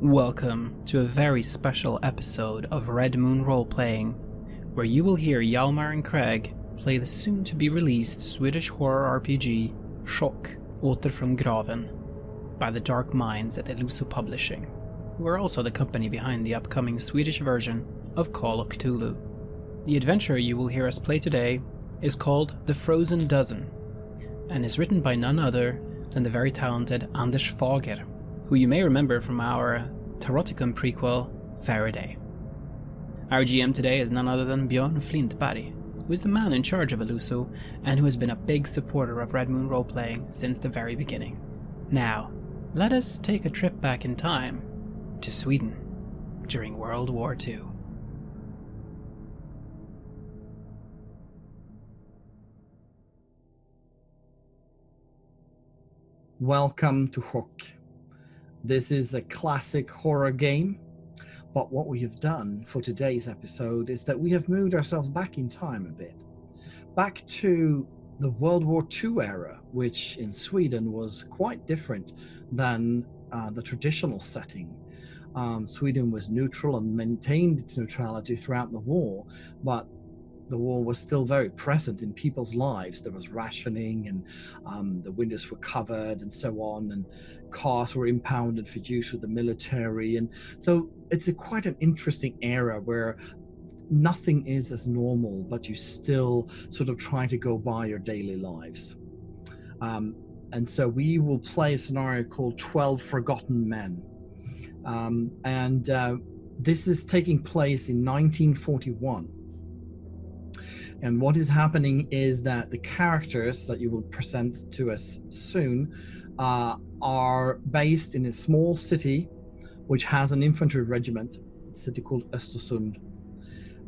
Welcome to a very special episode of Red Moon Roleplaying, where you will hear Hjalmar and Craig play the soon-to-be-released Swedish horror RPG, Chock, Åter från Graven, by the dark minds at Eloso Publishing, who are also the company behind the upcoming Swedish version of Call of Cthulhu. The adventure you will hear us play today is called The Frozen Dozen, and is written by none other than the very talented Anders Fager, who you may remember from our Taroticum prequel, Faraday. Our GM today is none other than Björn Flintberg, who is the man in charge of Eloso and who has been a big supporter of Red Moon Roleplaying since the very beginning. Now, let us take a trip back in time to Sweden during World War II. Welcome to Chock. This is a classic horror game, but what we have done for today's episode is that we have moved ourselves back in time a bit. Back to the World War II era, which in Sweden was quite different than the traditional setting. Sweden was neutral and maintained its neutrality throughout the war, but the war was still very present in people's lives. There was rationing and the windows were covered and so on, and cars were impounded for use with the military. And so it's quite an interesting era where nothing is as normal, but you still sort of try to go by your daily lives. And so we will play a scenario called 12 Forgotten Men. This is taking place in 1941. And what is happening is that the characters that you will present to us soon are based in a small city which has an infantry regiment, a city called Östersund.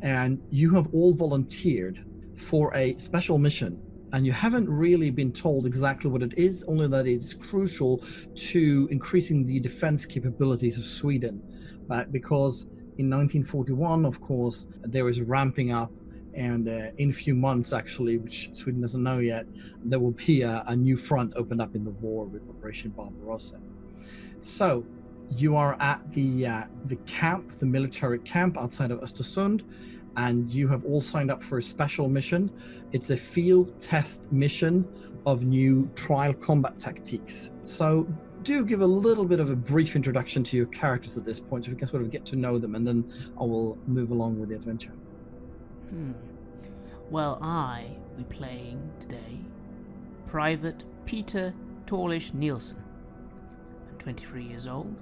And you have all volunteered for a special mission. And you haven't really been told exactly what it is, only that it's crucial to increasing the defense capabilities of Sweden. Because in 1941, of course, there is ramping up. And in a few months, actually, which Sweden doesn't know yet, there will be a new front opened up in the war with Operation Barbarossa. So you are at the camp, the military camp outside of Östersund, and you have all signed up for a special mission. It's a field test mission of new trial combat tactics. So do give a little bit of a brief introduction to your characters at this point, so we can sort of get to know them, and then I will move along with the adventure. Well, I will be playing today Private Peter Tallish Nielsen. I'm 23 years old.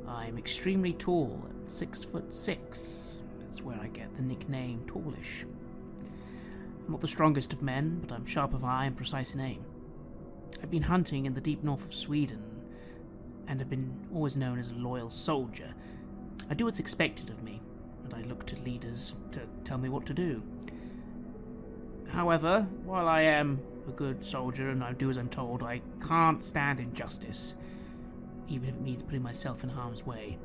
I'm extremely tall at 6'6". That's where I get the nickname Tallish. I'm not the strongest of men, but I'm sharp of eye and precise in aim. I've been hunting in the deep north of Sweden, and have been always known as a loyal soldier. I do what's expected of me, and I look to leaders to tell me what to do. However, while I am a good soldier and I do as I'm told, I can't stand injustice, even if it means putting myself in harm's way.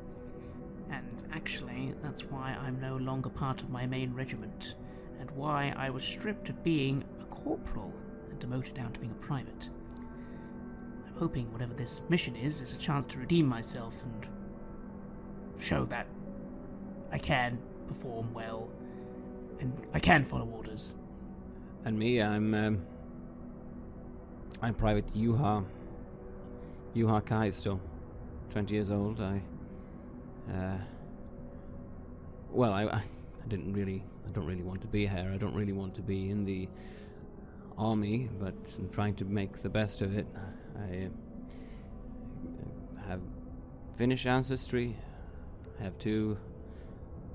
And actually, that's why I'm no longer part of my main regiment, and why I was stripped of being a corporal and demoted down to being a private. I'm hoping whatever this mission is a chance to redeem myself and show that I can perform well, and I can follow orders. And me, I'm Private Juha Kaisto, 20 years old. I don't really want to be here. I don't really want to be in the army, but I'm trying to make the best of it. I have Finnish ancestry. I have two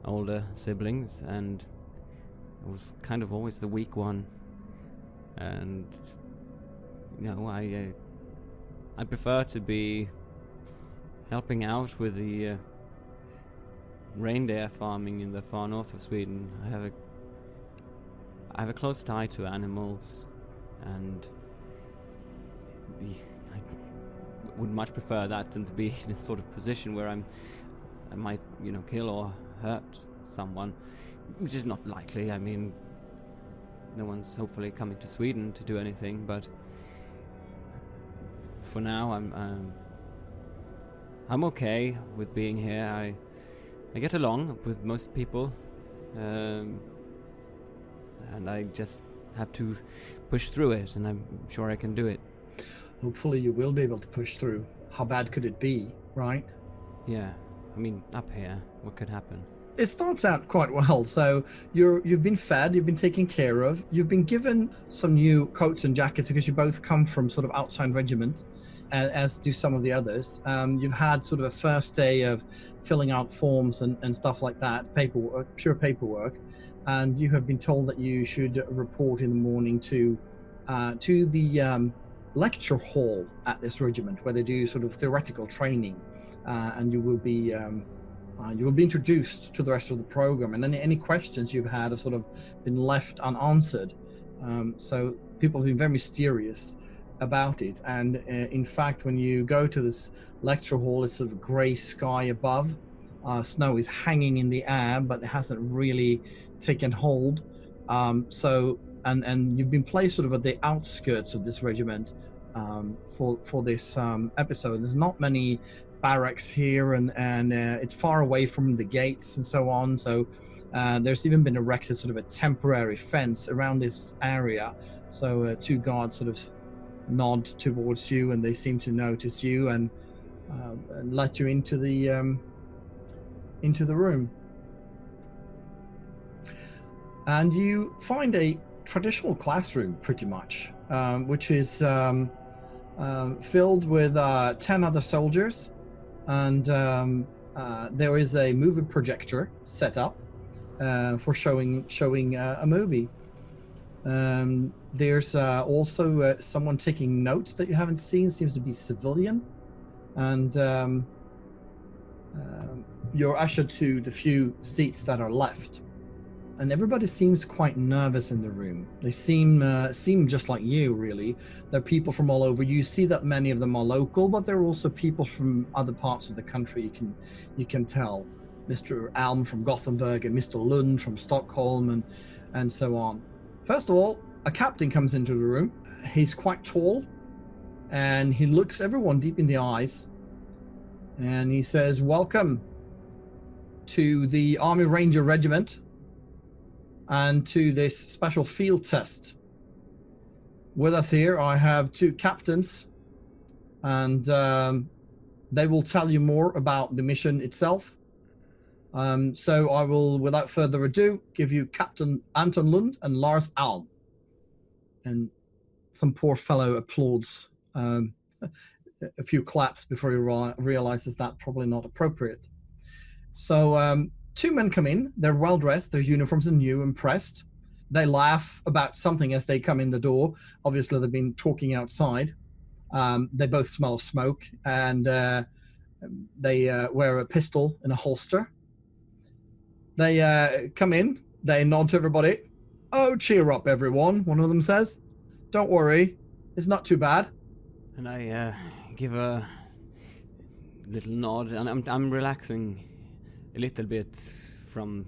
older siblings, and I was kind of always the weak one. And I prefer to be helping out with the reindeer farming in the far north of Sweden. I have a close tie to animals, and I would much prefer that than to be in a sort of position where I might, kill or hurt someone, which is not likely. I mean, no one's hopefully coming to Sweden to do anything, but for now I'm okay with being here. I get along with most people, and I just have to push through it, and I'm sure I can do it. Hopefully you will be able to push through. How bad could it be, right? Yeah, I mean, up here, what could happen? It starts out quite well. So you've been fed, you've been taken care of, you've been given some new coats and jackets because you both come from sort of outside regiments, as do some of the others. You've had sort of a first day of filling out forms and stuff like that, paperwork, pure paperwork, and you have been told that you should report in the morning to the lecture hall at this regiment, where they do sort of theoretical training, and you will be introduced to the rest of the program, and any questions you've had have sort of been left unanswered. So people have been very mysterious about it, and in fact, when you go to this lecture hall, it's sort of grey sky above. Snow is hanging in the air, but it hasn't really taken hold. And you've been placed sort of at the outskirts of this regiment for this episode. There's not many barracks here, and it's far away from the gates and so on. So there's even been erected sort of a temporary fence around this area. So two guards sort of nod towards you, and they seem to notice you and let you into the room. And you find a traditional classroom, pretty much, which is filled with 10 other soldiers, and there is a movie projector set up for showing a movie. There's also someone taking notes that you haven't seen, seems to be civilian, and you're ushered to the few seats that are left. And everybody seems quite nervous in the room. They seem just like you, really. They're people from all over. You see that many of them are local, but there are also people from other parts of the country. You can tell. Mr. Alm from Gothenburg and Mr. Lund from Stockholm and so on. First of all, a captain comes into the room. He's quite tall, and he looks everyone deep in the eyes, and he says, "Welcome to the Army Ranger Regiment and to this special field test. With us here, I have two captains, and they will tell you more about the mission itself. So I will, without further ado, give you Captain Anton Lund and Lars Alm." And some poor fellow applauds a few claps before he realizes that's probably not appropriate. So two men come in. They're well dressed. Their uniforms are new and pressed. They laugh about something as they come in the door. Obviously, they've been talking outside. They both smell of smoke, and they wear a pistol in a holster. They come in. They nod to everybody. "Oh, cheer up, everyone," one of them says. "Don't worry. It's not too bad." And I give a little nod, and I'm relaxing a little bit from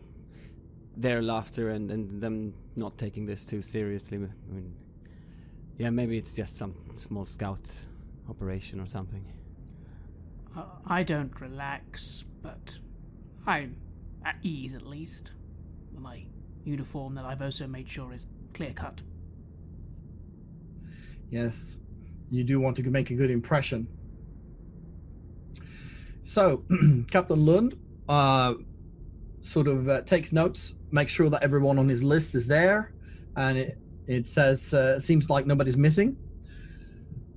their laughter and them not taking this too seriously. I mean, yeah, maybe it's just some small scout operation or something. I don't relax, but I'm at ease at least. My uniform that I've also made sure is clear-cut. Yes, you do want to make a good impression. So, Captain Lund sort of takes notes, makes sure that everyone on his list is there, and it says, seems like nobody's missing.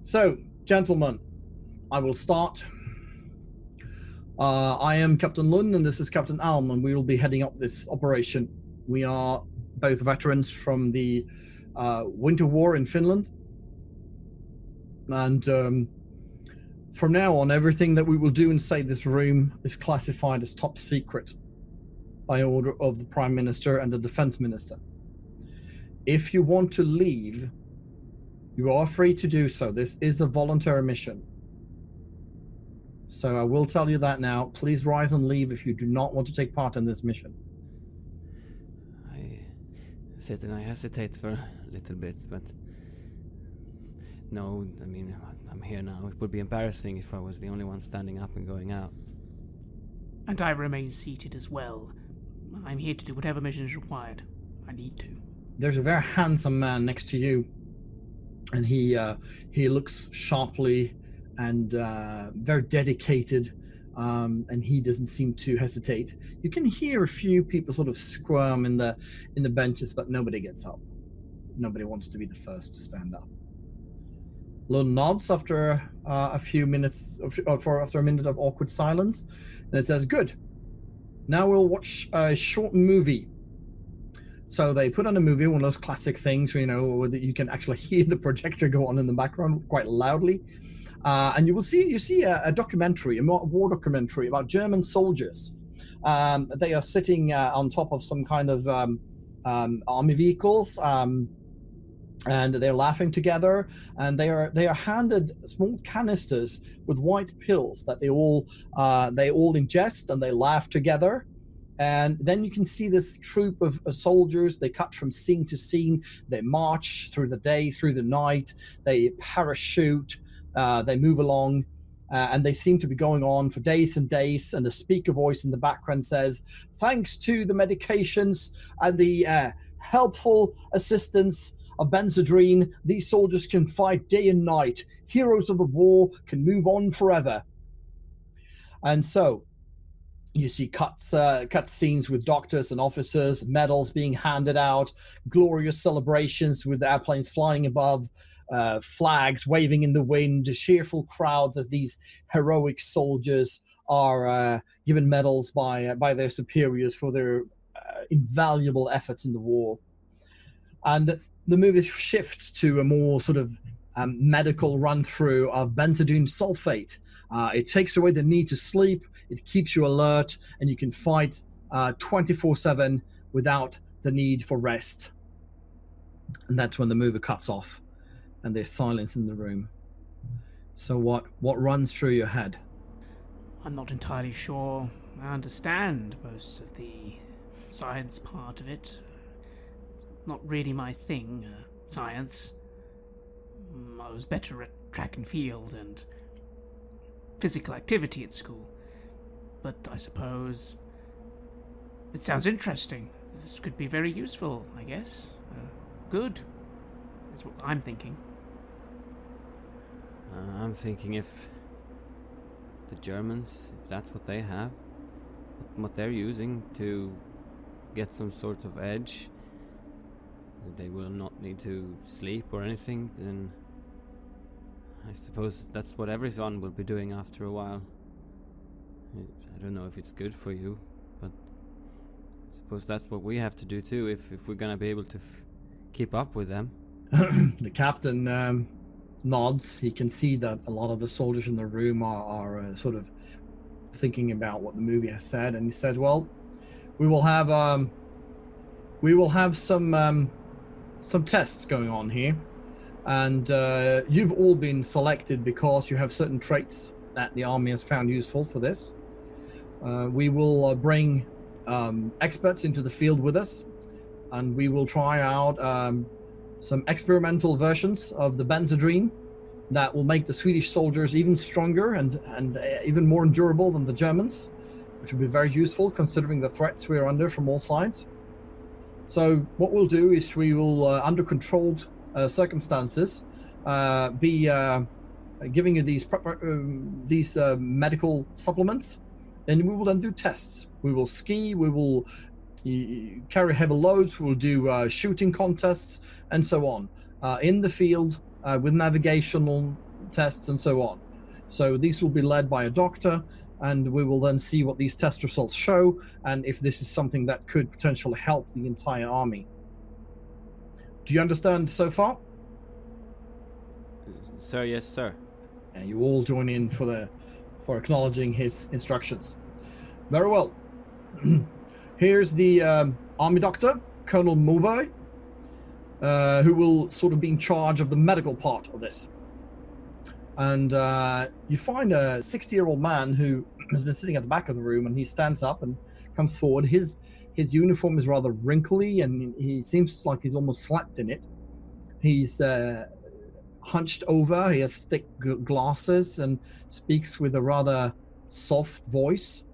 So, gentlemen, I will start. I am Captain Lund, and this is Captain Alm, and we will be heading up this operation. We are both veterans from the Winter War in Finland, and from now on, everything that we will do and say in this room is classified as top secret by order of the Prime Minister and the Defense Minister. If you want to leave, you are free to do so. This is a voluntary mission. So I will tell you that now. Please rise and leave if you do not want to take part in this mission. I sit and I hesitate for a little bit, but No, I mean, I'm here now. It would be embarrassing if I was the only one standing up and going out. And I remain seated as well. I'm here to do whatever mission is required. I need to. There's a very handsome man next to you, and he looks sharply and very dedicated, and he doesn't seem to hesitate. You can hear a few people sort of squirm in the benches, but nobody gets up. Nobody wants to be the first to stand up. Lund nods after a few minutes, after a minute of awkward silence, and it says, "Good. Now we'll watch a short movie." So they put on a movie, one of those classic things, you know, where you can actually hear the projector go on in the background quite loudly, and you see a documentary, a war documentary about German soldiers. They are sitting on top of some kind of army vehicles. And they're laughing together, and they are handed small canisters with white pills that they all ingest, and they laugh together. And then you can see this troop of soldiers. They cut from scene to scene. They march through the day, through the night. They parachute. They move along, and they seem to be going on for days and days. And the speaker voice in the background says, "Thanks to the medications and the helpful assistance of Benzedrine, these soldiers can fight day and night. Heroes of the war can move on forever." And so you see cut scenes with doctors and officers, medals being handed out, glorious celebrations with airplanes flying above, flags waving in the wind, cheerful crowds as these heroic soldiers are given medals by their superiors for their invaluable efforts in the war. And the movie shifts to a more sort of medical run-through of benzodine sulfate. It takes away the need to sleep, it keeps you alert, and you can fight 24/7 without the need for rest. And that's when the movie cuts off, and there's silence in the room. So what runs through your head? I'm not entirely sure I understand most of the science part of it. Not really my thing, science. I was better at track and field and physical activity at school. But I suppose it sounds interesting. This could be very useful, I guess. Good. That's what I'm thinking. I'm thinking if the Germans, if that's what they have, what they're using to get some sort of edge, they will not need to sleep or anything, then I suppose that's what everyone will be doing after a while. I don't know if it's good for you, but I suppose that's what we have to do too, if we're gonna be able to keep up with them. The captain nods. He can see that a lot of the soldiers in the room are sort of thinking about what the movie has said, and he said, "Well, we will have some tests going on here, and you've all been selected because you have certain traits that the army has found useful for this. We will bring experts into the field with us, and we will try out some experimental versions of the benzodrine that will make the Swedish soldiers even stronger and even more endurable than the Germans, which will be very useful considering the threats we are under from all sides. So what we'll do is we will, under controlled circumstances, be giving you these medical supplements, and we will then do tests. We will ski, we will carry heavy loads, we'll do shooting contests, and so on, in the field with navigational tests and so on. So these will be led by a doctor, and we will then see what these test results show, and if this is something that could potentially help the entire army. Do you understand so far? Sir, yes, sir. And you all join in for acknowledging his instructions. Very well. Here's the army doctor, Colonel Moberg, who will sort of be in charge of the medical part of this. And you find a 60-year-old man who has been sitting at the back of the room, and he stands up and comes forward. His uniform is rather wrinkly, and he seems like he's almost slept in it. He's hunched over. He has thick glasses and speaks with a rather soft voice.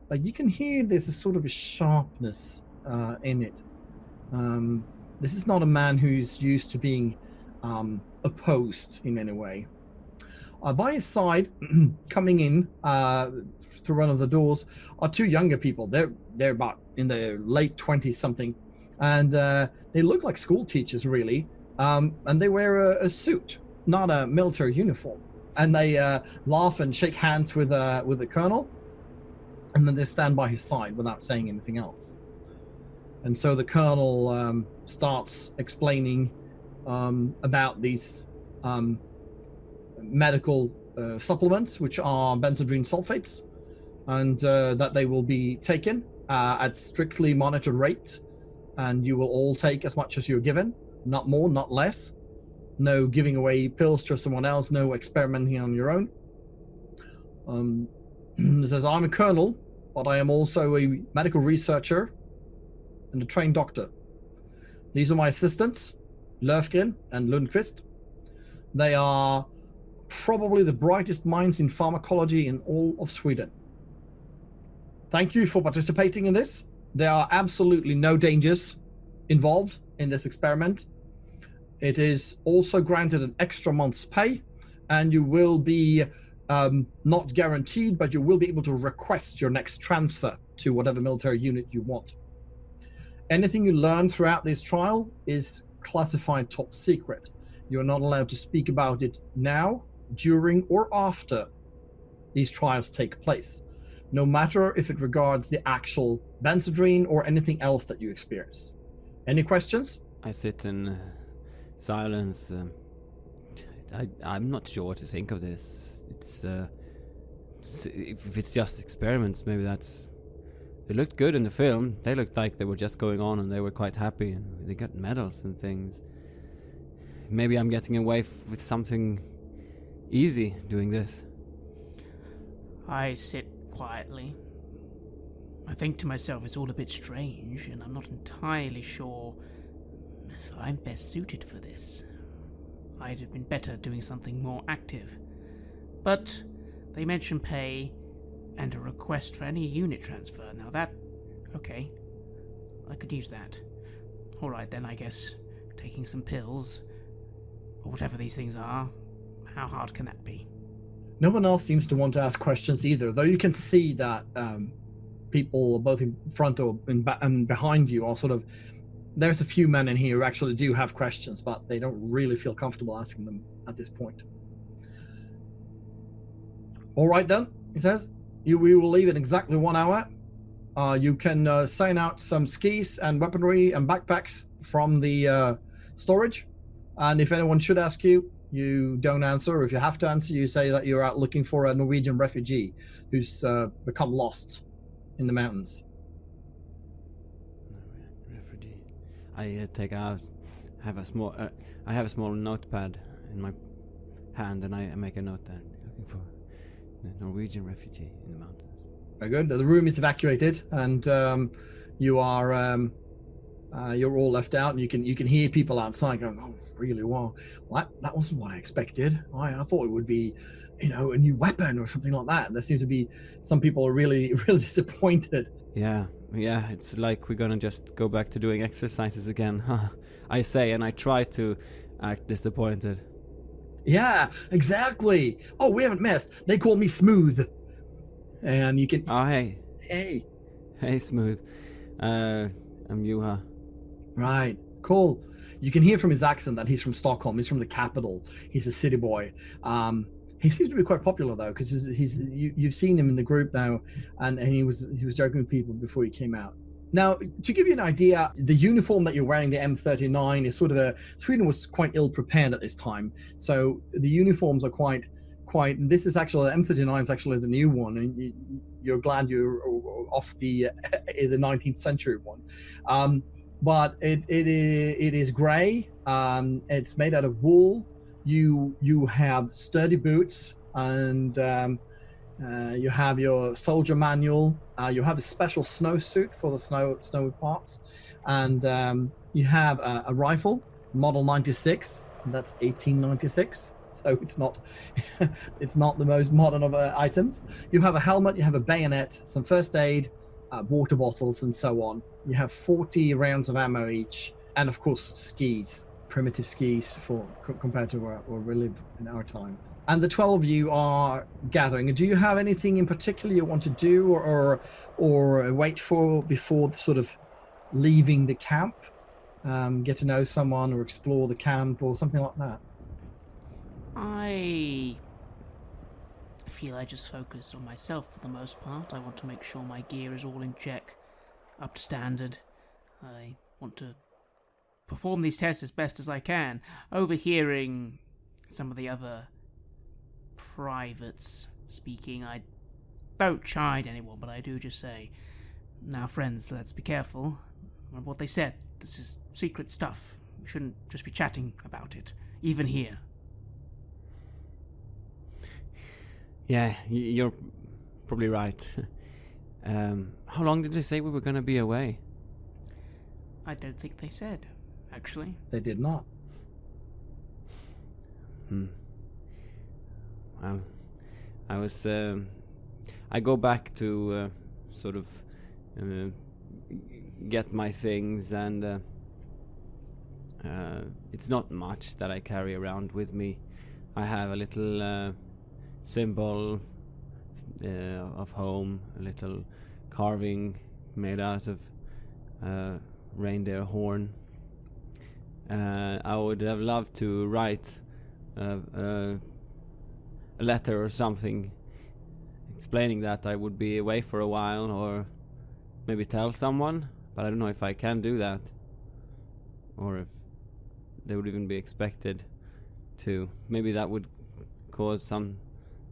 But you can hear there's a sort of a sharpness in it. This is not a man who's used to being opposed in any way. By his side, coming in through one of the doors, are two younger people. They're about in their late 20s something, and they look like school teachers really. And they wear a suit, not a military uniform. And they laugh and shake hands with the colonel, and then they stand by his side without saying anything else. And so the colonel starts explaining about these medical supplements, which are benzodrine sulfates, and that they will be taken at strictly monitored rate, and you will all take as much as you're given, not more, not less. No giving away pills to someone else, no experimenting on your own. It says, I'm a colonel, but I am also a medical researcher and a trained doctor. These are my assistants, Löfgren and Lundqvist. They are probably the brightest minds in pharmacology in all of Sweden. Thank you for participating in this. There are absolutely no dangers involved in this experiment. It is also granted an extra month's pay, and you will be not guaranteed, but you will be able to request your next transfer to whatever military unit you want. Anything you learn throughout this trial is classified top secret. You're not allowed to speak about it now, during, or after these trials take place, no matter if it regards the actual benzodrine or anything else that you experience. Any questions? I sit in silence. I'm not sure what to think of this. If it's just experiments, maybe that's... They looked good in the film. They looked like they were just going on and they were quite happy. And they got medals and things. Maybe I'm getting away with something easy doing this. I sit quietly. I think to myself it's all a bit strange, and I'm not entirely sure if I'm best suited for this. I'd have been better doing something more active. But they mention pay and a request for any unit transfer. Now that... okay. I could use that. Alright then, I guess. Taking some pills, or whatever these things are. How hard can that be? No one else seems to want to ask questions either, though you can see that people both in front or and behind you are sort of... There's a few men in here who actually do have questions, but they don't really feel comfortable asking them at this point. All right then, he says. We will leave in exactly 1 hour. You can sign out some skis and weaponry and backpacks from the storage. And if anyone should ask you, you don't answer. If you have to answer, you say that you're out looking for a Norwegian refugee who's become lost in the mountains. Refugee. I take out. I have a small notepad in my hand, and I make a note there. Looking for a Norwegian refugee in the mountains. Very good. The room is evacuated, and you are you're all left out, and you can hear people outside going, "Oh, really? Well, that wasn't what I expected. I thought it would be, a new weapon or something like that." There seems to be some people are really, really disappointed. Yeah. It's like we're gonna just go back to doing exercises again. I say, and I try to act disappointed. Yeah, exactly. Oh, we haven't messed. They call me Smooth. And you can... Oh, hey. Hey. Hey, Smooth. I'm Juha. Right, cool. You can hear from his accent that he's from Stockholm. He's from the capital. He's a city boy. He seems to be quite popular though, because you've seen him in the group now, and he was joking with people before he came out. Now, to give you an idea, the uniform that you're wearing, the M39, is sort of Sweden was quite ill prepared at this time, so the uniforms are quite. This is actually the M39 is actually the new one, and you're glad you're off the 19th century one. But it is grey. It's made out of wool. You have sturdy boots, and you have your soldier manual. You have a special snowsuit for the snowy parts, and you have a rifle, Model 96, That's 1896. So it's not it's not the most modern of items. You have a helmet, you have a bayonet, some first aid, water bottles, and so on. You have 40 rounds of ammo each, and of course skis, primitive skis for compared to where we live in our time. And the 12 of you are gathering. Do you have anything in particular you want to do or wait for before sort of leaving the camp? Get to know someone or explore the camp or something like that? I feel I just focus on myself for the most part. I want to make sure my gear is all in check, up to standard. I want to perform these tests as best as I can. Overhearing some of the other privates speaking, I don't chide anyone, but I do just say, now friends, let's be careful. Remember what they said. This is secret stuff. We shouldn't just be chatting about it, even here. Yeah, you're probably right. How long did they say we were going to be away? I don't think they said, actually. They did not. Well, I go back to sort of get my things, and it's not much that I carry around with me. I have a little symbol of home, a little carving made out of reindeer horn. I would have loved to write a letter or something explaining that I would be away for a while, or maybe tell someone, but I don't know if I can do that, or if they would even be expected to. Maybe that would cause some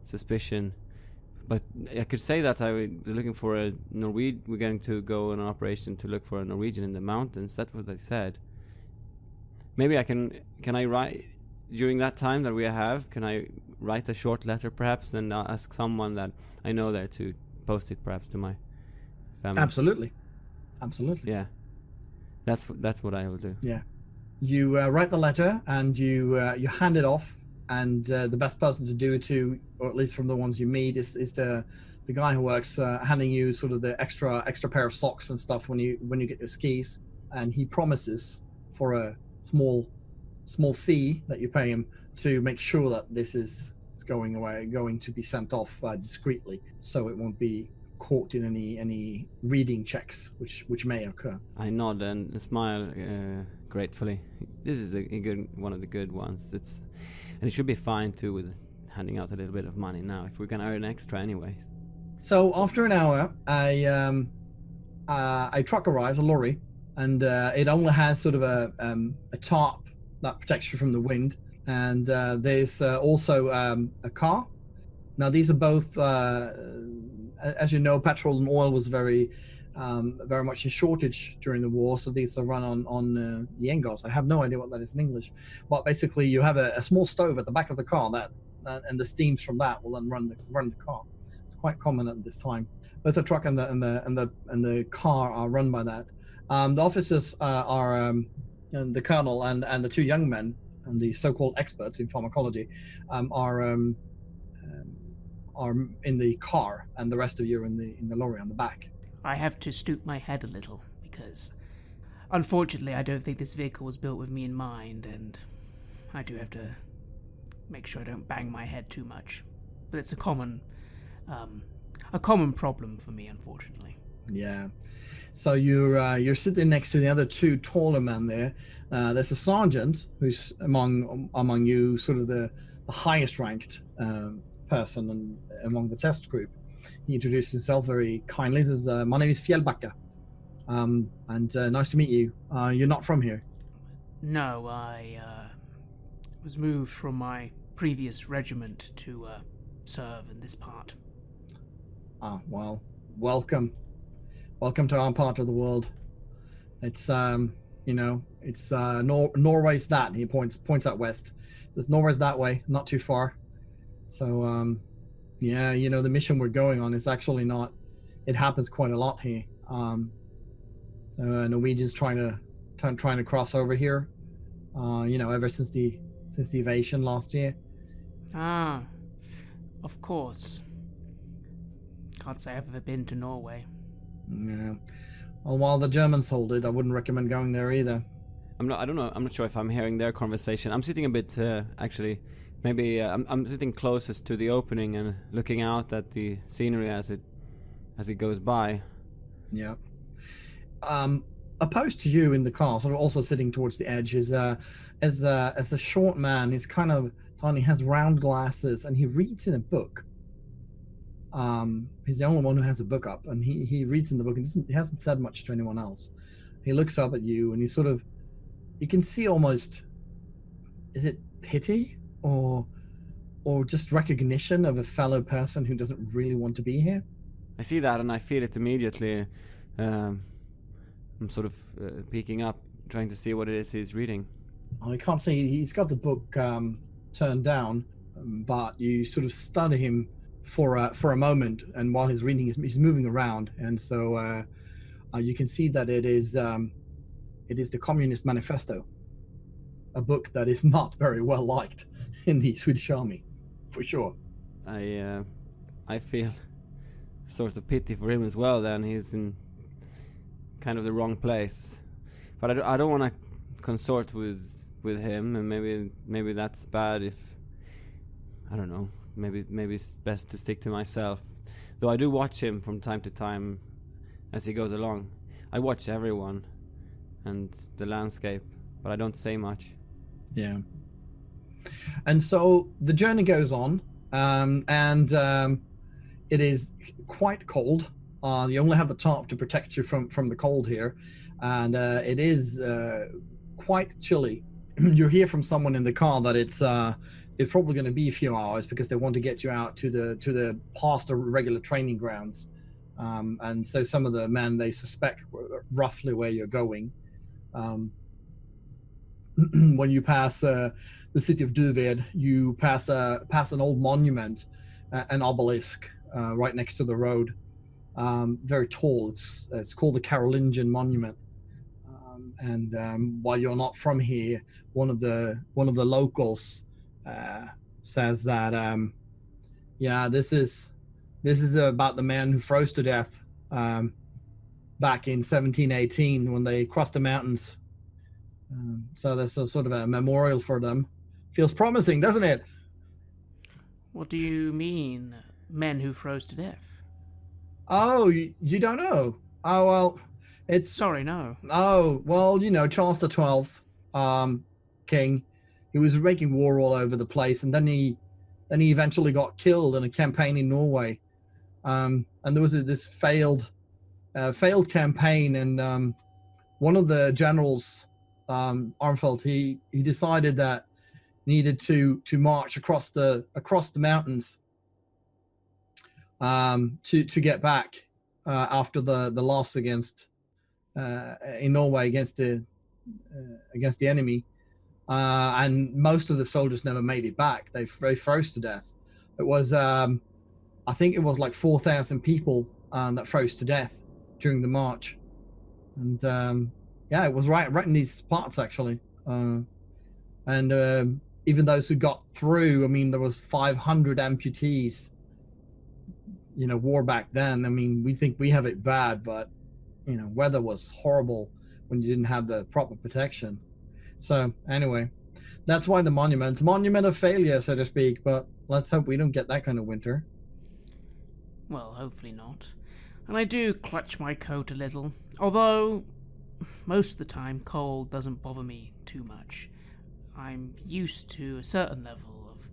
suspicion. But I could say that I was looking for a Norwegian. We're going to go on an operation to look for a Norwegian in the mountains. That's what they said. Maybe I can I write during that time that we have? Can I write a short letter perhaps and ask someone that I know there to post it perhaps to my family? Absolutely. Yeah, that's what I will do. Yeah, you write the letter and you hand it off. And the best person to do it to, or at least from the ones you meet, is the guy who works handing you sort of the extra pair of socks and stuff when you get your skis. And he promises for a small fee that you pay him to make sure that this is going to be sent off discreetly, so it won't be caught in any reading checks which may occur. I nod and smile gratefully. This is a good one of the good ones. And it should be fine too with handing out a little bit of money now if we're gonna earn extra anyways. So after an hour, a truck arrives, a lorry, and it only has sort of a tarp that protects you from the wind. And there's also a car. Now these are both, as you know, petrol and oil was very much in shortage during the war, so these are run on Yengas. I have no idea what that is in English, but basically you have a small stove at the back of the car and the steams from that will then run the car. It's quite common at this time. Both the truck and the car are run by that. The officers are the colonel and the two young men and the so-called experts in pharmacology are in the car, and the rest of you are in the lorry on the back. I have to stoop my head a little, because unfortunately I don't think this vehicle was built with me in mind, and I do have to make sure I don't bang my head too much. But it's a common problem for me, unfortunately. Yeah. So you're sitting next to the other two taller men there. There's a sergeant who's among you, sort of the highest ranked person among the test group. He introduced himself very kindly. He says, "My name is Fjellbacka, and nice to meet you. You're not from here?" No, I was moved from my previous regiment to serve in this part. Well, welcome to our part of the world. It's it's Norway's that. He points out west. There's Norway's that way, not too far. So yeah, the mission we're going on is actually not. It happens quite a lot here. Norwegians trying to cross over here. Ever since the since the invasion last year. Ah, of course. Can't say I've ever been to Norway. Yeah. Well, while the Germans hold it, I wouldn't recommend going there either. I don't know. I'm not sure if I'm hearing their conversation. I'm sitting a bit, actually. Maybe I'm sitting closest to the opening and looking out at the scenery as it goes by. Yeah. Opposed to you in the car, sort of also sitting towards the edge, is a short man. He's kind of tiny, has round glasses, and he reads in a book. He's the only one who has a book up, and he reads in the book, and he hasn't said much to anyone else. He looks up at you, and you can see almost, is it pity or just recognition of a fellow person who doesn't really want to be here? I see that and I feel it immediately. I'm sort of peeking up, trying to see what it is he's reading. I can't say he's got the book turned down, but you sort of study him for a moment, and while he's reading, he's moving around, and so you can see that it is the Communist Manifesto, a book that is not very well liked in the Swedish army, for sure. I feel sort of pity for him as well. Then he's in kind of the wrong place, but I don't want to consort with him, and maybe that's bad. If I don't know, maybe it's best to stick to myself. Though I do watch him from time to time as he goes along. I watch everyone and the landscape, but I don't say much. Yeah. And so the journey goes on, and it is quite cold. You only have the top to protect you from the cold here, and it is quite chilly. You hear from someone in the car that it's probably going to be a few hours because they want to get you out to the past the regular training grounds, and so some of the men, they suspect roughly where you're going. When you pass the city of Duved, you pass an old monument, an obelisk right next to the road, very tall. It's called the Carolingian Monument, and while you're not from here, one of the locals says that this is about the man who froze to death back in 1718 when they crossed the mountains. So there's a sort of a memorial for them. Feels promising, doesn't it? What do you mean, men who froze to death? Oh, you don't know? Oh, well, it's... Sorry, no. Oh, well, Charles XII, king, he was making war all over the place, and then he eventually got killed in a campaign in Norway. And there was this failed campaign, and one of the generals, Armfelt, he decided that needed to march across the mountains to get back after the loss against in Norway against the enemy, and most of the soldiers never made it back. They froze to death. It was I think it was like 4,000 people that froze to death during the march, and it was right in these parts actually, and even those who got through, I mean, there was 500 amputees. War back then. I mean, we think we have it bad, but weather was horrible when you didn't have the proper protection. So anyway, that's why the monument of failure, so to speak. But let's hope we don't get that kind of winter. Well, hopefully not. And I do clutch my coat a little, although most of the time cold doesn't bother me too much. I'm used to a certain level of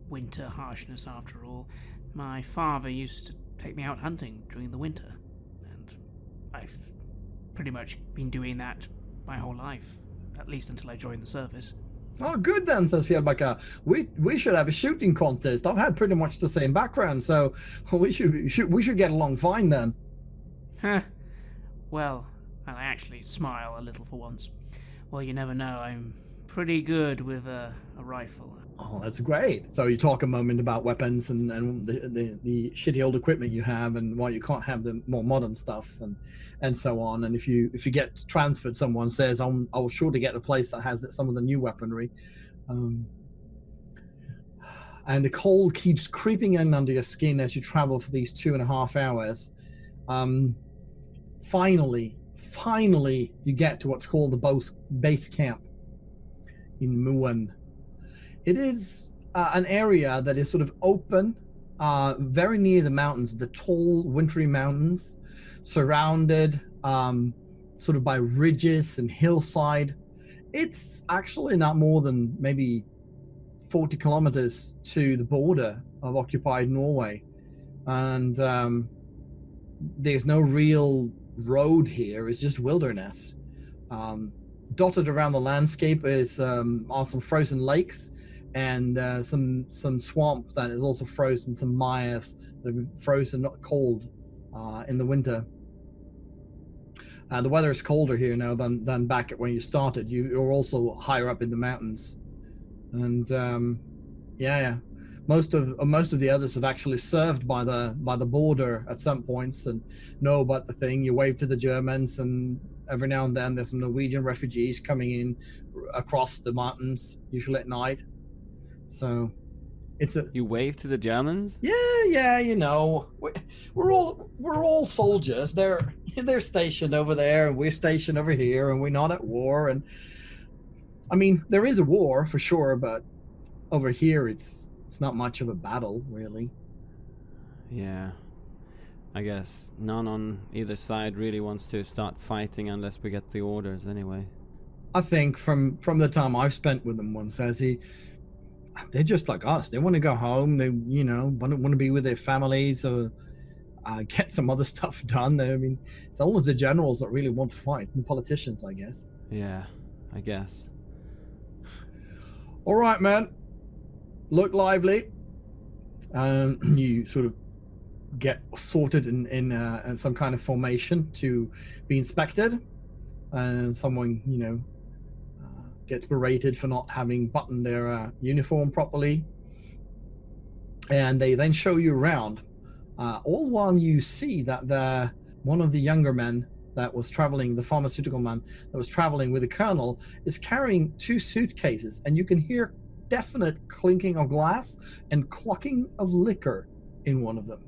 winter harshness after all. My father used to take me out hunting during the winter, and I've pretty much been doing that my whole life, at least until I joined the service. Oh, good then, says Fjellbacka. We should have a shooting contest. I've had pretty much the same background, so we should get along fine then. Huh. Well, and I actually smile a little for once. Well, you never know. I'm pretty good with a rifle. Oh, that's great. So you talk a moment about weapons and the shitty old equipment you have, and why you can't have the more modern stuff and so on. And if you get transferred, someone says, I'll sure to get a place that has some of the new weaponry. And the cold keeps creeping in under your skin as you travel for these 2.5 hours. Finally, you get to what's called the base camp in Muan. It is an area that is sort of open, very near the mountains, the tall, wintry mountains, surrounded sort of by ridges and hillside. It's actually not more than maybe 40 kilometers to the border of occupied Norway. And there's no real road here. It's just wilderness. Dotted around the landscape are some frozen lakes and some swamp that is also frozen, some mires that have frozen, not cold in the winter. The weather is colder here now than back at when you started. You're also higher up in the mountains. And most of the others have actually served by the border at some points and know about the thing. You wave to the Germans, and every now and then there's some Norwegian refugees coming in across the mountains, usually at night. So you wave to the Germans? Yeah, you know, we're all soldiers. They're stationed over there, and we're stationed over here, and we're not at war. And I mean, there is a war for sure, but over here it's not much of a battle, really. Yeah, I guess none on either side really wants to start fighting unless we get the orders, anyway. I think from the time I've spent with them once, they're just like us. They want to go home. They, want to be with their families or get some other stuff done. I mean, it's all of the generals that really want to fight, and politicians, I guess. Yeah, I guess. All right, man. Look lively. You sort of get sorted in some kind of formation to be inspected, and someone gets berated for not having buttoned their uniform properly, and they then show you around, all while you see that one of the younger men that was traveling, the pharmaceutical man that was traveling with the colonel, is carrying 2 suitcases, and you can hear definite clinking of glass and clucking of liquor in one of them.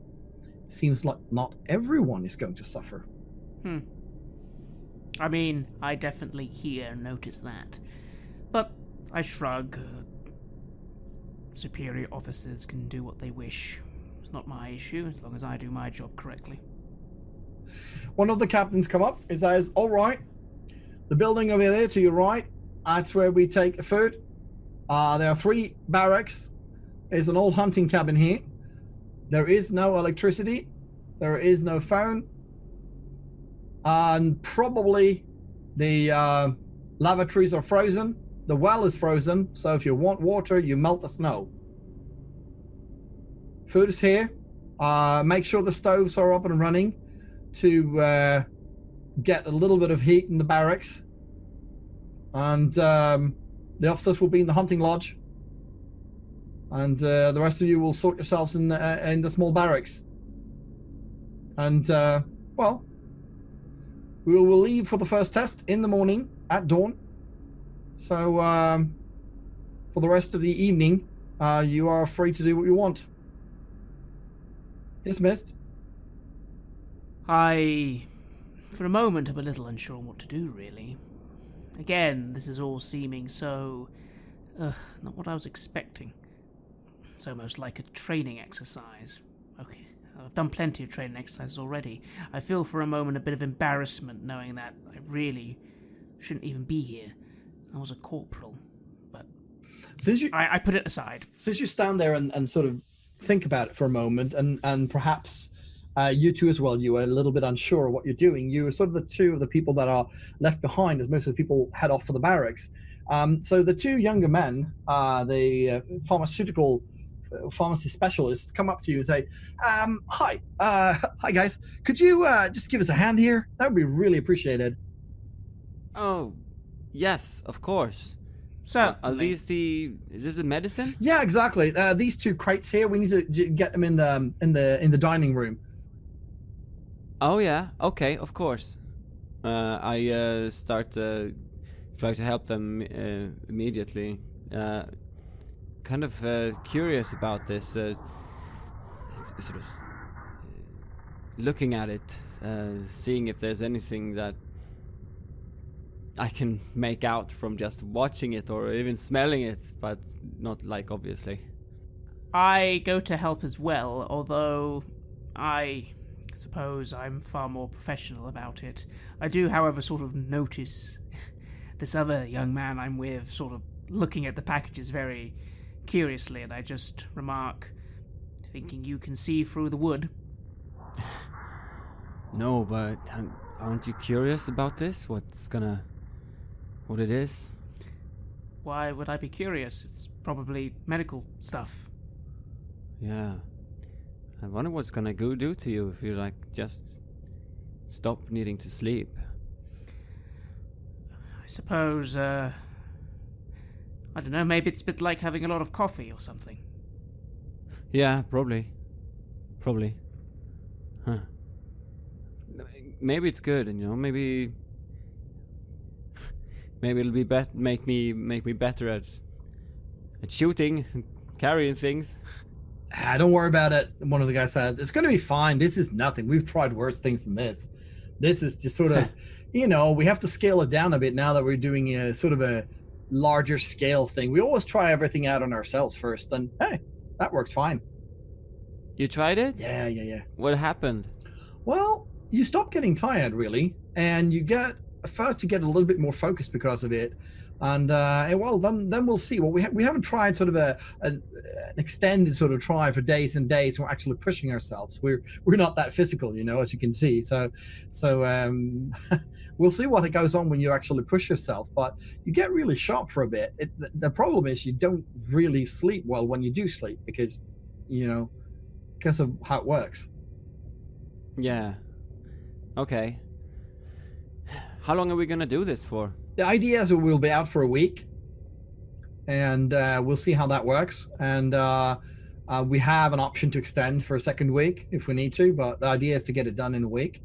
It seems like not everyone is going to suffer. I mean, I definitely hear and notice that. But I shrug. Superior officers can do what they wish. It's not my issue as long as I do my job correctly. One of the captains come up and says, all right, the building over there to your right, that's where we take the food. There are 3 barracks. There's an old hunting cabin here. There is no electricity. There is no phone. And probably the lavatories are frozen. The well is frozen. So if you want water, you melt the snow. Food is here. Make sure the stoves are up and running to get a little bit of heat in the barracks. And the officers will be in the hunting lodge, and the rest of you will sort yourselves in the small barracks. And we will leave for the first test in the morning at dawn. So for the rest of the evening, you are free to do what you want. Dismissed. For a moment, I'm a little unsure on what to do, really. Again, this is all seeming so... not what I was expecting. It's almost like a training exercise. Okay, I've done plenty of training exercises already. I feel for a moment a bit of embarrassment knowing that I really shouldn't even be here. I was a corporal, but I put it aside. Since you stand there and sort of think about it for a moment, and perhaps... you two as well, you are a little bit unsure of what you're doing. You are sort of the 2 of the people that are left behind as most of the people head off for the barracks. So the 2 younger men, the pharmacy specialists, come up to you and say, hi guys, could you just give us a hand here? That would be really appreciated. Oh, yes, of course. So, are these is this the medicine? Yeah, exactly. These 2 crates here, we need to get them in the dining room. Oh yeah, okay, of course. I start try to help them immediately. kind of curious about this. It's sort of looking at it, seeing if there's anything that I can make out from just watching it or even smelling it, but not like obviously. I go to help as well, although I suppose I'm far more professional about it. I do, however, sort of notice this other young man I'm with sort of looking at the packages very curiously, and I just remark, thinking you can see through the wood. No, but aren't you curious about this? What it is? Why would I be curious? It's probably medical stuff. Yeah. I wonder what's gonna do to you if you just stop needing to sleep. I suppose, I don't know, maybe it's a bit like having a lot of coffee or something. Yeah, probably. Huh. Maybe it's good, and maybe it'll be make me better at shooting, carrying things. Don't worry about it. One of the guys says, it's going to be fine. This is nothing. We've tried worse things than this. This is just sort of, we have to scale it down a bit now that we're doing a sort of a larger scale thing. We always try everything out on ourselves first, and hey, that works fine. You tried it? Yeah. What happened? Well, you stop getting tired, really, and you get a little bit more focused because of it. And then we'll see. Well, we haven't tried sort of an extended sort of try for days and days. We're actually pushing ourselves. We're not that physical, as you can see. So we'll see what it goes on when you actually push yourself. But you get really sharp for a bit. The problem is you don't really sleep well when you do sleep because of how it works. Yeah. Okay. How long are we gonna do this for? The idea is we'll be out for a week, and we'll see how that works. And we have an option to extend for a second week if we need to, but the idea is to get it done in a week.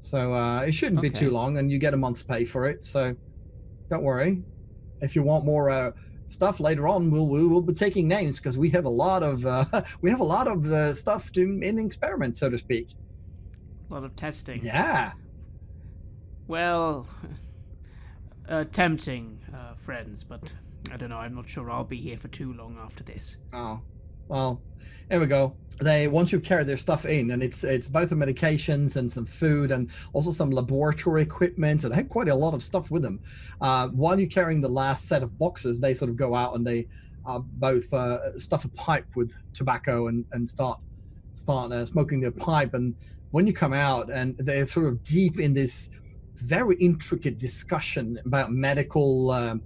So it shouldn't be too long, and you get a month's pay for it. So don't worry. If you want more stuff later on, we'll be taking names because we have a lot of stuff in experiment, so to speak. A lot of testing. Yeah. Well, tempting, friends, but I don't know. I'm not sure I'll be here for too long after this. Oh, well, here we go. Once you've carried their stuff in, and it's both the medications and some food and also some laboratory equipment, so they have quite a lot of stuff with them. While you're carrying the last set of boxes, they sort of go out and they both stuff a pipe with tobacco and start smoking their pipe. And when you come out, and they're sort of deep in this very intricate discussion about medical,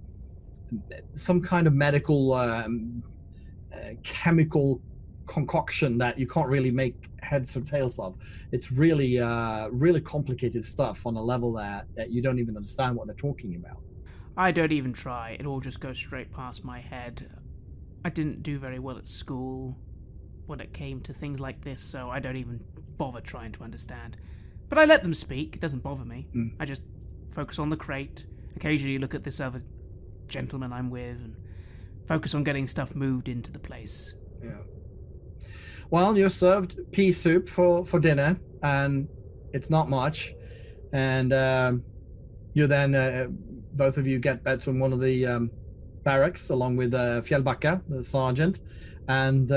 some kind of medical chemical concoction that you can't really make heads or tails of. It's really, really complicated stuff on a level that you don't even understand what they're talking about. I don't even try. It all just goes straight past my head. I didn't do very well at school when it came to things like this, so I don't even bother trying to understand. But I let them speak. It doesn't bother me. I just focus on the crate, occasionally look at this other gentleman I'm with, and focus on getting stuff moved into the place. Yeah. Well, you're served pea soup for dinner, and it's not much. And you then, both of you get beds from one of the barracks, along with Fjällbacka, the sergeant, and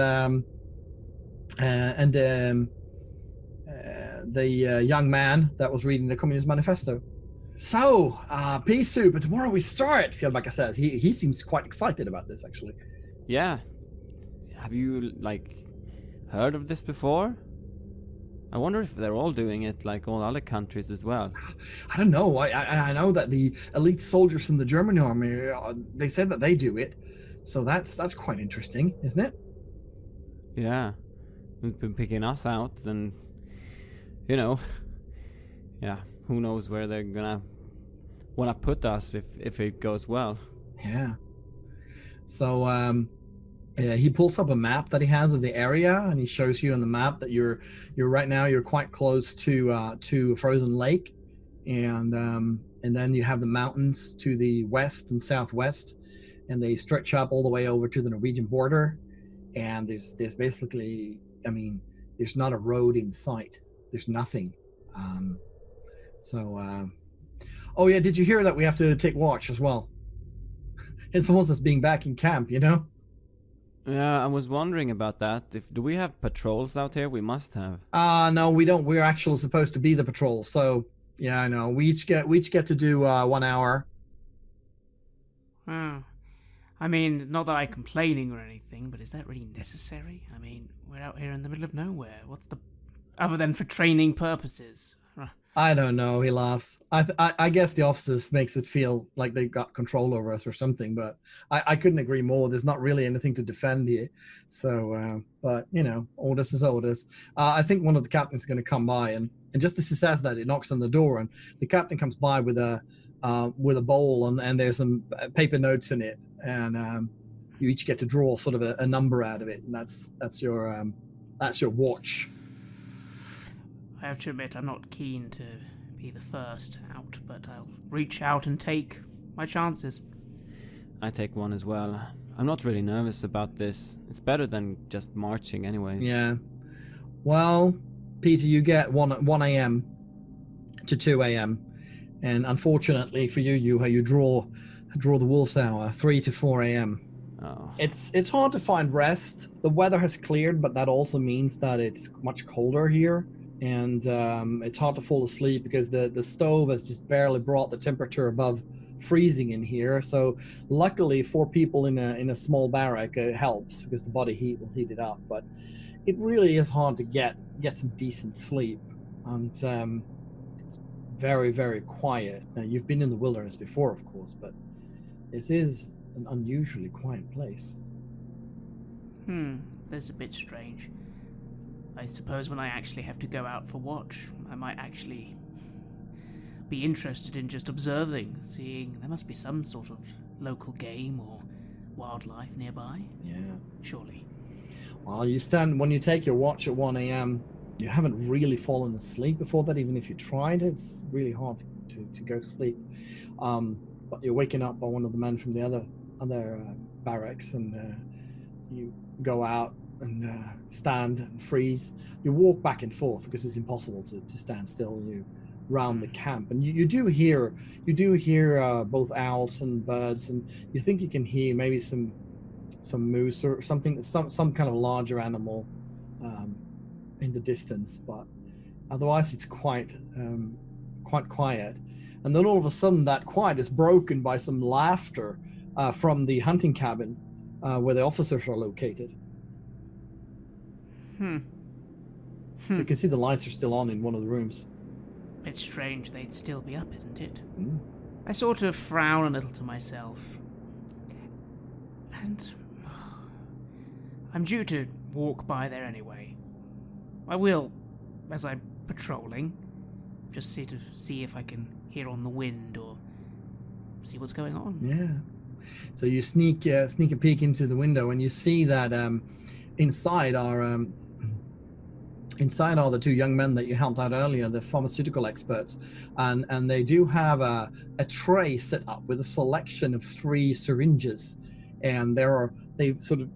the young man that was reading the Communist Manifesto. So, pea soup, and tomorrow we start, Fjällbacka says. He seems quite excited about this, actually. Yeah. Have you, heard of this before? I wonder if they're all doing it like all other countries as well. I don't know. I know that the elite soldiers in the German army, they said that they do it. So that's quite interesting, isn't it? Yeah. They've been picking us out, and yeah, who knows where they're gonna wanna put us if it goes well. Yeah. So he pulls up a map that he has of the area, and he shows you on the map that you're right now, you're quite close to a frozen lake, and then you have the mountains to the west and southwest, and they stretch up all the way over to the Norwegian border. And there's basically, I mean, there's not a road in sight. There's nothing. Oh yeah, did you hear that we have to take watch as well? It's almost as being back in camp, you know? Yeah, I was wondering about that. Do we have patrols out here? We must have. No, we don't. We're actually supposed to be the patrol. So yeah, I know. We each get to do 1 hour. I mean, not that I'm complaining or anything, but is that really necessary? I mean, we're out here in the middle of nowhere. What's the... other than for training purposes? I don't know, he laughs. I guess the officers makes it feel like they've got control over us or something, but I couldn't agree more. There's not really anything to defend here. So, but, you know, orders is orders. I think one of the captains is going to come by, and just as he says that, it knocks on the door, and the captain comes by with a bowl, and there's some paper notes in it, and you each get to draw sort of a number out of it, and that's your watch. I have to admit, I'm not keen to be the first out, but I'll reach out and take my chances. I take one as well. I'm not really nervous about this. It's better than just marching anyways. Yeah. Well, Peter, you get 1 a.m. to 2 a.m. And unfortunately for you draw the wolf's hour, 3 to 4 a.m. Oh. It's hard to find rest. The weather has cleared, but that also means that it's much colder here. And it's hard to fall asleep because the stove has just barely brought the temperature above freezing in here. So luckily, 4 people in a small barrack helps, because the body heat will heat it up. But it really is hard to get some decent sleep, and it's very, very quiet. Now, you've been in the wilderness before, of course, but this is an unusually quiet place. That's a bit strange. I suppose when I actually have to go out for watch, I might actually be interested in just observing, seeing there must be some sort of local game or wildlife nearby. Yeah. Surely. Well, when you take your watch at 1 a.m., you haven't really fallen asleep before that. Even if you tried, it's really hard to go to sleep. But you're waking up by one of the men from the other barracks, and you go out and stand and freeze. You walk back and forth because it's impossible to stand still. You round the camp, and you do hear both owls and birds, and you think you can hear maybe some moose or something, some kind of larger animal in the distance, but otherwise it's quite quiet. And then all of a sudden that quiet is broken by some laughter from the hunting cabin where the officers are located. You can see the lights are still on in one of the rooms. It's strange they'd still be up, isn't it? Mm. I sort of frown a little to myself. And I'm due to walk by there anyway. I will, as I'm patrolling, just see if I can hear on the wind or see what's going on. Yeah. So you sneak a peek into the window, and you see that inside are the 2 young men that you helped out earlier, the pharmaceutical experts, and they do have a tray set up with a selection of 3 syringes, and they've sort of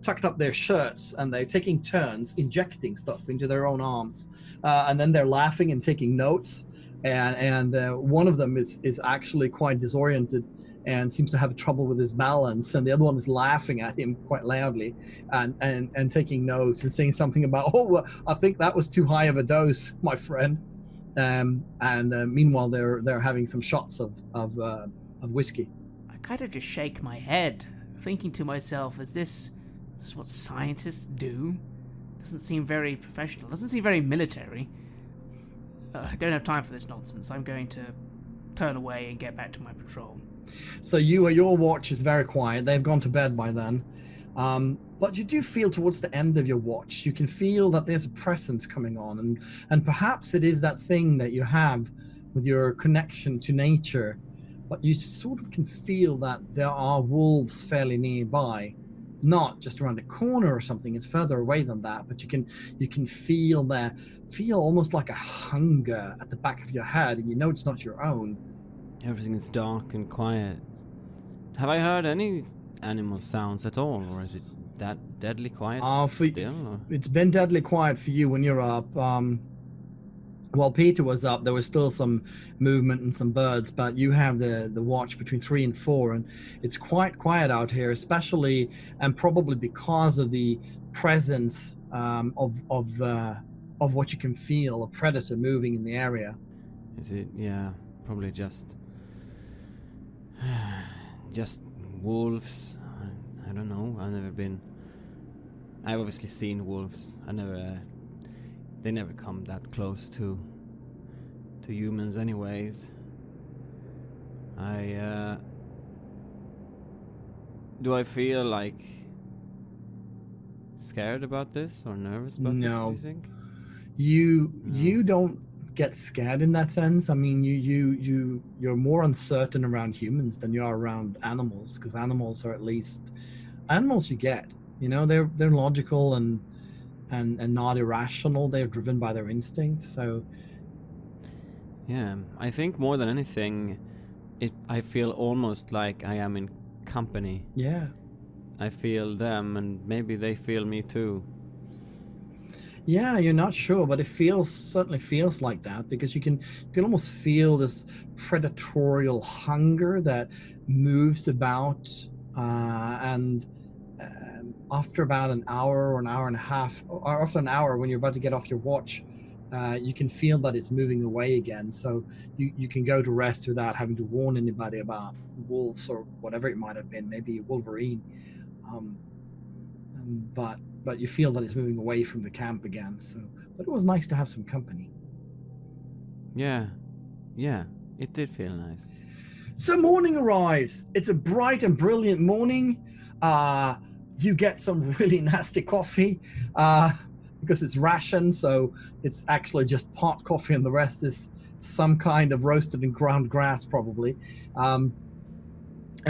tucked up their shirts, and they're taking turns injecting stuff into their own arms, and then they're laughing and taking notes, and one of them is actually quite disoriented and seems to have trouble with his balance, and the other one is laughing at him quite loudly and taking notes and saying something about, I think that was too high of a dose, my friend. Meanwhile they're having some shots of whiskey. I kind of just shake my head, thinking to myself, is this what scientists do? Doesn't seem very professional, doesn't seem very military. I don't have time for this nonsense. I'm going to turn away and get back to my patrol. So your watch is very quiet. They've gone to bed by then. But you do feel towards the end of your watch, you can feel that there's a presence coming on, and perhaps it is that thing that you have with your connection to nature, but you sort of can feel that there are wolves fairly nearby, not just around the corner or something. It's further away than that, but you can feel almost like a hunger at the back of your head, and you know it's not your own. Everything is dark and quiet. Have I heard any animal sounds at all, or is it that deadly quiet still? Or? It's been deadly quiet for you when you're up. While Peter was up, there was still some movement and some birds, but you have the watch between 3 and 4, and it's quite quiet out here, especially and probably because of the presence of what you can feel, a predator moving in the area. Is it? Yeah, probably just wolves. I don't know. I've obviously seen wolves. They never come that close to humans anyways. Do I feel like scared about this or nervous about this, what do you think? You don't get scared in that sense. I mean, you're more uncertain around humans than you are around animals, because animals you get, they're logical and not irrational. They're driven by their instincts. So yeah, I think more than anything, I feel almost like I am in company. Yeah, I feel them, and maybe they feel me too. Yeah, you're not sure, but it certainly feels like that, because you can almost feel this predatorial hunger that moves about, and after about an hour or an hour and a half, or after an hour when you're about to get off your watch, you can feel that it's moving away again. So you can go to rest without having to warn anybody about wolves or whatever it might have been, maybe a wolverine. But you feel that it's moving away from the camp again. But it was nice to have some company. Yeah, it did feel nice. So morning arrives. It's a bright and brilliant morning. You get some really nasty coffee because it's ration, so it's actually just pot coffee, and the rest is some kind of roasted and ground grass, probably, and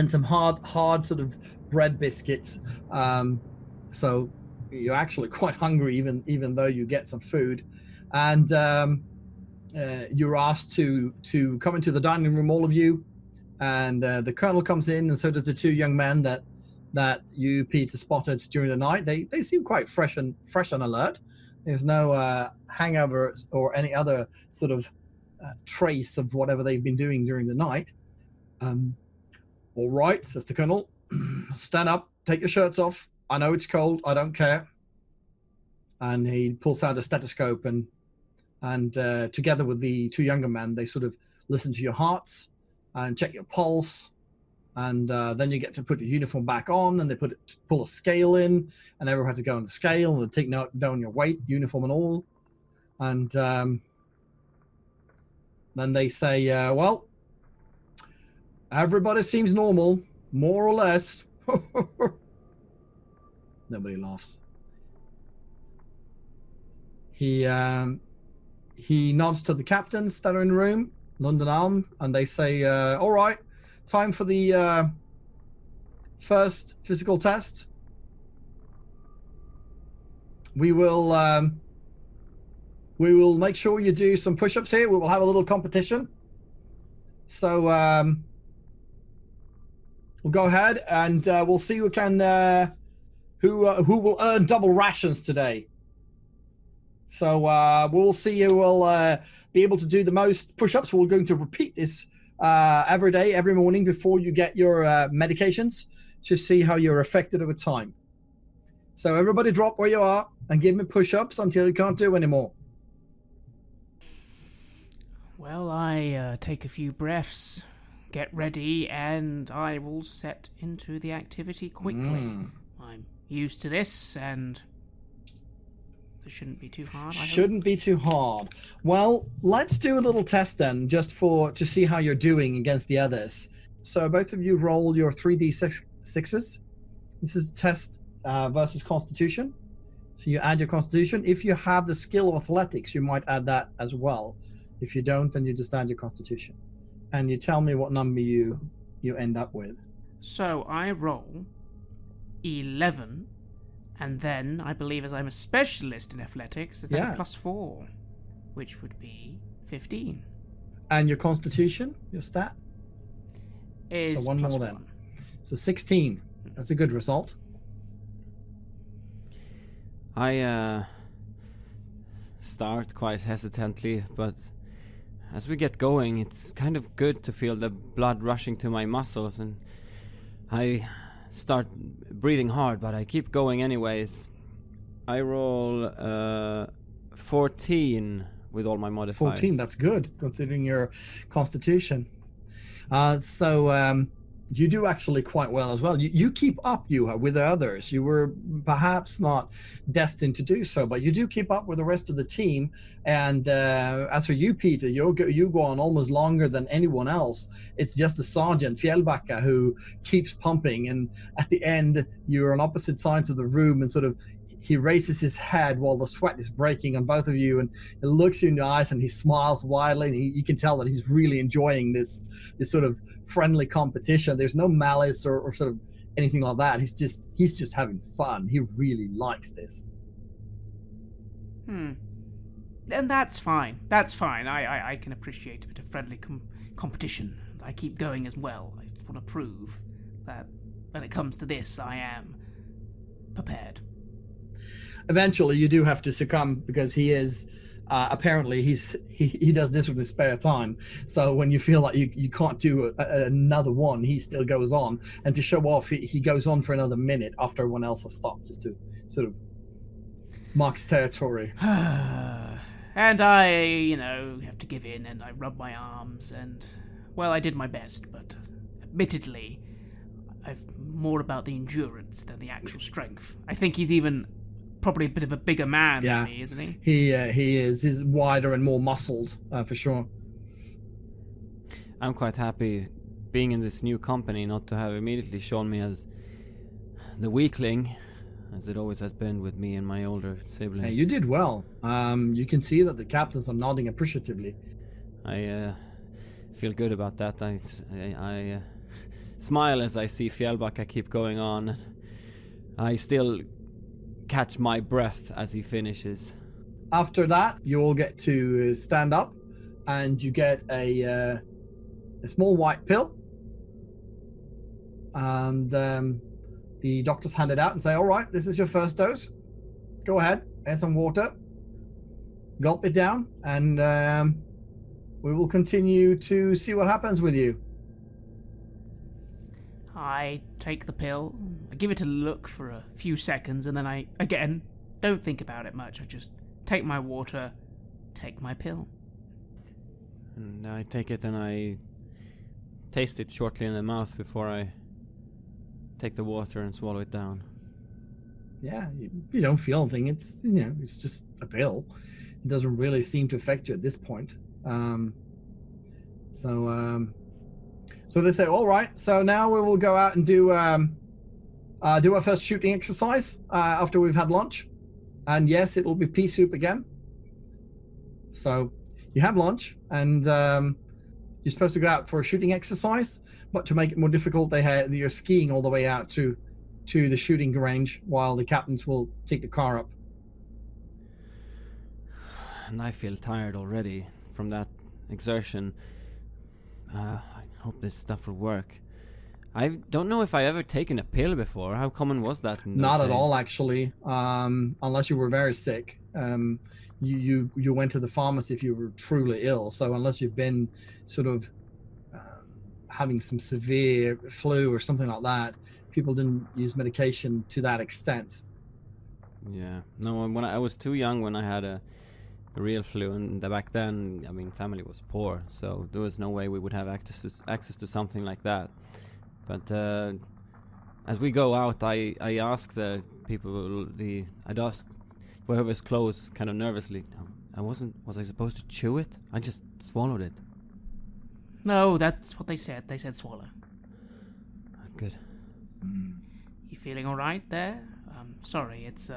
some hard sort of bread biscuits. So you're actually quite hungry, even though you get some food, and you're asked to come into the dining room, all of you, and the colonel comes in, and so does the 2 young men that you, Peter, spotted during the night. They seem quite fresh and alert. There's no hangover or any other sort of trace of whatever they've been doing during the night. All right, says the colonel. Stand up, take your shirts off. I know it's cold, I don't care. And he pulls out a stethoscope, and together with the 2 younger men, they sort of listen to your hearts and check your pulse. And then you get to put your uniform back on, and they pull a scale in, and everyone has to go on the scale and take down your weight, uniform and all. And then they say, well, everybody seems normal, more or less. Nobody laughs. He nods to the captains that are in the room, London Arm, and they say, all right, time for the first physical test. We will make sure you do some push-ups here. We will have a little competition. So we'll go ahead and we'll see who who will earn double rations today. So we'll see who will be able to do the most push-ups. We're going to repeat this every day, every morning before you get your medications, to see how you're affected over time. So everybody drop where you are and give me push-ups until you can't do anymore. Well, I take a few breaths, get ready, and I will set into the activity quickly. I'm used to this, and it shouldn't be too hard. Shouldn't be too hard. Well, let's do a little test then, just to see how you're doing against the others. So both of you roll your 3d6s. This is a test versus Constitution. So you add your Constitution. If you have the skill of athletics, you might add that as well. If you don't, then you just add your Constitution. And you tell me what number you end up with. So I roll 11, and then I believe, as I'm a specialist in athletics, is that a +4, which would be 15. And your Constitution, your stat? Is so one more +1. then. So 16. That's a good result. I start quite hesitantly, but as we get going, it's kind of good to feel the blood rushing to my muscles, and I start breathing hard, but I keep going anyways. I roll 14 with all my modifiers. 14, that's good, considering your constitution. So you do actually quite well as well. You keep up, Juha, with the others. You were perhaps not destined to do so, but you do keep up with the rest of the team. And as for you, Peter, you go on almost longer than anyone else. It's just the sergeant, Fjällbacka, who keeps pumping. And at the end, you're on opposite sides of the room, and sort of he raises his head while the sweat is breaking on both of you, and he looks you in the eyes and he smiles widely, and you can tell that he's really enjoying this sort of friendly competition. There's no malice or sort of anything like that. He's just having fun. He really likes this. And that's fine. That's fine. I can appreciate a bit of friendly competition. I keep going as well. I just want to prove that when it comes to this, I am prepared. Eventually you do have to succumb, because he is apparently he does this with his spare time. So when you feel like you can't do another one, he still goes on, and to show off, he goes on for another minute after everyone else has stopped, just to sort of mark his territory. And I, have to give in, and I rub my arms, and well, I did my best, but admittedly I've more about the endurance than the actual strength. I think he's even probably a bit of a bigger man than me, isn't he? He is. He's wider and more muscled, for sure. I'm quite happy being in this new company not to have immediately shown me as the weakling, as it always has been with me and my older siblings. Hey, you did well. You can see that the captains are nodding appreciatively. I feel good about that. I smile as I see Fjällbacka keep going on. I still catch my breath as he finishes. After that, you all get to stand up, and you get a small white pill, and the doctors hand it out and say, all right, this is your first dose. Go ahead, here's some water, gulp it down, and we will continue to see what happens with you. I take the pill, I give it a look for a few seconds, and then I, again, don't think about it much. I just take my water, take my pill. And I take it and I taste it shortly in the mouth before I take the water and swallow it down. Yeah, you don't feel anything. It's, it's just a pill. It doesn't really seem to affect you at this point. So they say, all right, so now we will go out and do our first shooting exercise after we've had lunch. And yes, it will be pea soup again. So you have lunch, and you're supposed to go out for a shooting exercise, but to make it more difficult, you're skiing all the way out to the shooting range while the captains will take the car up. And I feel tired already from that exertion. I hope this stuff will work. I don't know if I ever taken a pill before. How common was that? Not at all, actually. Unless you were very sick. You went to the pharmacy if you were truly ill. So unless you've been sort of having some severe flu or something like that, people didn't use medication to that extent. Yeah. No, when I was too young when I had a real flu, and back then, I mean, family was poor, so there was no way we would have access to something like that. But as we go out, I ask the people, I'd ask whoever's close, kind of nervously, was I supposed to chew it? I just swallowed it. No, that's what they said. They said swallow. Good. You feeling all right there? Sorry, it's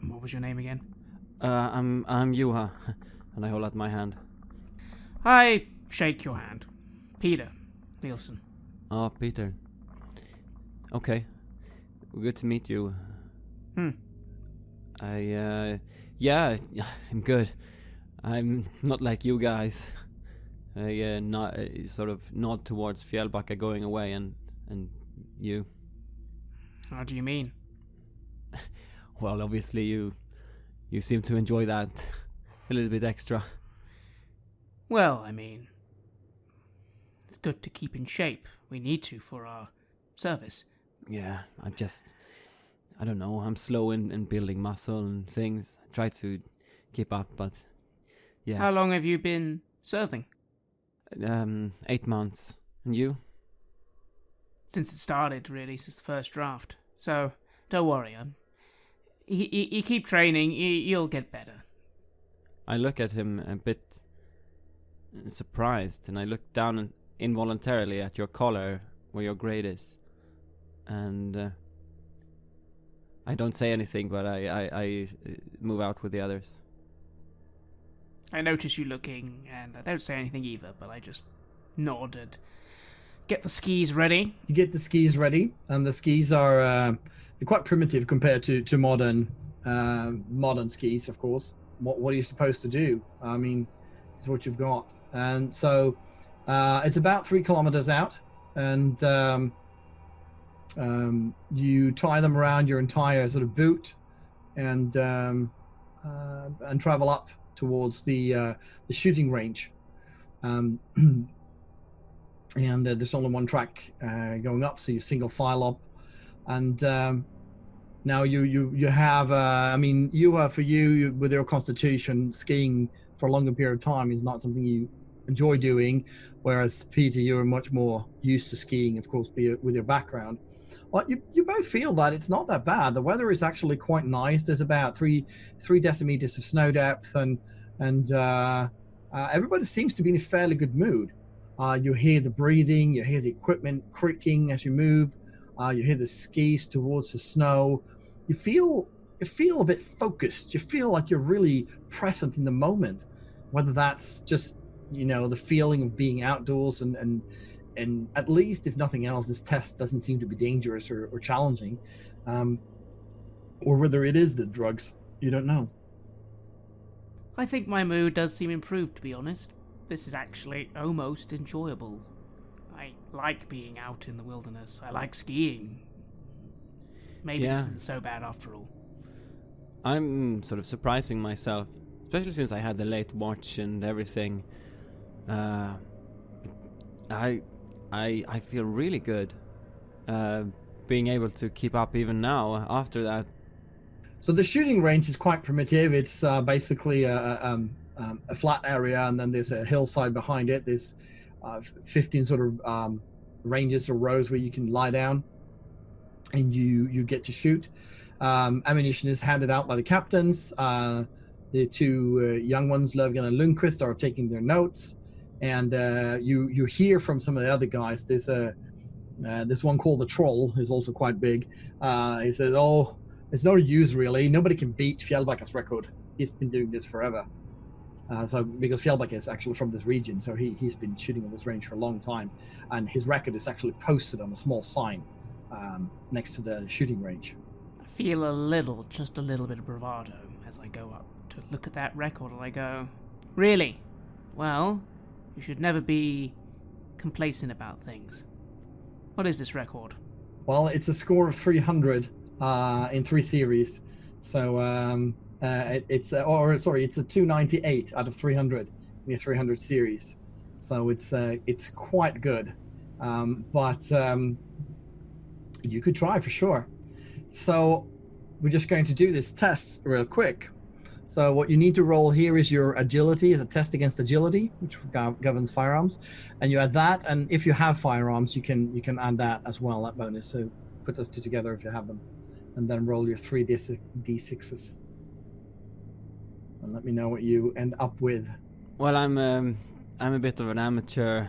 what was your name again? I'm Juha, and I hold out my hand. I shake your hand. Peter Nielsen. Oh, Peter. Okay. Good to meet you. Yeah, I'm good. I'm not like you guys. sort of nod towards Fjällbacka going away and you. How do you mean? Well, obviously you seem to enjoy that a little bit extra. Well, I mean, it's good to keep in shape. We need to for our service. Yeah, I don't know, I'm slow in building muscle and things. I try to keep up, but yeah. How long have you been serving? 8 months. And you? Since it started, really, since the first draft. So, don't worry, you keep training, you'll get better. I look at him a bit surprised, and I look down involuntarily at your collar, where your grade is. And I don't say anything, but I move out with the others. I notice you looking, and I don't say anything either, but I just nod and get the skis ready. You get the skis ready, and the skis are they're quite primitive compared to modern skis, of course. What are you supposed to do? I mean, it's what you've got. And so it's about 3 kilometers out, and you tie them around your entire sort of boot, and travel up towards the shooting range. And there's only one track going up, so you single file up. And now you have for you with your constitution, skiing for a longer period of time is not something you enjoy doing, whereas Peter, you're much more used to skiing, of course, with your background. Well, you both feel that it's not that bad. The weather is actually quite nice. There's about three decimeters of snow depth, and everybody seems to be in a fairly good mood. You hear the breathing, you hear the equipment creaking as you move, you hear the skis towards the snow. You feel a bit focused. You feel like you're really present in the moment, whether that's just, the feeling of being outdoors and at least, if nothing else, this test doesn't seem to be dangerous or challenging, or whether it is the drugs. You don't know. I think my mood does seem improved, to be honest. This is actually almost enjoyable. I like being out in the wilderness. I like skiing. Maybe this isn't so bad after all. I'm sort of surprising myself, especially since I had the late watch and everything. I feel really good being able to keep up even now after that. So the shooting range is quite primitive. It's basically a flat area, and then there's a hillside behind it. There's 15 sort of ranges or rows where you can lie down, and you get to shoot. Ammunition is handed out by the captains. The 2 young ones, Löfgren and Lundqvist, are taking their notes. And you hear from some of the other guys. There's this one called the Troll, who's also quite big. He says, "Oh, it's no use really. Nobody can beat Fjällbacka's record. He's been doing this forever." So because Fjällbacka is actually from this region, so he's been shooting on this range for a long time, and his record is actually posted on a small sign next to the shooting range. I feel just a little bit of bravado as I go up to look at that record, and I go, "Really? Well, you should never be complacent about things. What is this record?" Well, it's a score of 300 in 3 series. So it's a 298 out of 300 in a 300 series. So it's quite good. But you could try for sure. So we're just going to do this test real quick. So what you need to roll here is your agility. It's a test against agility, which governs firearms, and you add that. And if you have firearms, you can add that as well, that bonus. So put those 2 together if you have them, and then roll your 3 d6s, and let me know what you end up with. Well, I'm a bit of an amateur.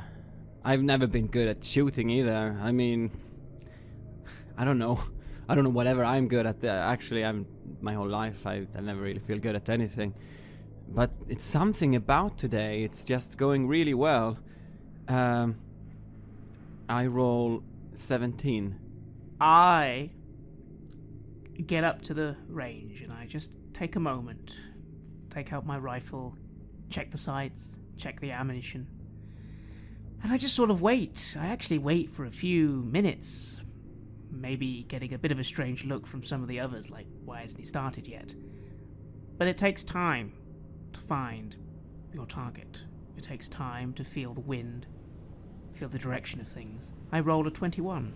I've never been good at shooting either. I mean, I don't know whatever I'm good at. My whole life I never really feel good at anything, but it's something about today. It's just going really well. I roll 17. I get up to the range and I just take a moment, take out my rifle, check the sights, check the ammunition, And I just sort of wait. I actually wait for a few minutes, maybe getting a bit of a strange look from some of the others, like, why hasn't he started yet? But it takes time to find your target. It takes time to feel the wind, feel the direction of things. I roll a 21.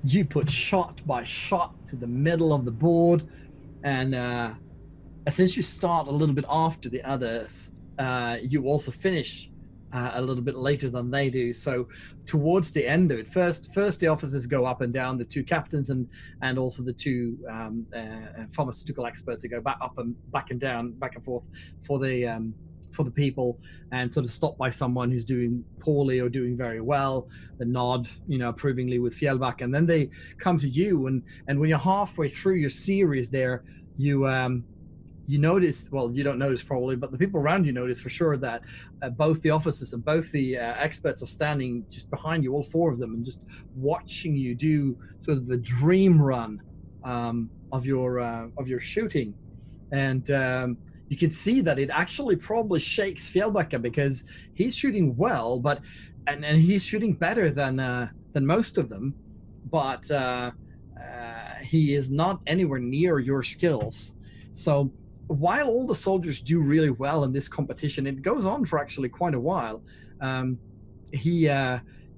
You put shot by shot to the middle of the board, and since you start a little bit after the others, you also finish a little bit later than they do. So towards the end of it, first the officers go up and down, the two captains and also the two pharmaceutical experts who go back and down, back and forth for the people, and sort of stop by someone who's doing poorly or doing very well. They nod, approvingly with Fjellback, and then they come to you, and when you're halfway through your series there, you notice, well, you don't notice probably, but the people around you notice for sure that both the officers and both the experts are standing just behind you, all four of them, and just watching you do sort of the dream run of your shooting. And you can see that it actually probably shakes Fjellbacka, because he's shooting well, but and he's shooting better than most of them, but he is not anywhere near your skills. So while all the soldiers do really well in this competition, it goes on for actually quite a while. You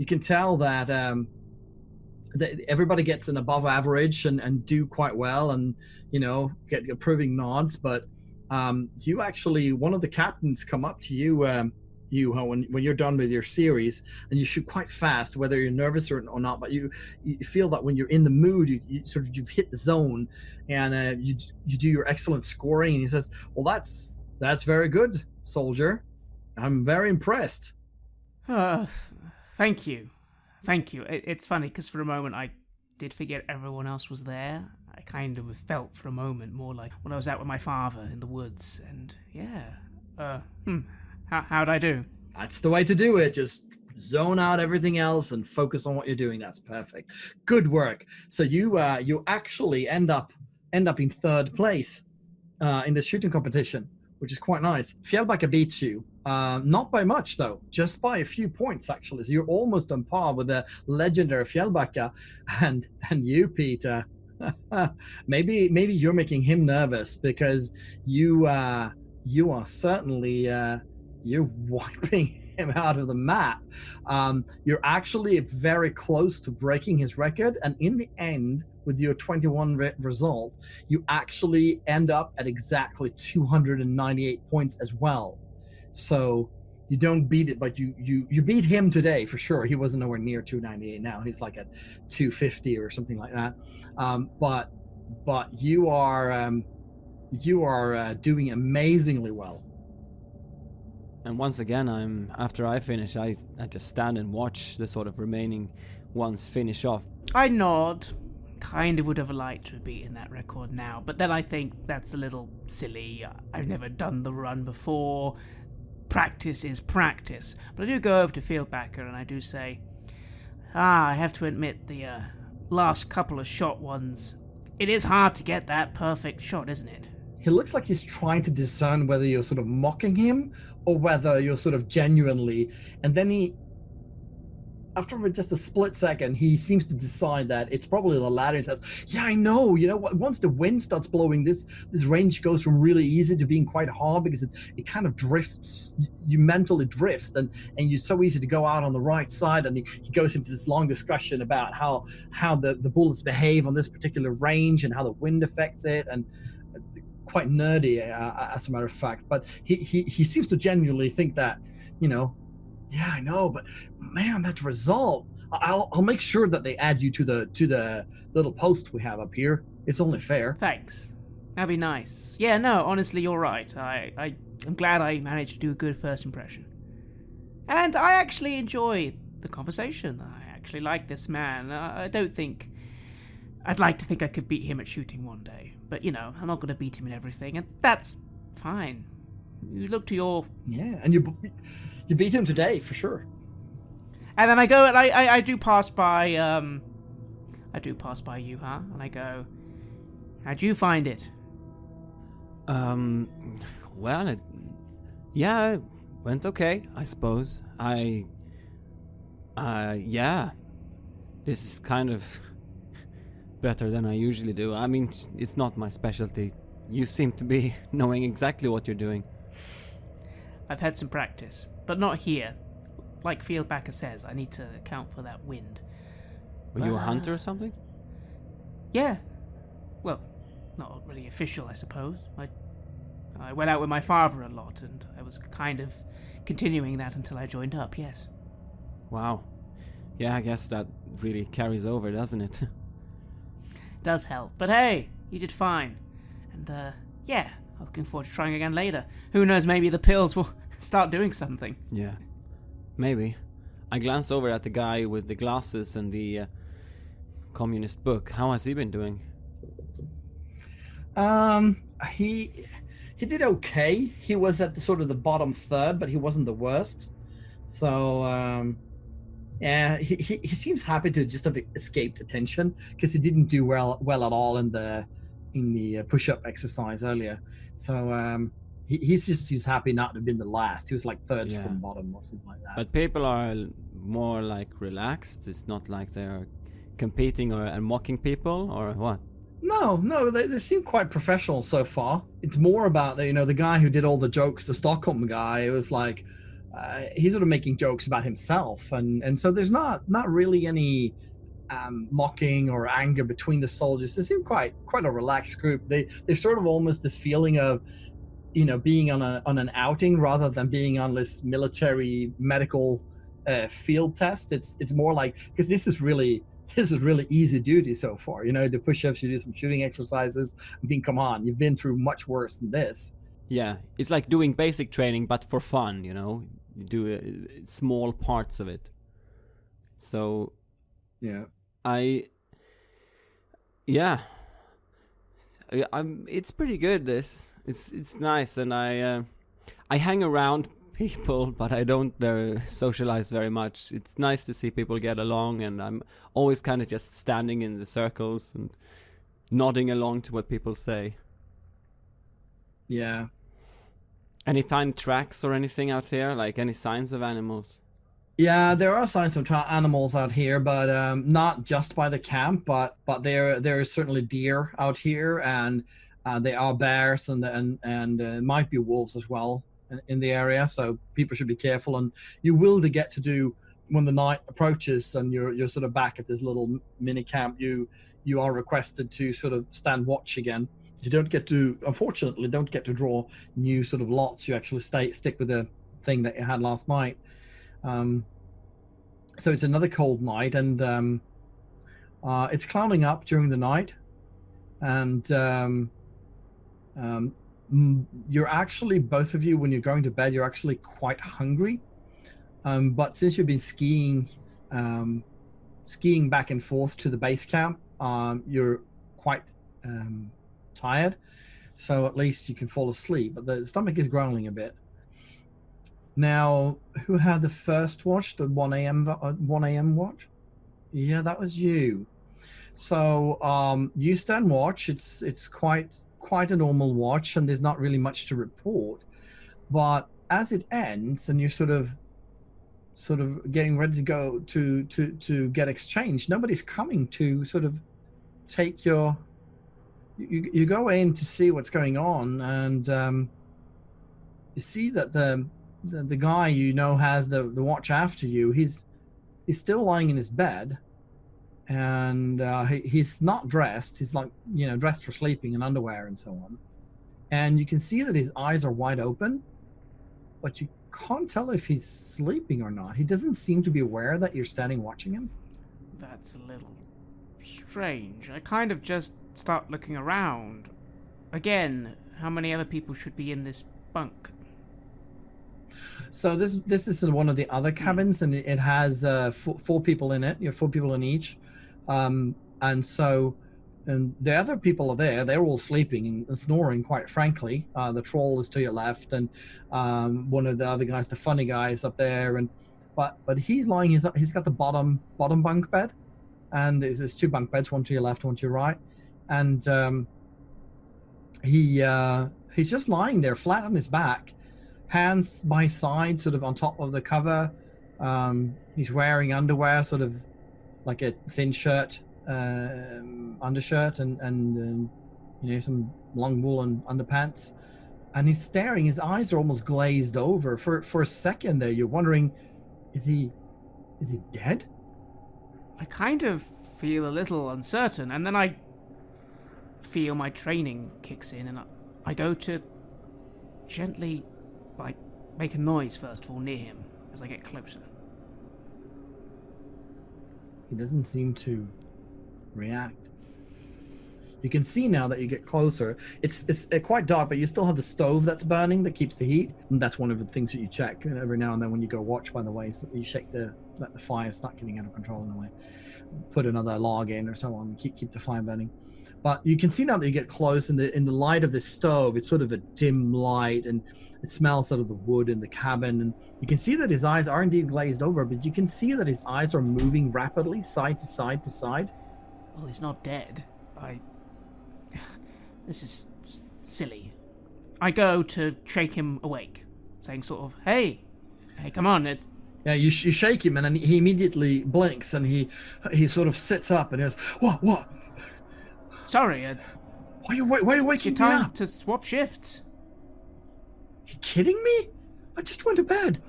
can tell that everybody gets an above average and do quite well, and get approving nods. But you actually, one of the captains come up to you, when you're done with your series, and you shoot quite fast, whether you're nervous or not, but you feel that when you're in the mood, you've hit the zone, and you do your excellent scoring. And he says, well, that's very good, soldier. I'm very impressed. Thank you. It's funny, because for a moment I did forget everyone else was there. I kind of felt for a moment more like when I was out with my father in the woods, and how'd I do? That's the way to do it. Just zone out everything else and focus on what you're doing. That's perfect. Good work. So you actually end up in third place in the shooting competition, which is quite nice. Fjellbacka beats you, not by much though, just by a few points actually. So you're almost on par with the legendary Fjellbacka, and you, Peter. maybe you're making him nervous, because you are certainly you're wiping him out of the map. You're actually very close to breaking his record, and in the end, with your 21 result, you actually end up at exactly 298 points as well. So you don't beat it, but you beat him today for sure. He wasn't nowhere near 298 now. He's like at 250 or something like that. But you are doing amazingly well. And once again, after I finish, I just stand and watch the sort of remaining ones finish off. I nod. Kind of would have liked to have beaten that record now, but then I think that's a little silly. I've never done the run before. Practice is practice. But I do go over to Fjellbacka and I do say, I have to admit, the last couple of shot ones, it is hard to get that perfect shot, isn't it? He looks like he's trying to discern whether you're sort of mocking him or whether you're sort of genuinely, and then after just a split second, he seems to decide that it's probably the latter. He says, yeah, I know, once the wind starts blowing, this range goes from really easy to being quite hard, because it kind of drifts, you mentally drift, and you're so easy to go out on the right side. And he goes into this long discussion about how the bullets behave on this particular range and how the wind affects it, and quite nerdy, as a matter of fact. But he seems to genuinely think that, yeah, I know, but man, that result, I'll make sure that they add you to the little post we have up here. It's only fair. Thanks. That'd be nice. Yeah, no, honestly, you're right. I'm glad I managed to do a good first impression. And I actually enjoy the conversation. I actually like this man. I'd like to think I could beat him at shooting one day. But, I'm not going to beat him in everything, and that's fine. You look to your... Yeah, and you beat him today, for sure. And then I go, and I do pass by, you, huh? And I go, how'd you find it? Well, it went okay, I suppose. I Yeah. This is kind of better than I usually do. I mean, it's not my specialty. You seem to be knowing exactly what you're doing. I've had some practice, but not here. Like Fieldbacker says, I need to account for that wind. Were you a hunter or something? Yeah. Well, not really official, I suppose. I went out with my father a lot, and I was kind of continuing that until I joined up, yes. Wow. Yeah, I guess that really carries over, doesn't it? Does help. But hey, you did fine. And, yeah, I'm looking forward to trying again later. Who knows, maybe the pills will start doing something. Yeah. Maybe. I glance over at the guy with the glasses and the communist book. How has he been doing? He did okay. He was at the sort of the bottom third, but he wasn't the worst. So yeah, he seems happy to just have escaped attention because he didn't do well at all in the push-up exercise earlier. So he just seems happy not to have been the last. He was like third from bottom or something like that. But people are more like relaxed. It's not like they're competing and mocking people or what? No, they seem quite professional so far. It's more about the guy who did all the jokes, the Stockholm guy. It was like he's sort of making jokes about himself, and so there's not really any mocking or anger between the soldiers. They seem quite a relaxed group. There's sort of almost this feeling of being on an outing rather than being on this military medical field test. It's more like, because this is really easy duty so far. The push-ups, you do some shooting exercises. I mean, come on, you've been through much worse than this. Yeah, it's like doing basic training, but for fun. You do small parts of it. So, yeah, it's pretty good. It's nice, and I hang around people, but I don't socialize very much. It's nice to see people get along, and I'm always kind of just standing in the circles and nodding along to what people say. Yeah. Any find tracks or anything out here, like any signs of animals? Yeah, there are signs of animals out here, but not just by the camp, but there is certainly deer out here, and there are bears and might be wolves as well in the area, so people should be careful. And you will get to do, when the night approaches and you're sort of back at this little mini camp, you are requested to sort of stand watch again. You unfortunately don't get to draw new sort of lots. You actually stick with the thing that you had last night. So it's another cold night, and it's clouding up during the night, and you're actually, both of you, when you're going to bed, you're actually quite hungry. But since you've been skiing back and forth to the base camp, you're quite tired. So at least you can fall asleep, but the stomach is growling a bit. Now, who had the first watch, the 1 a.m. watch? Yeah, that was you. So you stand watch. It's quite a normal watch, and there's not really much to report. But as it ends, and you're sort of getting ready to go to get exchanged, nobody's coming to sort of take your. You go in to see what's going on, and you see that the guy has the watch after you. He's still lying in his bed, and he's not dressed. He's like dressed for sleeping in underwear and so on. And you can see that his eyes are wide open, but you can't tell if he's sleeping or not. He doesn't seem to be aware that you're standing watching him. That's a little strange. I kind of just start looking around. Again, how many other people should be in this bunk? So this is in one of the other cabins, and it has four people in it. You have 4 people in each, and the other people are there. They're all sleeping and snoring, quite frankly. The troll is to your left, and one of the other guys, the funny guy, is up there. But he's lying. He's got the bottom bunk bed, and there's 2 bunk beds, one to your left, one to your right, and he's just lying there flat on his back, hands by side, sort of on top of the cover, He's wearing underwear, sort of like a thin shirt, undershirt, and some long woolen underpants. And he's staring. His eyes are almost glazed over. For a second there, you're wondering, is he dead? I kind of feel a little uncertain, and then I feel my training kicks in, and I go to gently, make a noise first of all near him as I get closer. He doesn't seem to react. You can see now that you get closer. It's quite dark, but you still have the stove that's burning that keeps the heat. And that's one of the things that you check every now and then when you go watch, by the way. So you check that the fire's not getting out of control in a way. Put another log in or so on. Keep the fire burning. But you can see now that you get close in the light of the stove. It's sort of a dim light, and it smells sort of the wood in the cabin. And you can see that his eyes are indeed glazed over, but you can see that his eyes are moving rapidly, side to side to side. Well, he's not dead. This is silly. I go to shake him awake, saying sort of, hey, come on, it's... Yeah, you shake him, and then he immediately blinks, and he sort of sits up and goes, What? Sorry, it's... Why are you waking me time up? to swap shifts. You kidding me? I just went to bed.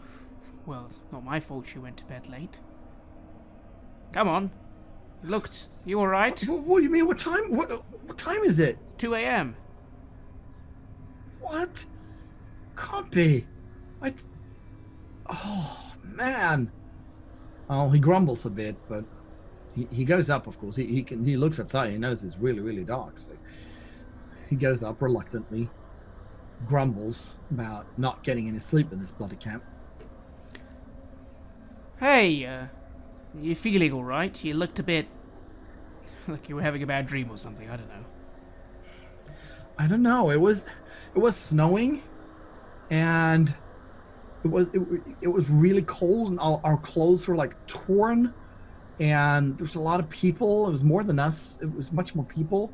Well, it's not my fault you went to bed late. Come on. You alright? What do you mean? What time is it? It's 2 a.m. What? Can't be. Oh, man. Oh, he grumbles a bit, but he goes up, of course. He looks outside. He knows it's really, really dark. So he goes up reluctantly, grumbles about not getting any sleep in this bloody camp. Hey, you feeling alright? You looked a bit like you were having a bad dream or something. I don't know. It was snowing, and it was really cold, and our clothes were like torn, and there's a lot of people. It was more than us. It was much more people,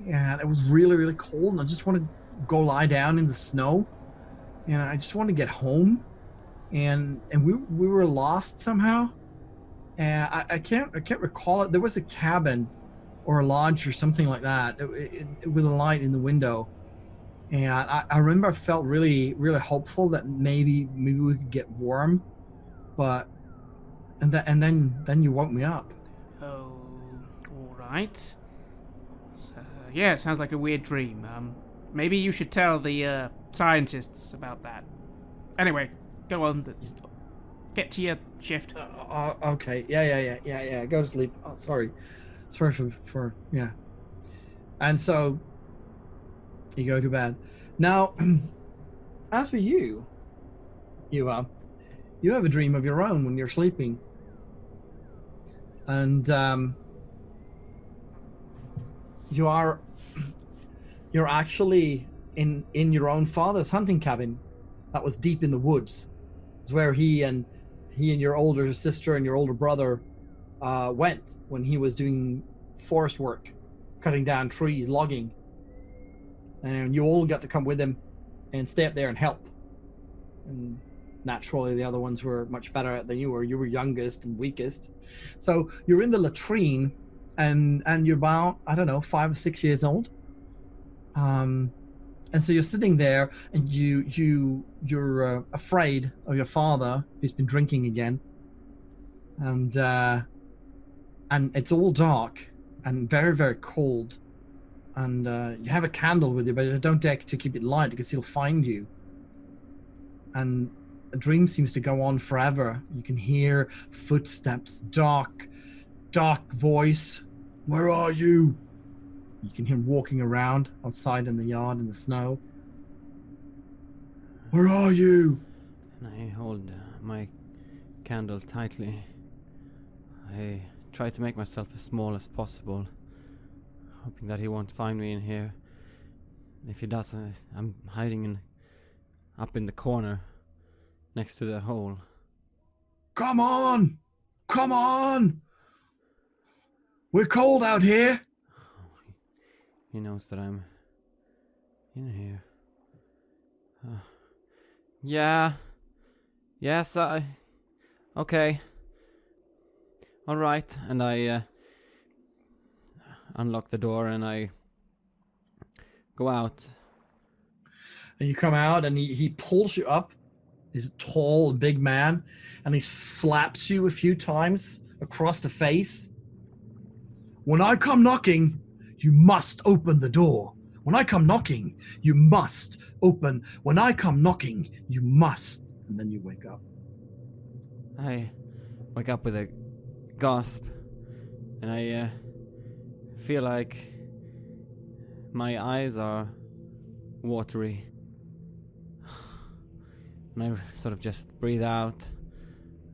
and it was really, really cold, and I just wanted to go lie down in the snow, and I just wanted to get home, and we were lost somehow. And I can't recall it. There was a cabin or a lodge or something like that with a light in the window. And I remember I felt really, really hopeful that maybe we could get warm. And then you woke me up. Oh, all right. So, yeah, sounds like a weird dream. Maybe you should tell the scientists about that. Anyway, go on. Get to your shift. Okay. Yeah. Go to sleep. Oh, sorry for yeah. And so you go to bed. Now, as for you have a dream of your own when you're sleeping, and you're actually in your own father's hunting cabin that was deep in the woods. It's where he and your older sister and your older brother went when he was doing forest work, cutting down trees, logging. And you all got to come with him and stay up there and help. And naturally, the other ones were much better at it than you were. You were youngest and weakest. So you're in the latrine, and you're about, 5 or 6 years old. And so you're sitting there, and you're afraid of your father, who's been drinking again, and it's all dark and very, very cold, and you have a candle with you, but you don't dare to keep it light because he'll find you. And a dream seems to go on forever. You can hear footsteps, dark voice. Where are you? You can hear him walking around outside in the yard in the snow. Where are you? And I hold my candle tightly. I try to make myself as small as possible, hoping that he won't find me in here. If he does, I'm hiding up in the corner next to the hole. Come on! We're cold out here. He knows that I'm in here. Yes, Okay. Alright, and I unlock the door and I go out. And you come out and he pulls you up. He's a tall, big man, and he slaps you a few times across the face. When I come knocking, you must open the door. When I come knocking, you must open. When I come knocking, you must. And then you wake up. I wake up with a gasp, and I feel like my eyes are watery. And I sort of just breathe out,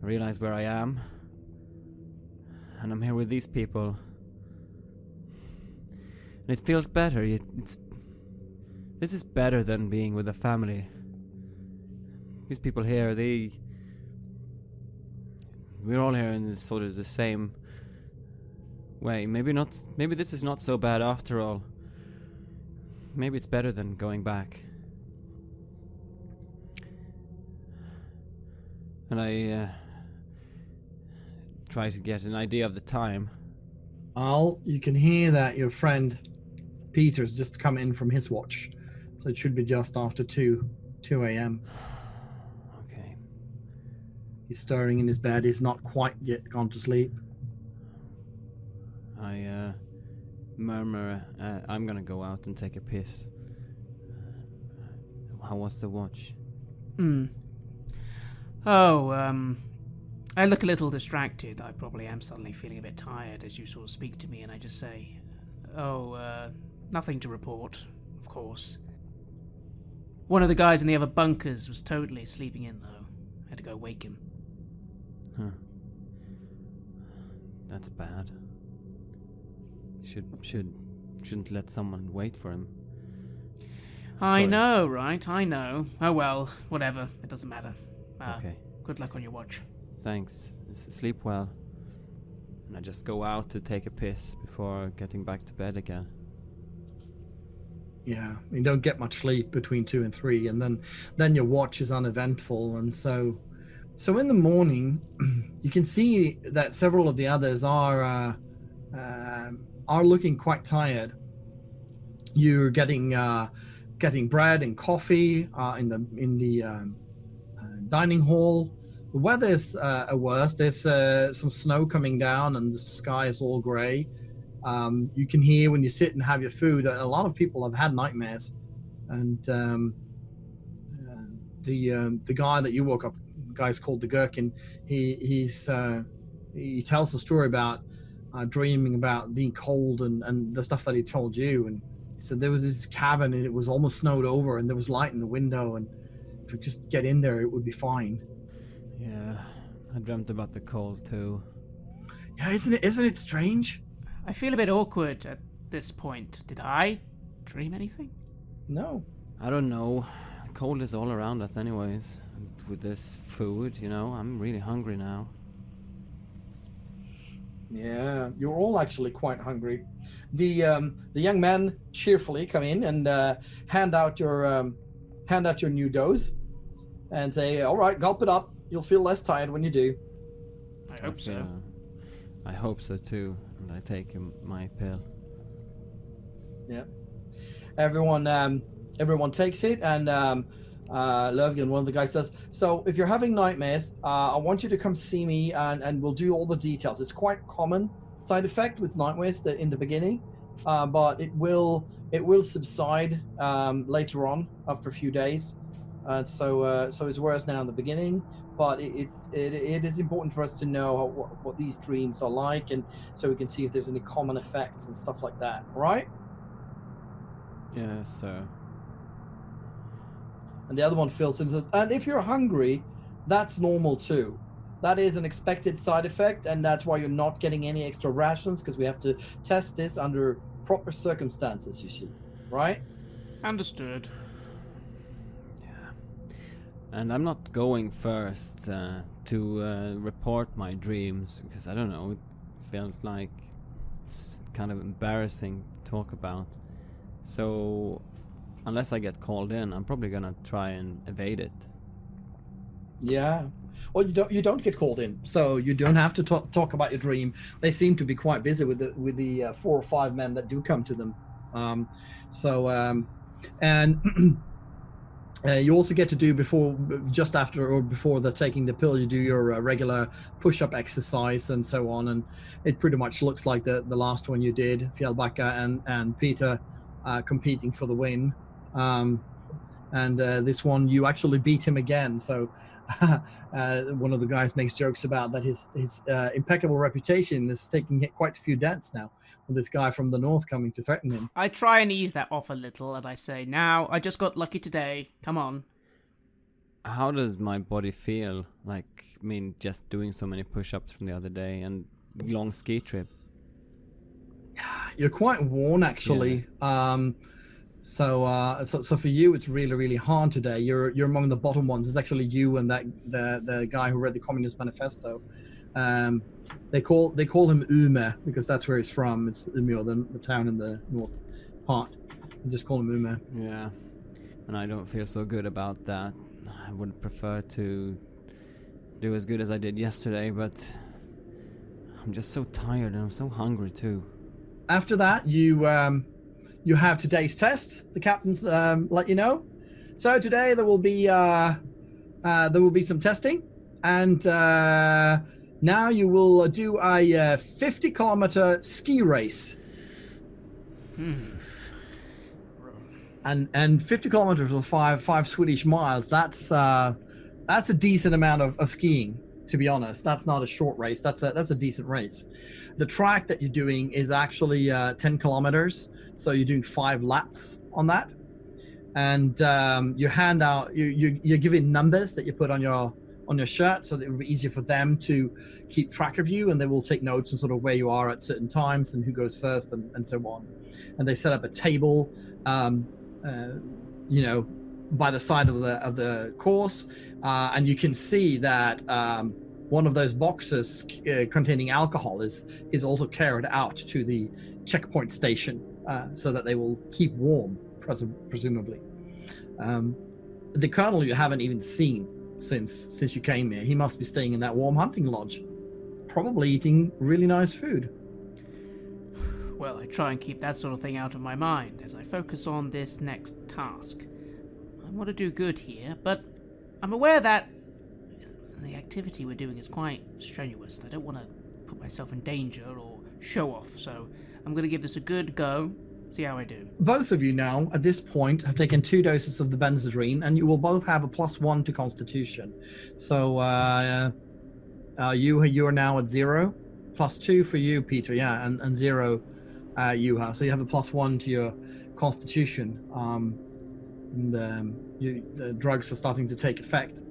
realize where I am, and I'm here with these people. And it feels better. This is better than being with a family. These people here, we're all here in sort of the same way. Maybe this is not so bad after all. Maybe it's better than going back. And I try to get an idea of the time. You can hear that your friend Peter's just come in from his watch. So it should be just after 2 a.m. Okay. He's stirring in his bed. He's not quite yet gone to sleep. I murmur, I'm gonna go out and take a piss. How was the watch? I look a little distracted. I probably am suddenly feeling a bit tired as you sort of speak to me, and I just say, nothing to report, of course. One of the guys in the other bunkers was totally sleeping in, though. I had to go wake him. Huh. That's bad. Shouldn't let someone wait for him. I Sorry. know, right? I know. Oh well, whatever. It doesn't matter. Okay. Good luck on your watch. Thanks. Sleep well. And I just go out to take a piss before getting back to bed again. Yeah, you don't get much sleep between 2 and 3, and then your watch is uneventful, and so in the morning, you can see that several of the others are looking quite tired. You're getting bread and coffee in the dining hall. The weather is worse. There's some snow coming down, and the sky is all grey. You can hear when you sit and have your food. A lot of people have had nightmares, and the guy that you woke up, the guy's called the Gherkin. He tells the story about dreaming about being cold and the stuff that he told you. And he said there was this cabin and it was almost snowed over, and there was light in the window, and if we just get in there, it would be fine. Yeah, I dreamt about the cold too. Yeah, isn't it strange? I feel a bit awkward at this point. Did I dream anything? No. I don't know. The cold is all around us anyways. With this food, I'm really hungry now. Yeah, you're all actually quite hungry. The young men cheerfully come in and hand out your new dose and say, "All right, gulp it up. You'll feel less tired when you do." I hope so. I hope so too. And I take my pill. Yeah. Everyone takes it, and Löfgren, one of the guys, says, "So if you're having nightmares, I want you to come see me, and we'll do all the details. It's quite common side effect with nightmares in the beginning, but it will subside later on after a few days. So it's worse now in the beginning, but it is important for us to know what these dreams are like, and so we can see if there's any common effects and stuff like that. All right?" Yes, sir. And the other one fills in and says, "And if you're hungry, that's normal too. That is an expected side effect, and that's why you're not getting any extra rations, because we have to test this under proper circumstances, you see. Right?" Understood. Yeah. And I'm not going first to report my dreams, because I don't know, it felt like it's kind of embarrassing to talk about. So unless I get called in, I'm probably gonna try and evade it. Yeah. or you don't get called in, so you don't have to talk about your dream. They seem to be quite busy with the 4 or 5 men that do come to them. You also get to do before the taking the pill, you do your regular push-up exercise and so on, and it pretty much looks like the last one you did, Fjällbacka and Peter competing for the win. And this one you actually beat him again, so one of the guys makes jokes about that his impeccable reputation is taking quite a few dents now with this guy from the north coming to threaten him. I try and ease that off a little, and I say, now, I just got lucky today, come on. How does my body feel? Like, I mean, just doing so many push-ups from the other day and long ski trip. You're quite worn, actually. Yeah. So for you, it's really, really hard today. You're among the bottom ones. It's actually you and the guy who read the Communist Manifesto. They call him Ume because that's where he's from. It's Umeå, the town in the north part. They just call him Ume. Yeah, and I don't feel so good about that. I would prefer to do as good as I did yesterday, but I'm just so tired and I'm so hungry too. After that, you have today's test. The captains let you know. So today there will be some testing, and now you will do a 50-kilometer ski race. And 50 kilometers or five Swedish miles. That's a decent amount of skiing. To be honest, that's not a short race. That's a decent race. The track that you're doing is actually 10 kilometers. So you're doing 5 laps on that, and you hand out you're given numbers that you put on your shirt so that it will be easier for them to keep track of you, and they will take notes on sort of where you are at certain times and who goes first and so on. And they set up a table, by the side of the course, and you can see that one of those boxes containing alcohol is also carried out to the checkpoint station. So that they will keep warm, presumably. The colonel you haven't even seen since you came here. He must be staying in that warm hunting lodge, probably eating really nice food. Well, I try and keep that sort of thing out of my mind as I focus on this next task. I want to do good here, but I'm aware that the activity we're doing is quite strenuous. I don't want to put myself in danger or show off, so I'm going to give this a good go, see how I do. Both of you now, at this point, have taken 2 doses of the Benzedrine, and you will both have a +1 to Constitution. So you are now at 0, +2 for you, Peter, yeah, and 0 you have. So you have a +1 to your Constitution. The drugs are starting to take effect.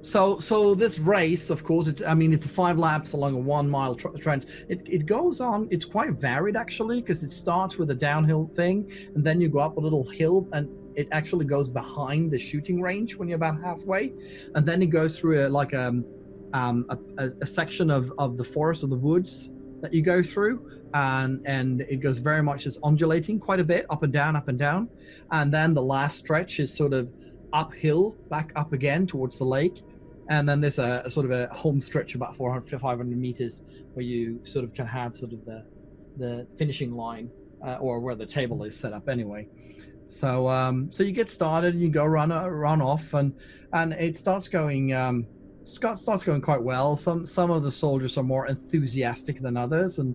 So this race, of course, it's 5 laps along a 1 mile trend. It goes on. It's quite varied, actually, because it starts with a downhill thing, and then you go up a little hill, and it actually goes behind the shooting range when you're about halfway, and then it goes through a section of the forest or the woods that you go through, and it goes very much as undulating quite a bit, up and down, and then the last stretch is sort of uphill, back up again towards the lake. And then there's a sort of a home stretch about 400-500 meters where you sort of can have sort of the finishing line, or where the table is set up anyway. So you get started and you go run off, and it starts going quite well. Some of the soldiers are more enthusiastic than others, and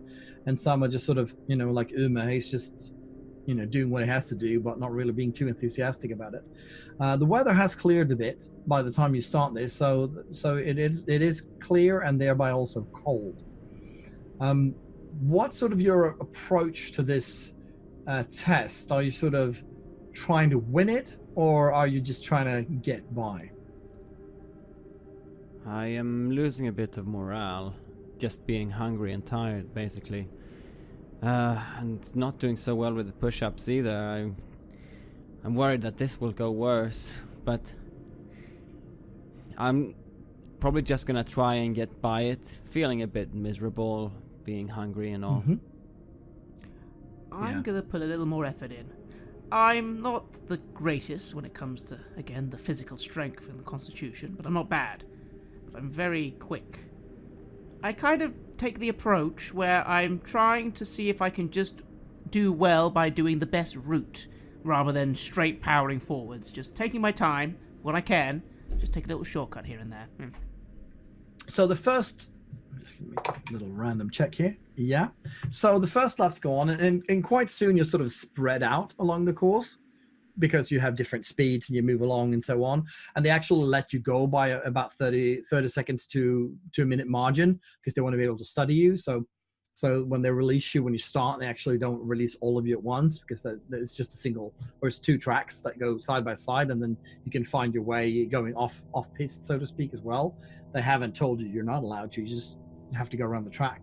some are just sort of, like Uma, he's just doing what he has to do, but not really being too enthusiastic about it. The weather has cleared a bit by the time you start this, so it is clear and thereby also cold. What's sort of your approach to this test? Are you sort of trying to win it, or are you just trying to get by? I am losing a bit of morale, just being hungry and tired, basically. And not doing so well with the push-ups either. I'm worried that this will go worse, but I'm probably just gonna try and get by it, feeling a bit miserable, being hungry and all. Mm-hmm. I'm gonna put a little more effort in. I'm not the greatest when it comes to, again, the physical strength and the constitution, but I'm not bad. But I'm very quick. I kind of take the approach where I'm trying to see if I can just do well by doing the best route, rather than straight powering forwards. Just taking my time, when I can, just take a little shortcut here and there. So the first, just make a little random check here. Yeah. So the first laps go on, and quite soon you're sort of spread out along the course because you have different speeds and you move along and so on. And they actually let you go by about 30 seconds to a minute margin because they want to be able to study you. So when they release you, when you start, they actually don't release all of you at once because it's just a single, or it's 2 tracks that go side by side, and then you can find your way going off piste, so to speak, as well. They haven't told you you're not allowed to. You just have to go around the track.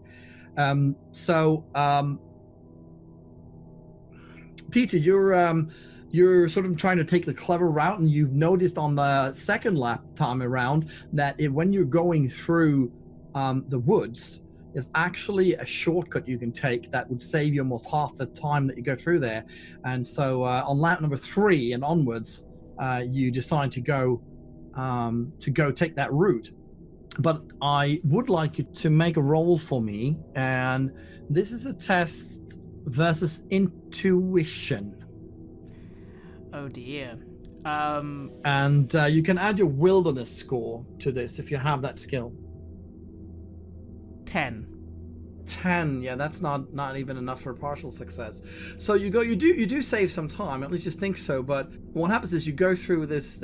Peter, you're sort of trying to take the clever route, and you've noticed on the second lap time around that when you're going through the woods, there's actually a shortcut you can take that would save you almost half the time that you go through there. And so on lap number 3 and onwards, you decide to go take that route. But I would like you to make a roll for me, and this is a test versus intuition. Oh dear. And you can add your wilderness score to this if you have that skill. 10. 10, yeah, that's not even enough for a partial success. So you do save some time, at least you think so. But what happens is you go through this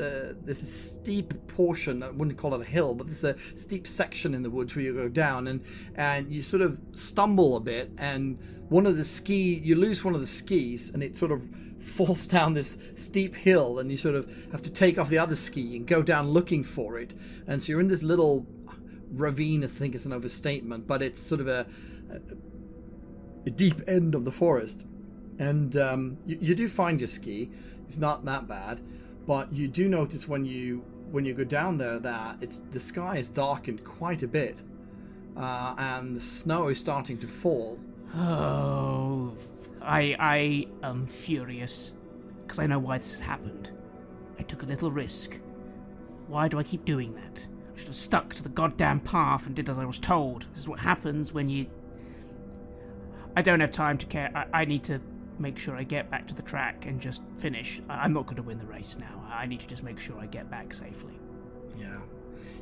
steep portion. I wouldn't call it a hill, but this is a steep section in the woods where you go down, and you sort of stumble a bit, and you lose one of the skis, and it sort of falls down this steep hill, and you sort of have to take off the other ski and go down looking for it. And so you're in this little ravine. I think it's an overstatement, but it's sort of a deep end of the forest, and you do find your ski. It's not that bad, but you do notice when you go down there that the sky is darkened quite a bit, and the snow is starting to fall. Oh, I am furious because I know why this has happened. I took a little risk. Why do I keep doing that? I should have stuck to the goddamn path and did as I was told. This is what happens when you... I don't have time to care. I need to make sure I get back to the track and just finish. I'm not going to win the race now. I need to just make sure I get back safely. Yeah.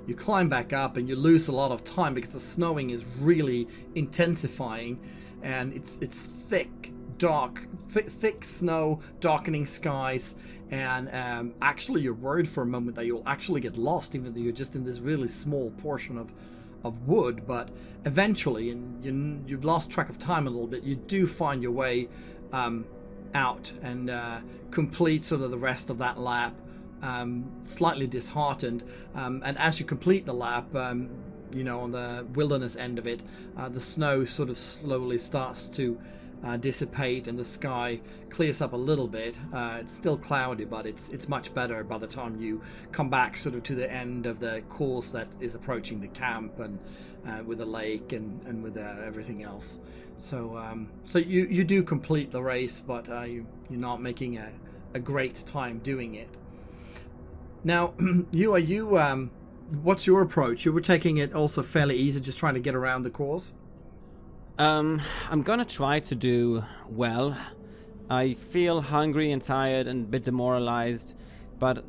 You climb back up and you lose a lot of time because the snowing is really intensifying, and it's thick, dark, thick snow, darkening skies, and actually you're worried for a moment that you'll actually get lost, even though you're just in this really small portion of wood. But eventually, and you've lost track of time a little bit, you do find your way out and complete sort of the rest of that lap, slightly disheartened, and as you complete the lap, on the wilderness end of it, the snow sort of slowly starts to dissipate, and the sky clears up a little bit. It's still cloudy, but it's much better by the time you come back sort of to the end of the course that is approaching the camp, and with the lake and with everything else. So you do complete the race, but you're not making a great time doing it. Now, what's your approach? You were taking it also fairly easy, just trying to get around the course? I'm gonna try to do well. I feel hungry and tired and a bit demoralized, but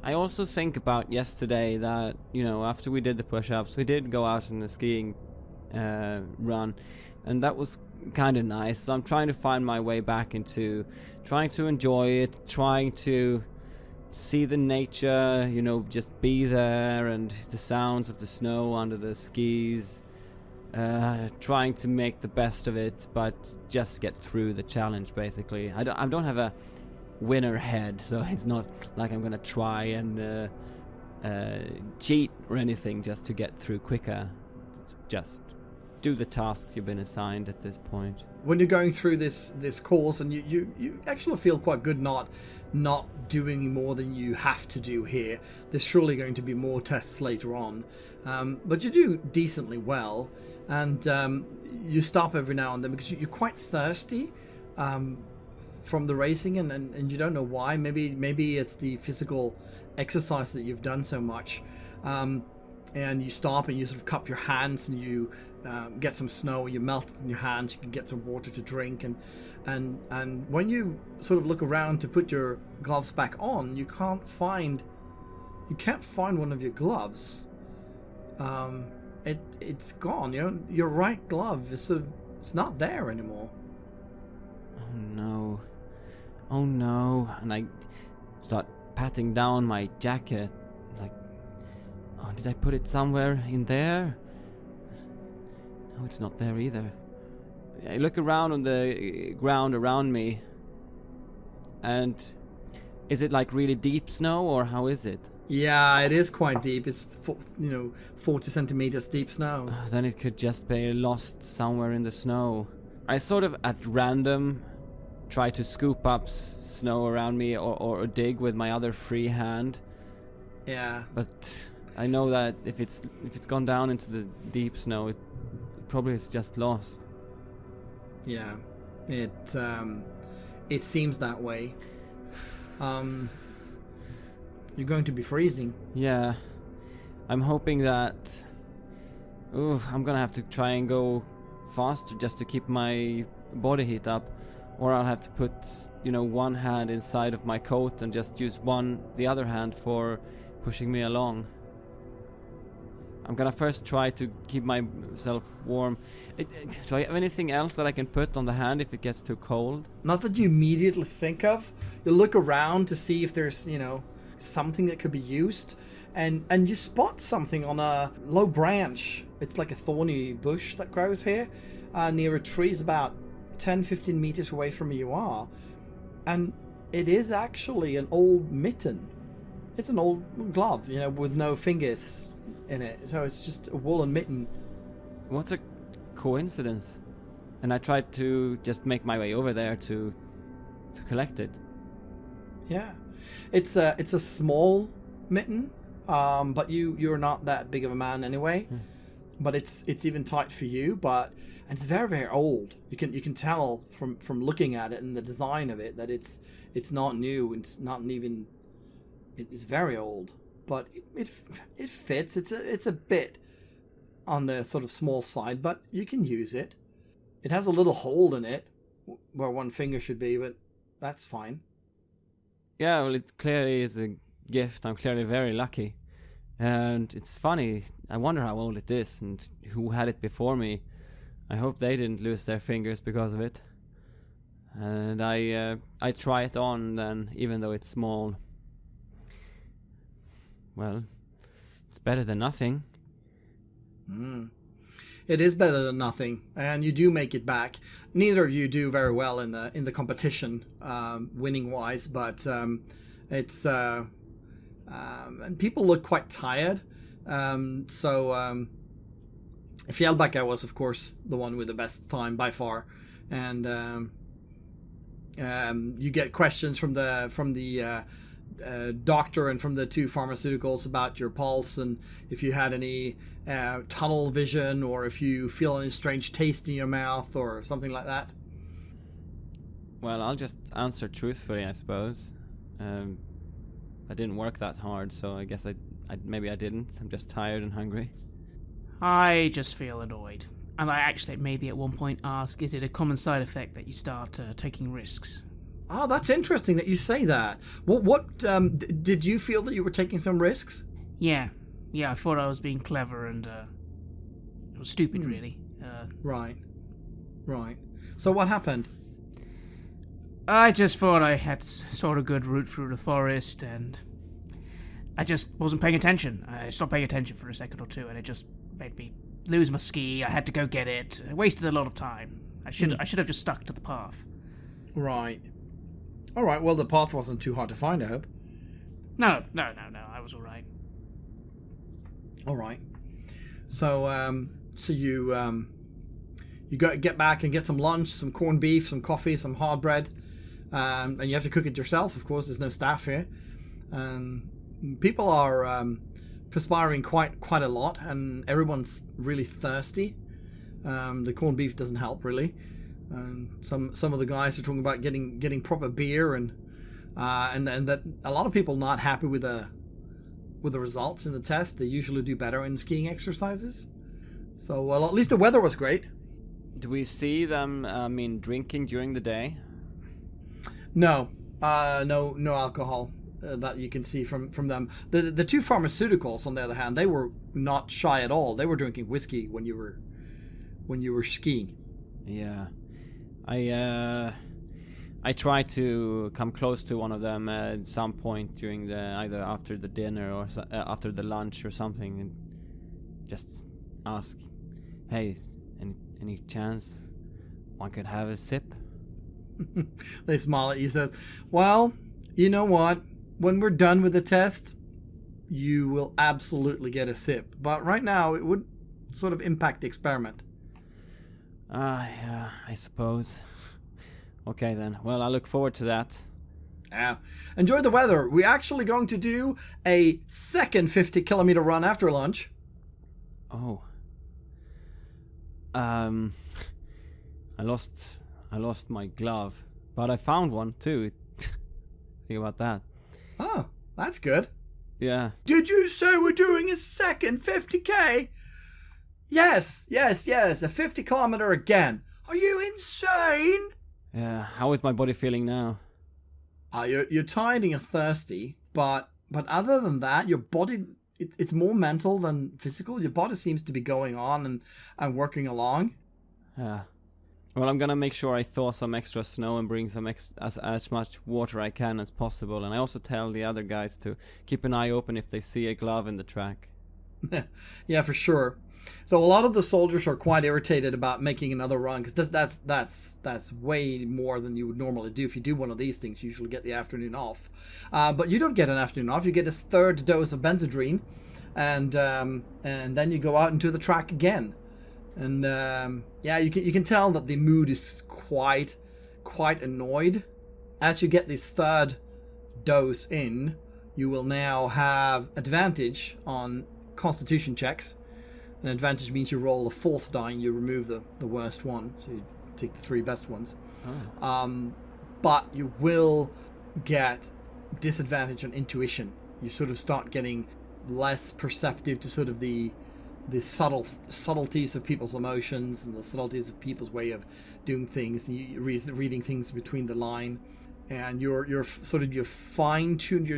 I also think about yesterday that, after we did the push-ups, we did go out on a skiing run, and that was kind of nice. So I'm trying to find my way back into trying to enjoy it, trying to see the nature, just be there, and the sounds of the snow under the skis. Trying to make the best of it, but just get through the challenge, basically. I don't have a winner head, so it's not like I'm gonna try and cheat or anything just to get through quicker. It's just do the tasks you've been assigned at this point. When you're going through this course, and you actually feel quite good not doing more than you have to do here. There's surely going to be more tests later on, but you do decently well. And you stop every now and then because you're quite thirsty from the racing, and you don't know why. Maybe it's the physical exercise that you've done so much. and you stop and you sort of cup your hands and you get some snow, you melt it in your hands, you can get some water to drink, and when you sort of look around to put your gloves back on, you can't find one of your gloves. It's gone. Your right glove is it's not there anymore. Oh no. And I start patting down my jacket, like, oh, did I put it somewhere in there? No, it's not there either. I look around on the ground around me, and is it like really deep snow, or how is it? Yeah, it is quite deep. It's 40 centimeters deep snow. Then it could just be lost somewhere in the snow. I sort of at random try to scoop up snow around me or dig with my other free hand. Yeah. But I know that if it's gone down into the deep snow, it probably is just lost. Yeah. It seems that way. You're going to be freezing. Yeah. I'm hoping that I'm gonna have to try and go faster just to keep my body heat up, or I'll have to put one hand inside of my coat and just use the other hand for pushing me along. I'm gonna first try to keep myself warm. Do I have anything else that I can put on the hand if it gets too cold? Not that you immediately think of. You look around to see if there's something that could be used, and you spot something on a low branch. It's like a thorny bush that grows here near a tree. It's about 10-15 meters away from where you are, and it is actually an old mitten. It's an old glove, with no fingers in it, so it's just a woolen mitten. What a coincidence. And I tried to just make my way over there to collect it. Yeah, it's a small mitten, but you're not that big of a man anyway. But it's even tight for you, and it's very, very old. You can tell from looking at it and the design of it that it's not new. It's not even. It's very old, but it fits. It's a bit on the sort of small side, but you can use it. It has a little hole in it where one finger should be, but that's fine. Yeah, well, it clearly is a gift. I'm clearly very lucky. And it's funny, I wonder how old it is and who had it before me. I hope they didn't lose their fingers because of it. And I try it on then, even though it's small. Well, it's better than nothing. It is better than nothing, and you do make it back. Neither of you do very well in the competition, winning wise, but it's and people look quite tired. So Fjällbacka was, of course, the one with the best time by far, and you get questions from the doctor and from the two pharmaceuticals about your pulse and if you had any tunnel vision or if you feel any strange taste in your mouth or something like that. Well, I'll just answer truthfully, I suppose. I didn't work that hard, so I guess maybe I didn't. I'm just tired and hungry. I just feel annoyed. And I actually maybe at one point ask, is it a common side effect that you start taking risks? Oh, that's interesting that you say that. What did you feel that you were taking some risks? Yeah, I thought I was being clever and it was stupid, really. Right. So what happened? I just thought I had sort of good route through the forest, and I just wasn't paying attention. I stopped paying attention for a second or two, and it just made me lose my ski. I had to go get it. I wasted a lot of time. I should have just stuck to the path. Right. All right. Well, the path wasn't too hard to find, I hope. No. I was all right. All right. So you got to get back and get some lunch, some corned beef, some coffee, some hard bread, and you have to cook it yourself. Of course, there's no staff here. People are perspiring quite a lot, and everyone's really thirsty. The corned beef doesn't help really. Some of the guys are talking about getting proper beer and that a lot of people not happy with the with the results in the test. They usually do better in skiing exercises. So, well, at least the weather was great. Do we see them, drinking during the day? No, no alcohol that you can see from them. The two pharmaceuticals, on the other hand, they were not shy at all. They were drinking whiskey when you were skiing. Yeah, I tried to come close to one of them at some point during either after the dinner or after the lunch or something, and just ask, "Hey, any chance one could have a sip?" They smile at you, says, "Well, you know what? When we're done with the test, you will absolutely get a sip. But right now, it would sort of impact the experiment." Yeah, I suppose. Okay then. Well, I look forward to that. Yeah. Enjoy the weather. We're actually going to do a second 50-kilometer run after lunch. Oh. I lost my glove, but I found one too. Think about that. Oh, that's good. Yeah. Did you say we're doing a second 50k? Yes, a 50-kilometer again. Are you insane? Yeah. How is my body feeling now? You're tired and you're thirsty, but other than that, your body, it's more mental than physical. Your body seems to be going on and working along. Yeah. Well, I'm gonna make sure I thaw some extra snow and bring some as much water I can as possible. And I also tell the other guys to keep an eye open if they see a glove in the track. Yeah, for sure. So a lot of the soldiers are quite irritated about making another run, because that's way more than you would normally do. If you do one of these things, you usually get the afternoon off. But you don't get an afternoon off. You get a third dose of Benzedrine, and then you go out into the track again. And yeah, you can tell that the mood is quite annoyed. As you get this third dose in, you will now have advantage on Constitution checks. An advantage means you roll the fourth die and you remove the worst one, so you take the three best ones. Oh. But you will get disadvantage on intuition. You sort of start getting less perceptive to sort of the subtleties of people's emotions and the subtleties of people's way of doing things. You reading things between the line, and you're fine-tuned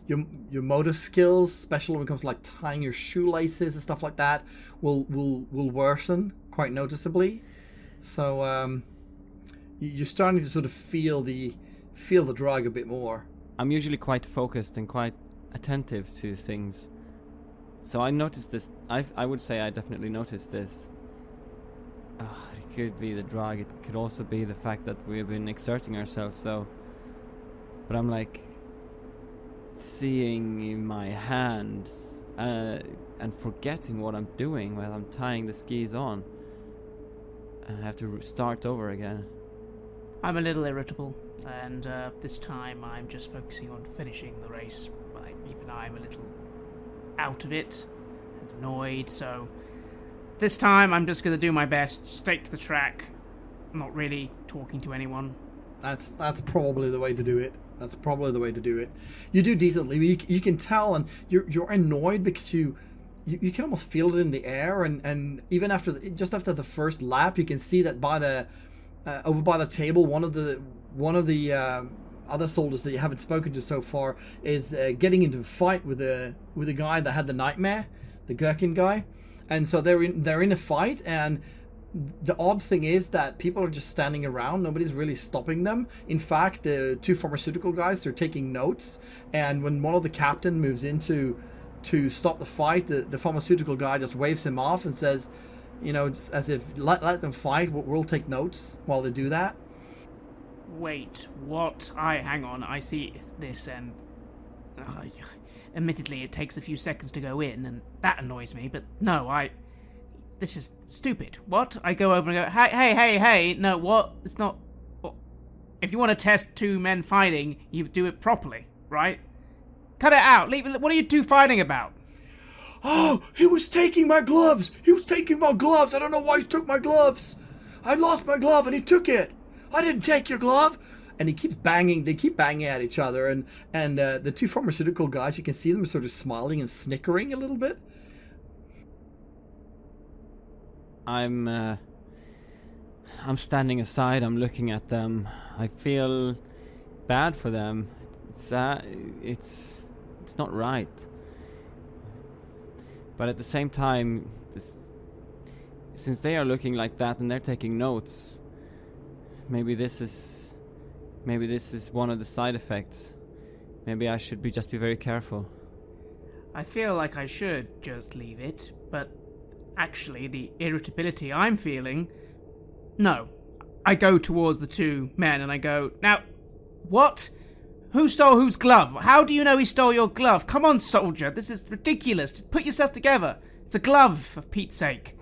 your motor skills, especially when it comes to like tying your shoelaces and stuff like that, will worsen quite noticeably. So you're starting to sort of feel the drug a bit more. I'm usually quite focused and quite attentive to things, so I noticed this. I would say I definitely noticed this. It could be the drug. It could also be the fact that we've been exerting ourselves. So, but I'm like seeing in my hands and forgetting what I'm doing while I'm tying the skis on, and I have to start over again. I'm a little irritable, and this time I'm just focusing on finishing the race. Even I'm a little out of it and annoyed, so this time I'm just going to do my best, stick to the track, not really talking to anyone. That's probably the way to do it. That's probably the way to do it. You do decently. You can tell, and you're annoyed because you can almost feel it in the air, and even after the first lap, you can see that by the over by the table, one of the other soldiers that you haven't spoken to so far is getting into a fight with the guy that had the nightmare, the Gherkin guy, and so they're in a fight. And the odd thing is that people are just standing around. Nobody's really stopping them. In fact, the two pharmaceutical guys are taking notes, and when one of the captain moves in to stop the fight, the pharmaceutical guy just waves him off and says, just as if let them fight, we'll take notes while they do that. Wait, what? Hang on, I see this, and admittedly it takes a few seconds to go in, and that annoys me, but no, this is stupid. What? I go over and go, hey, no, what? It's not... What? If you want to test two men fighting, you do it properly, right? Cut it out. What are you two fighting about? Oh, he was taking my gloves. I don't know why he took my gloves. I lost my glove and he took it. I didn't take your glove. and he keeps banging. They keep banging at each other, and the two pharmaceutical guys, you can see them sort of smiling and snickering a little bit. I'm standing aside. I'm looking at them. I feel bad for them. It's not right. But at the same time, since they are looking like that and they're taking notes, maybe this is one of the side effects. Maybe I should just be very careful. I feel like I should just leave it, but actually the irritability I'm feeling... No. I go towards the two men and I go, "Now, what? Who stole whose glove? How do you know he stole your glove? Come on, soldier, this is ridiculous. Just put yourself together. It's a glove, for Pete's sake."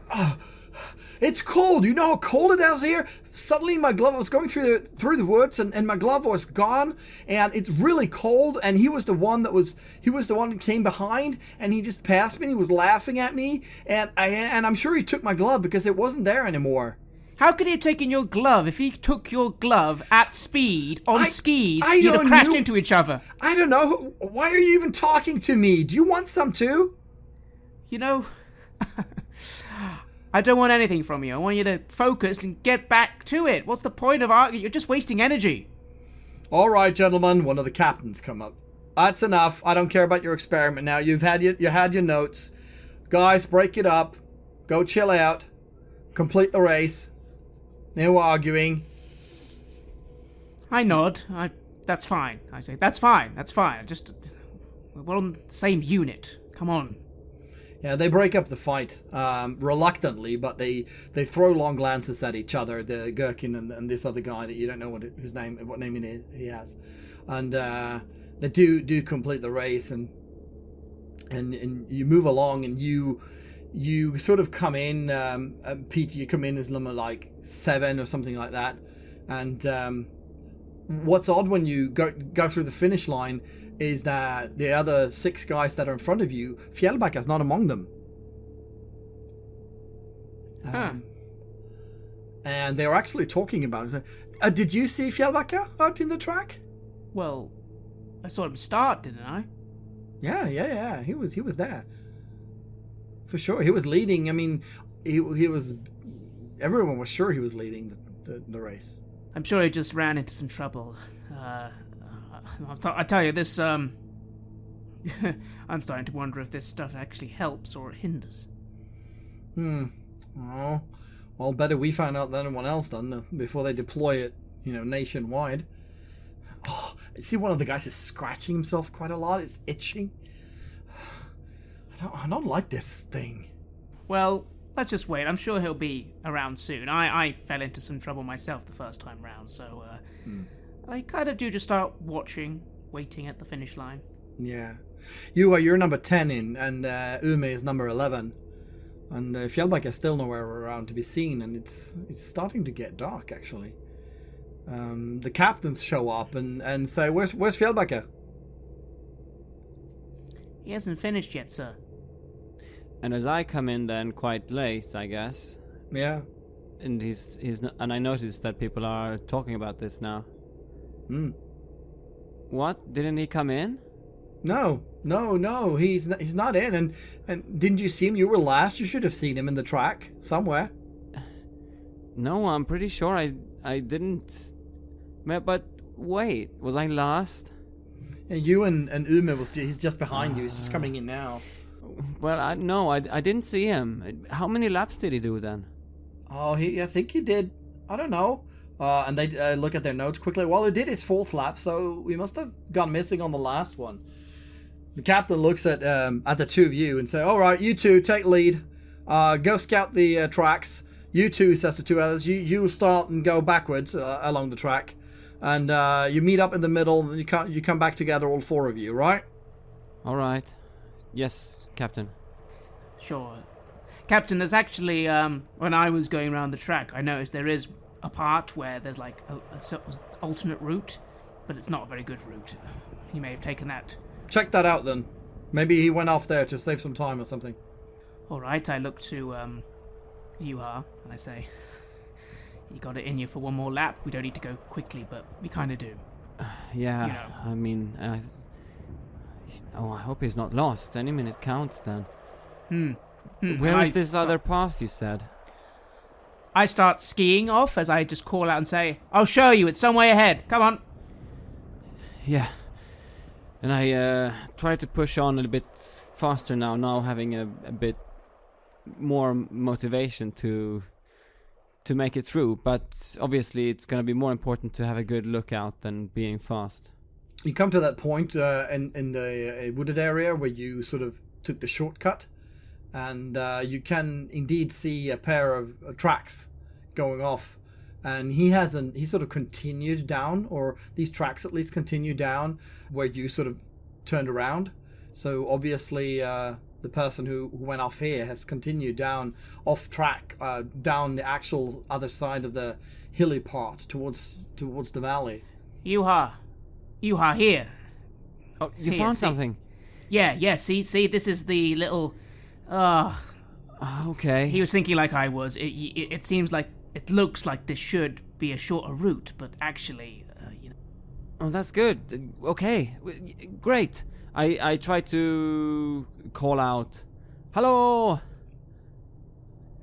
It's cold. You know how cold it is here? Suddenly my glove, I was going through the woods and my glove was gone, and it's really cold, and he was the one that came behind, and he just passed me and he was laughing at me, and I'm sure he took my glove because it wasn't there anymore. How could he have taken your glove? If he took your glove at speed on skis, I you'd have don't crashed know. into each other. I don't know. Why are you even talking to me? Do you want some too? You know, I don't want anything from you. I want you to focus and get back to it. What's the point of arguing? You're just wasting energy. All right, gentlemen. One of the captains come up. That's enough. I don't care about your experiment now. You had your notes. Guys, break it up. Go chill out. Complete the race. No arguing. I nod. That's fine. I say, that's fine. We're on the same unit. Come on. Yeah, they break up the fight reluctantly, but they throw long glances at each other. The Gherkin and this other guy that you don't know what name he has, and they do complete the race, and you move along, and you sort of come in, Peter. You come in as number like 7 or something like that, and what's odd when you go through the finish line is that the other 6 guys that are in front of you, Fjällbacka's not among them. And they were actually talking about it. Did you see Fjällbacka out in the track? Well, I saw him start, didn't I? Yeah. He was there. For sure. He was leading. I mean, he was... Everyone was sure he was leading the race. I'm sure he just ran into some trouble. I tell you, this, I'm starting to wonder if this stuff actually helps or hinders. Oh, well, better we find out than anyone else done before they deploy it, nationwide. Oh, I see one of the guys is scratching himself quite a lot. It's itching. I don't like this thing. Well, let's just wait. I'm sure he'll be around soon. I fell into some trouble myself the first time round, so I kind of do just start waiting at the finish line. Yeah. You're number 10 in, and Ume is number 11. And Fjällbacka is still nowhere around to be seen, and it's starting to get dark, actually. The captains show up and say, Where's Fjällbacka? He hasn't finished yet, sir. And as I come in then quite late, I guess. Yeah. And he's not, and I noticed that people are talking about this now. What? Didn't he come in? No. He's not in. And didn't you see him? You were last. You should have seen him in the track somewhere. No, I'm pretty sure I didn't. But wait, was I last? Yeah, you and Ume he's just behind you. He's just coming in now. Well, I didn't see him. How many laps did he do then? Oh, I think he did. I don't know. And they look at their notes quickly. Well, he did his 4th lap, so we must have gone missing on the last one. The captain looks at the two of you and says, "All right, you two take lead. Go scout the tracks. You two," says the 2 others. You start and go backwards along the track, and you meet up in the middle. And you come back together, all 4 of you, right? All right. Yes, Captain. Sure. Captain, there's actually, when I was going around the track, I noticed there is a part where there's like a alternate route, but it's not a very good route. He may have taken that. Check that out then. Maybe he went off there to save some time or something. Alright, I look to Yuha and I say, You got it in you for one more lap? We don't need to go quickly, but we kind of do. Yeah, You know. I mean... I hope he's not lost. Any minute counts then. Where is this other path, you said? I start skiing off as I just call out and say, I'll show you, it's some way ahead. Come on. Yeah. And I try to push on a little bit faster now having a bit more motivation to make it through. But obviously it's going to be more important to have a good lookout than being fast. You come to that point in the wooded area where you sort of took the shortcut, and you can indeed see a pair of tracks going off, and he sort of continued down, or these tracks at least continue down where you sort of turned around. So obviously the person who went off here has continued down off track, down the actual other side of the hilly part towards the valley. Yuha, here. Oh, you Here, found see? something? Yeah, see, this is the little... Okay. He was thinking like I was. It seems like... It looks like this should be a shorter route, but actually, Oh, that's good. Okay, great. I try to call out, "Hello,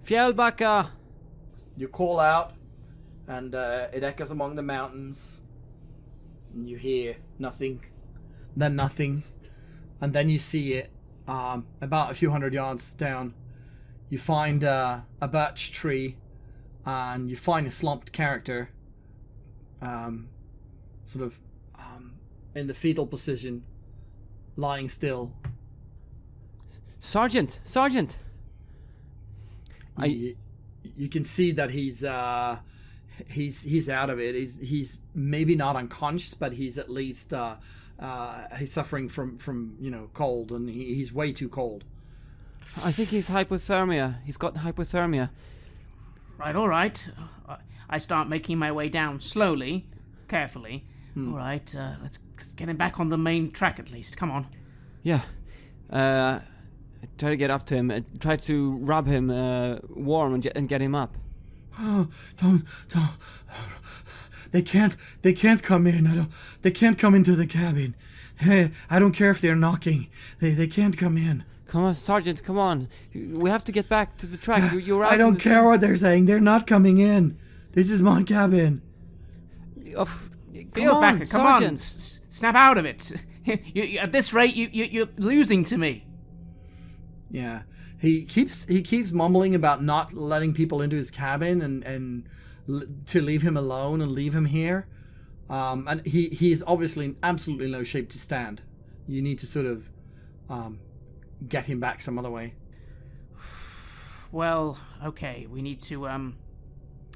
Fjällbacka." You call out, and it echoes among the mountains, and you hear nothing, then nothing, and then you see it about a few hundred yards down. You find a birch tree, and you find a slumped character, in the fetal position, lying still. Sergeant! You can see that he's out of it. He's maybe not unconscious, but he's at least he's suffering from cold, and he's way too cold. I think he's hypothermia. He's got hypothermia. Right, all right. I start making my way down slowly, carefully. All right, let's get him back on the main track at least. Come on. Yeah. I try to get up to him. Try to rub him warm and get him up. Oh, don't. They can't come in. They can't come into the cabin. Hey, I don't care if they're knocking. They can't come in. Come on, Sergeant, come on. We have to get back to the track. You're out. I don't care what they're saying. They're not coming in. This is my cabin. Come on, Sergeant. Snap out of it. You, at this rate, you're losing to me. Yeah, he keeps mumbling about not letting people into his cabin and to leave him alone and leave him here. And he is obviously in absolutely no shape to stand. You need to sort of get him back some other way. Well, okay, we need to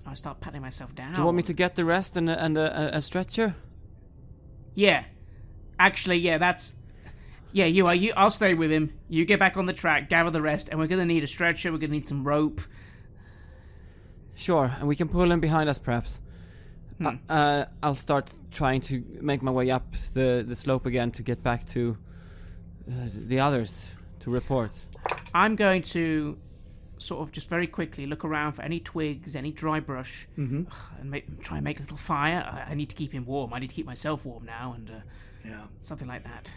I'll start patting myself down. Do you want me to get the rest and a stretcher? Yeah. Actually, yeah, that's... Yeah, I'll stay with him. You get back on the track, gather the rest, and we're going to need a stretcher, we're going to need some rope. Sure, and we can pull him behind us, perhaps. I'll start trying to make my way up the slope again to get back to the others to report. I'm going to sort of just very quickly look around for any twigs, any dry brush, and try and make a little fire. I need to keep him warm. I need to keep myself warm now, and something like that.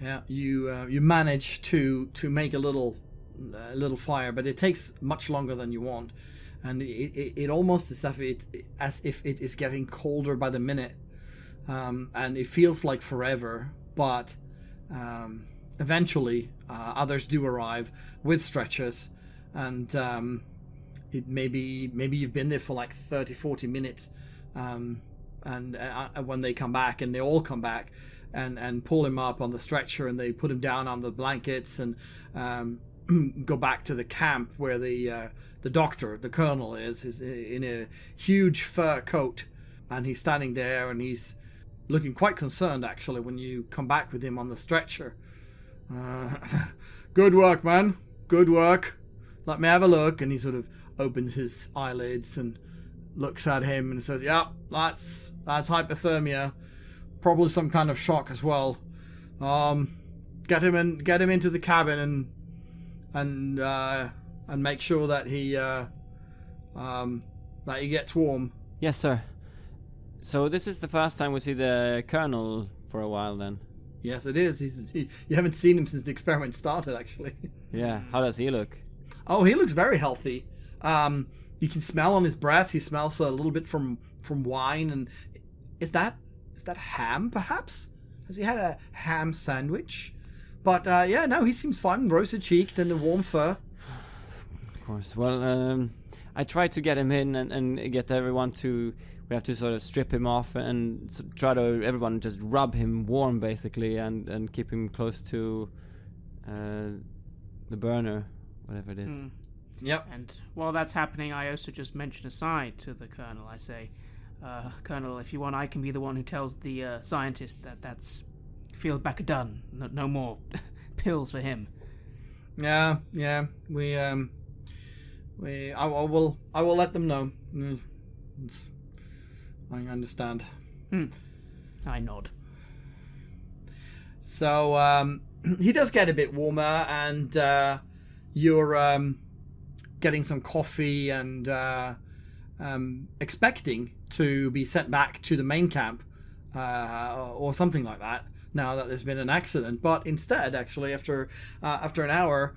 Yeah, you manage to make a little fire, but it takes much longer than you want, and it almost as if it is getting colder by the minute, and it feels like forever. But eventually, others do arrive with stretchers, and it maybe you've been there for like 30-40 minutes, and when they come back, and they all come back. And pull him up on the stretcher, and they put him down on the blankets, and go back to the camp where the doctor, the colonel, is in a huge fur coat, and he's standing there, and he's looking quite concerned actually when you come back with him on the stretcher. Good work, man. Good work. Let me have a look. And he sort of opens his eyelids and looks at him and says, "Yeah, that's hypothermia. Probably some kind of shock as well. Get him into the cabin and make sure that he that he gets warm. Yes, sir. So this is the first time we see the Colonel for a while, then? Yes, it is. You haven't seen him since the experiment started, actually. Yeah. How does he look? Oh, he looks very healthy. You can smell on his breath. He smells a little bit from wine. And is that ham, perhaps? Has he had a ham sandwich? But yeah, no, he seems fine. Rosy-cheeked and a warm fur. Of course. Well, I tried to get him in and get everyone to... We have to sort of strip him off and try to... Everyone just rub him warm, basically, and keep him close to the burner, whatever it is. Yep. And while that's happening, I also just mention aside to the Colonel. I say, Colonel, if you want, I can be the one who tells the scientist that's Fieldbacker done. No more pills for him. Yeah. I will let them know. I understand. I nod. So he does get a bit warmer, and you're getting some coffee and expecting to be sent back to the main camp or something like that. Now that there's been an accident, but instead, actually, after an hour,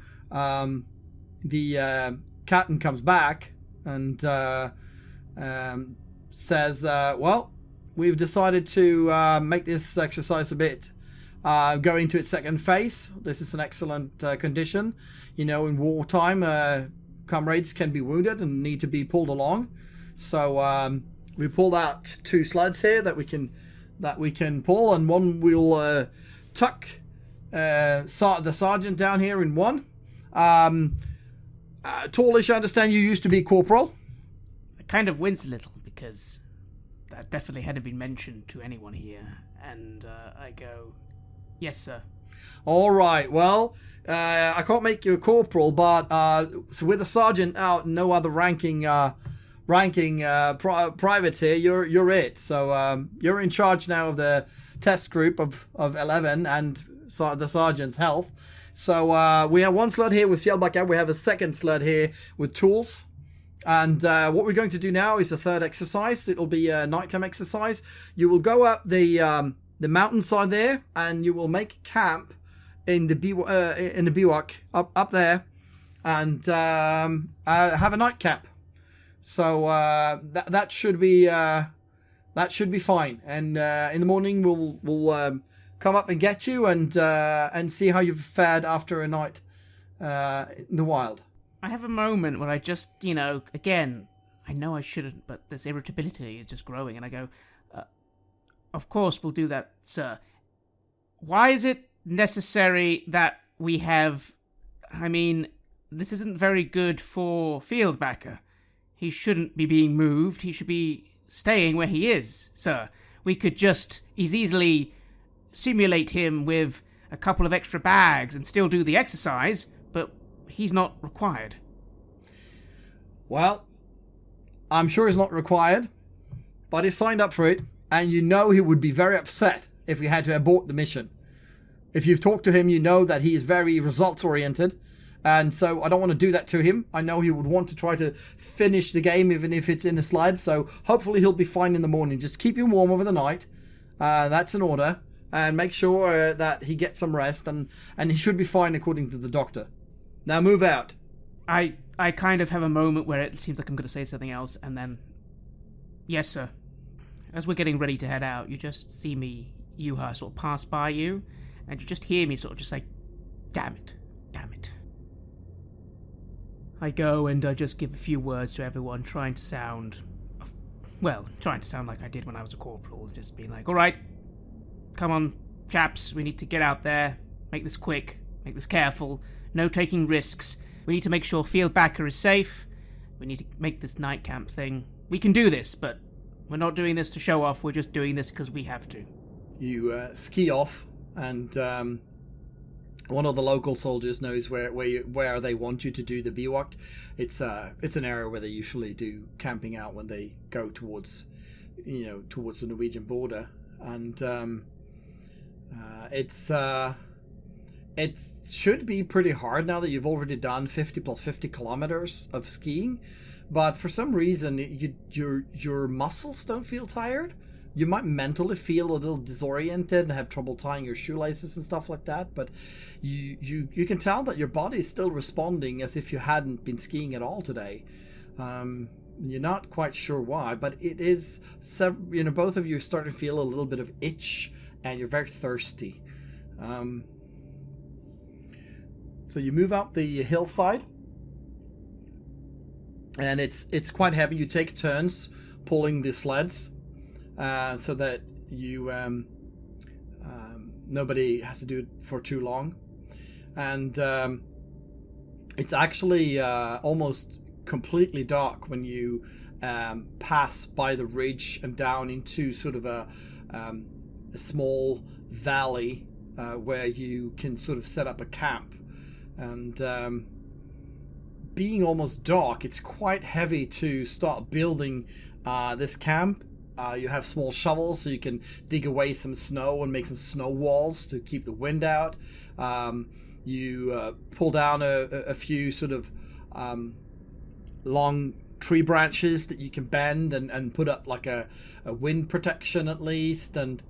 the captain comes back and says, "Well, we've decided to make this exercise a bit go into its second phase. This is an excellent condition. You know, in wartime, comrades can be wounded and need to be pulled along. So we pulled out 2 sleds here that we can pull, and one we'll tuck the sergeant down here in one. Tallish, I understand you used to be corporal." I kind of wince a little because that definitely hadn't been mentioned to anyone here, and I go, "Yes, sir." All right. Well, I can't make you a corporal, but so with a sergeant out, no other ranking privates here, you're it. So you're in charge now of the test group of 11 and the sergeant's health. So we have 1 sled here with Fjellback. We have a 2nd sled here with tools. And what we're going to do now is a 3rd exercise. It'll be a nighttime exercise. You will go up the mountainside there, and you will make camp in the bivouac up there, and have a nightcap. So that should be fine. And in the morning we'll come up and get you and see how you've fared after a night in the wild. I have a moment where I just, again, I know I shouldn't, but this irritability is just growing, and I go, "Of course we'll do that, sir. Why is it necessary that we have... I mean, this isn't very good for Fieldbacker. He shouldn't be being moved. He should be staying where he is, sir. We could just easily simulate him with a couple of extra bags and still do the exercise, but he's not required." Well, I'm sure he's not required, but he signed up for it, and you know he would be very upset if we had to abort the mission. If you've talked to him, you know that he is very results-oriented, and so I don't want to do that to him. I know he would want to try to finish the game, even if it's in the sled, so hopefully he'll be fine in the morning. Just keep him warm over the night. That's an order. And make sure that he gets some rest, and he should be fine according to the doctor. Now move out. I kind of have a moment where it seems like I'm going to say something else, and then... "Yes, sir." As we're getting ready to head out, you just see me, Yuha, sort of pass by you, and you just hear me sort of just like, damn it. I go and I just give a few words to everyone, trying to sound like I did when I was a corporal, just being like, "All right, come on, chaps, we need to get out there, make this quick, make this careful, no taking risks. We need to make sure Fieldbacker is safe. We need to make this night camp thing. We can do this, but we're not doing this to show off, we're just doing this because we have to." You ski off, and one of the local soldiers knows where they want you to do the bivouac. It's an area where they usually do camping out when they go towards the Norwegian border, and it should be pretty hard now that you've already done 50 plus 50 kilometers of skiing, but for some reason your muscles don't feel tired. You might mentally feel a little disoriented and have trouble tying your shoelaces and stuff like that, but you can tell that your body is still responding as if you hadn't been skiing at all today. You're not quite sure why, but it is, both of you are starting to feel a little bit of itch, and you're very thirsty. So you move up the hillside, and it's quite heavy. You take turns pulling the sleds, so that you nobody has to do it for too long, and it's actually almost completely dark when you pass by the ridge and down into sort of a small valley where you can sort of set up a camp. And being almost dark, it's quite heavy to start building this camp. You have small shovels so you can dig away some snow and make some snow walls to keep the wind out. You pull down a few sort of long tree branches that you can bend and put up like a wind protection at least, and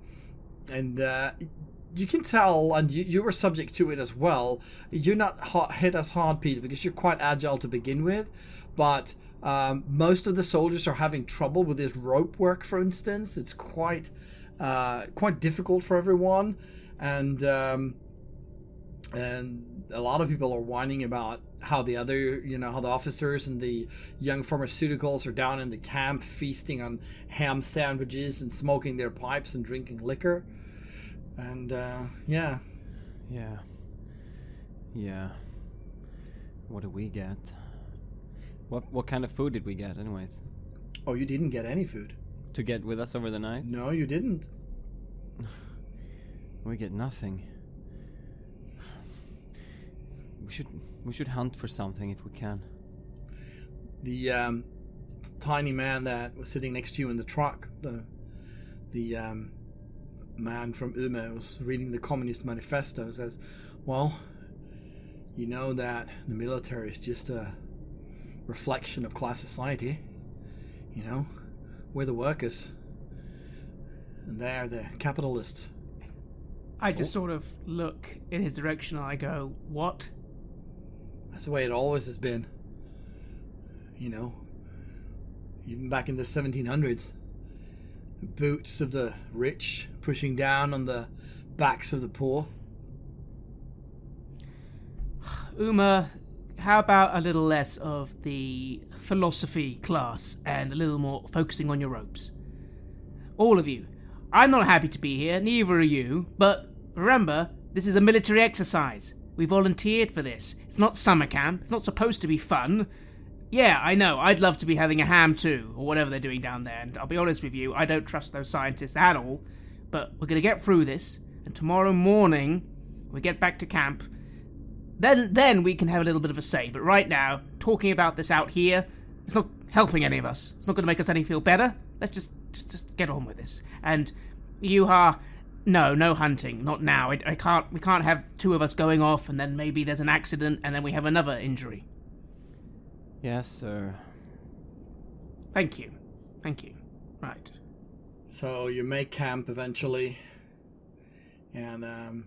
you can tell, and you were subject to it as well. You're not hit as hard, Peter, because you're quite agile to begin with, but most of the soldiers are having trouble with this rope work, for instance. It's quite difficult for everyone, and a lot of people are whining about how the officers and the young pharmaceuticals are down in the camp feasting on ham sandwiches and smoking their pipes and drinking liquor. And yeah. What did we get? What kind of food did we get, anyways? Oh, you didn't get any food to get with us over the night? No, you didn't. We get nothing. We should hunt for something if we can. The tiny man that was sitting next to you in the truck, the man from Umeå, was reading the Communist Manifesto, says, well, you know that the military is just a reflection of class society. You know, we're the workers, and they're the capitalists. I just sort of look in his direction and I go, what? That's the way it always has been. You know, even back in the 1700s. Boots of the rich pushing down on the backs of the poor. Uma, how about a little less of the philosophy class and a little more focusing on your ropes? All of you. I'm not happy to be here, neither are you, but remember, this is a military exercise. We volunteered for this. It's not summer camp. It's not supposed to be fun. Yeah, I know, I'd love to be having a ham too, or whatever they're doing down there, and I'll be honest with you, I don't trust those scientists at all, but we're gonna get through this, and tomorrow morning, when we get back to camp, then we can have a little bit of a say, but right now, talking about this out here, it's not helping any of us. It's not gonna make us any feel better. Let's just get on with this. And Yuha, no hunting, not now. We can't have two of us going off, and then maybe there's an accident, and then we have another injury. Yes, sir. Thank you. Right. So you make camp eventually, and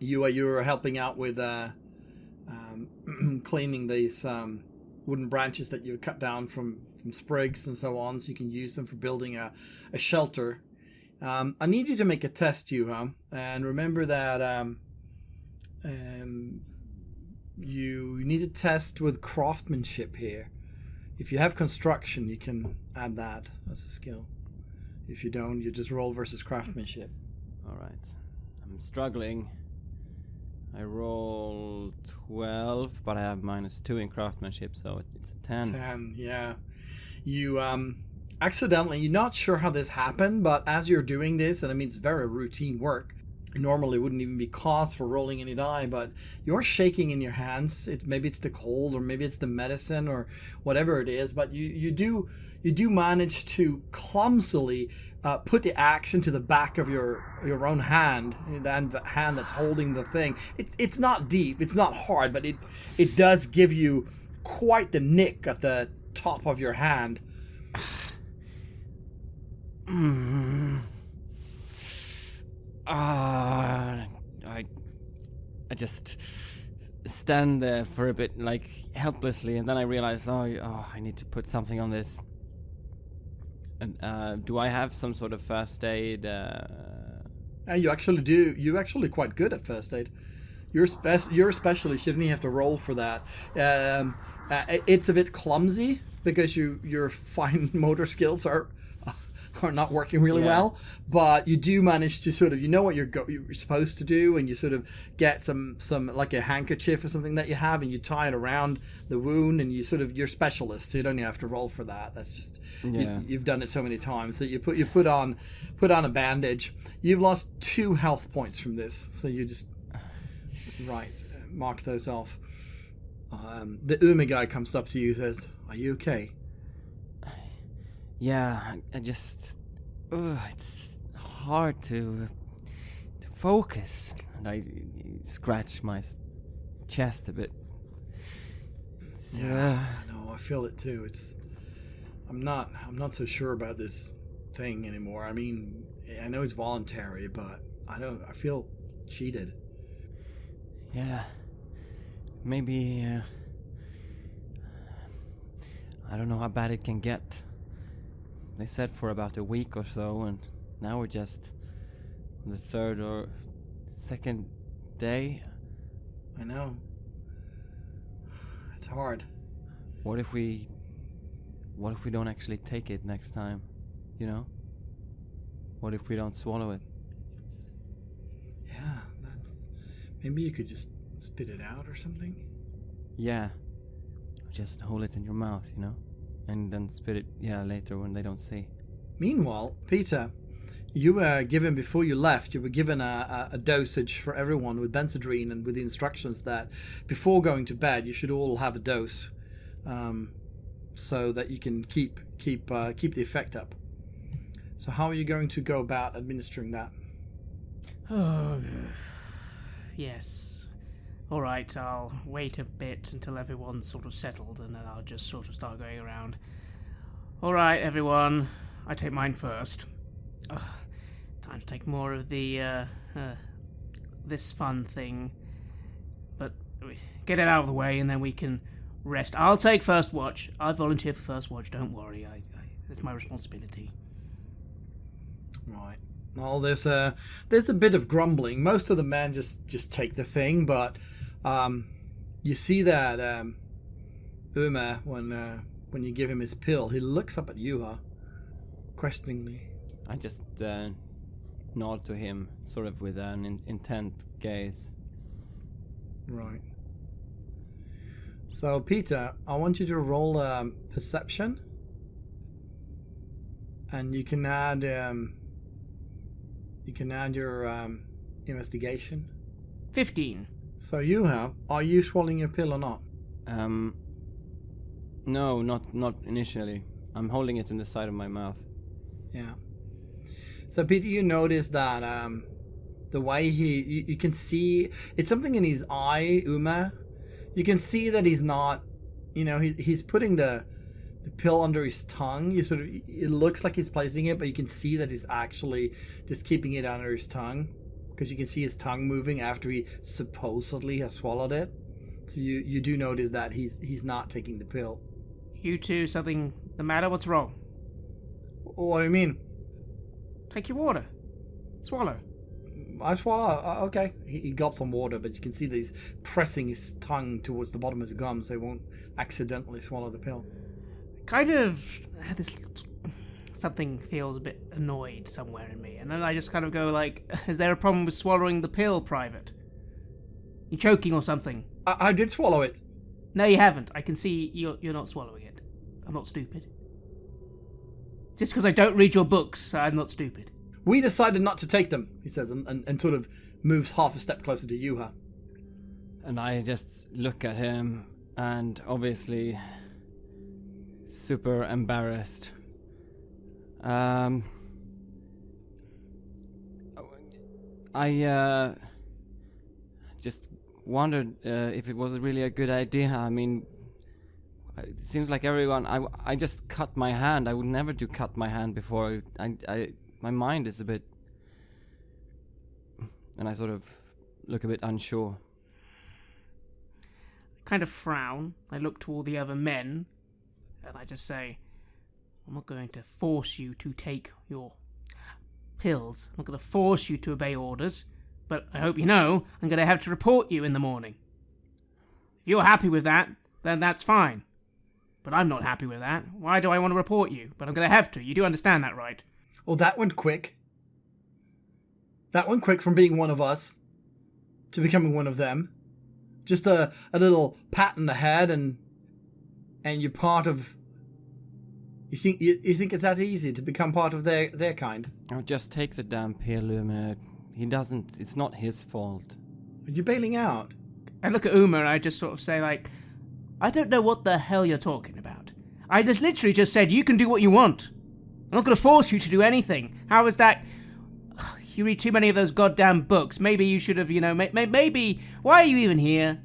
you're helping out with cleaning these wooden branches that you cut down from sprigs and so on, so you can use them for building a shelter. I need you to make a test, Yuha, and remember that you need to test with craftsmanship here. If you have construction, you can add that as a skill. If you don't, you just roll versus craftsmanship. Alright. I'm struggling. I roll 12, but I have -2 in craftsmanship, so it's a 10. 10, yeah. You accidentally, you're not sure how this happened, but as you're doing this, and I mean it's very routine work, normally wouldn't even be cause for rolling any die, but you're shaking in your hands. Maybe it's the cold, or maybe it's the medicine, or whatever it is, but you do manage to clumsily put the axe into the back of your own hand, and the hand that's holding the thing. It's not deep, it's not hard, but it does give you quite the nick at the top of your hand. I just stand there for a bit, like, helplessly, and then I realize, I need to put something on this. And do I have some sort of first aid? You actually do. You're actually quite good at first aid. You're a specialist. You don't even have to roll for that. It's a bit clumsy because your fine motor skills are not working really well, but you do manage to sort of, you know what you're supposed to do, and you sort of get some like a handkerchief or something that you have, and you tie it around the wound, and you're specialist, so you don't even have to roll for that. That's just you've done it so many times that you put on a bandage. You've lost 2 health points from this, so you just mark those off. The Uma guy comes up to you and says, "Are you okay?" Yeah, I just... it's hard to focus. And I scratch my chest a bit. No, I feel it too. I'm not so sure about this thing anymore. I mean, I know it's voluntary, but I feel cheated. Yeah. Maybe... I don't know how bad it can get. They said for about a week or so, and now we're just on the 3rd or 2nd day. I know. It's hard. What if we don't actually take it next time? You know? What if we don't swallow it? Yeah, maybe you could just spit it out or something? Yeah. Just hold it in your mouth, you know? And then spit it, later when they don't see. Meanwhile, Peter, you were given, before you left, you were given a dosage for everyone with benzodrine, and with the instructions that before going to bed you should all have a dose, so that you can keep the effect up. So how are you going to go about administering that? Oh, yes. Alright, I'll wait a bit until everyone's sort of settled, and then I'll just sort of start going around. Alright, everyone, I take mine first. Time to take more of the, this fun thing. But get it out of the way, and then we can rest. I'll take first watch. I volunteer for first watch, don't worry. It's my responsibility. Right. Well, there's a bit of grumbling. Most of the men just take the thing, but you see that Uma, when you give him his pill, he looks up at you, questioningly. I just nod to him, sort of with an intent gaze. Right. So, Peter, I want you to roll perception, and you can add your investigation. 15. So, are you swallowing your pill or not? No, not initially. I'm holding it in the side of my mouth. Yeah. So, Peter, you notice that the way you can see, it's something in his eye, Uma. You can see that he's not, he's putting the pill under his tongue. It looks like he's placing it, but you can see that he's actually just keeping it under his tongue, because you can see his tongue moving after he supposedly has swallowed it. So you do notice that he's not taking the pill. You two, something the matter? What's wrong? What do you mean? Take your water. Swallow. I swallow. Okay. He gulps some water, but you can see that he's pressing his tongue towards the bottom of his gums so he won't accidentally swallow the pill. Kind of this something feels a bit annoyed somewhere in me, and then I just kind of go like, is there a problem with swallowing the pill, Private? You choking or something? I did swallow it. No, you haven't. I can see you're not swallowing it. I'm not stupid. Just because I don't read your books, I'm not stupid. We decided not to take them, he says, and sort of moves half a step closer to Juha. And I just look at him, and obviously super embarrassed. I just wondered if it was really a good idea. I mean, It seems like everyone... I just cut my hand. I would never do cut my hand before. My mind is a bit... And I sort of look a bit unsure. I kind of frown. I look to all the other men, and I just say, I'm not going to force you to take your pills. I'm not going to force you to obey orders, but I hope you know I'm going to have to report you in the morning. If you're happy with that, then that's fine. But I'm not happy with that. Why do I want to report you? But I'm going to have to. You do understand that, right? Oh, that went quick. That went quick from being one of us to becoming one of them. Just a little pat in the head and you're part of... You think it's that easy to become part of their kind? Oh, just take the damn pill, Uma. He doesn't... It's not his fault. Are you bailing out? I look at Uma and I just sort of say, like, I don't know what the hell you're talking about. I just literally just said you can do what you want. I'm not going to force you to do anything. How is that... You read too many of those goddamn books. Maybe you should have, maybe... Why are you even here?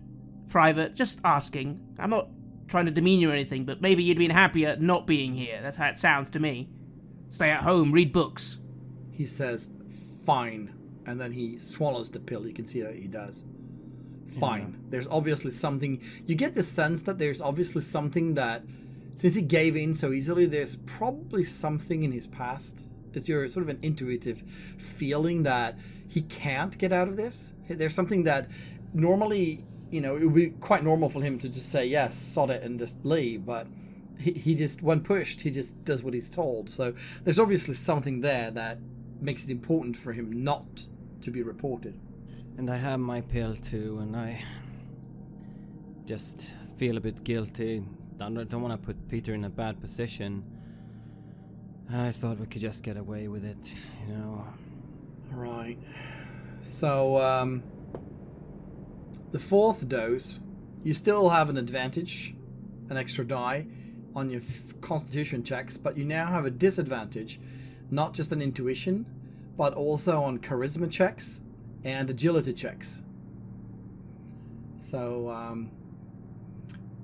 Private, just asking. I'm not trying to demean you or anything, but maybe you'd been happier not being here. That's how it sounds to me. Stay at home, read books. He says, fine. And then he swallows the pill. You can see that he does. Fine. Yeah. There's obviously something... You get the sense that there's obviously something that... Since he gave in so easily, there's probably something in his past. It's your sort of an intuitive feeling that he can't get out of this. There's something that normally, it would be quite normal for him to just say, yes, sod it and just leave. But he just, when pushed, he just does what he's told. So there's obviously something there that makes it important for him not to be reported. And I have my pill too, and I just feel a bit guilty. I don't want to put Peter in a bad position. I thought we could just get away with it, Right. So, the fourth dose, you still have an advantage, an extra die, on your constitution checks, but you now have a disadvantage, not just on intuition, but also on charisma checks and agility checks. So,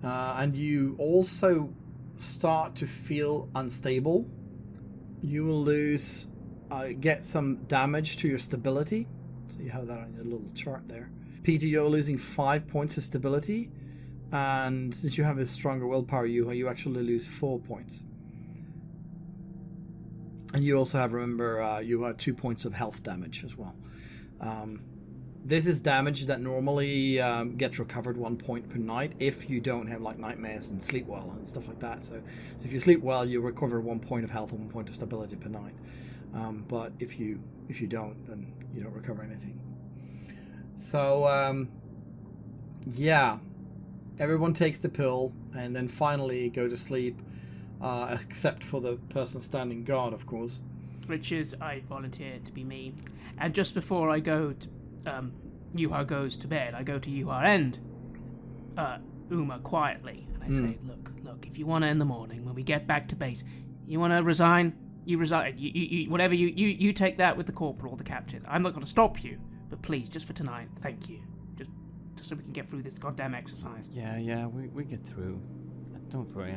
and you also start to feel unstable. You will lose, get some damage to your stability. So you have that on your little chart there. Peter, you're losing 5 points of stability. And since you have a stronger willpower, you actually lose 4 points. And you also have, remember, you have 2 points of health damage as well. This is damage that normally gets recovered 1 point per night if you don't have like nightmares and sleep well and stuff like that. So if you sleep well, you recover 1 point of health and 1 point of stability per night. But if you don't, then you don't recover anything. So yeah, everyone takes the pill and then finally go to sleep, except for the person standing guard, of course. Which is, I volunteered to be me. And just before I go to... Yuha goes to bed, I go to Yuha and Uma quietly, and I say, look, if you want to in the morning, when we get back to base, you want to resign, you resign, you whatever, you take that with the corporal or the captain. I'm not going to stop you, but please, just for tonight, thank you. Just so we can get through this goddamn exercise. Yeah, we get through. Don't worry,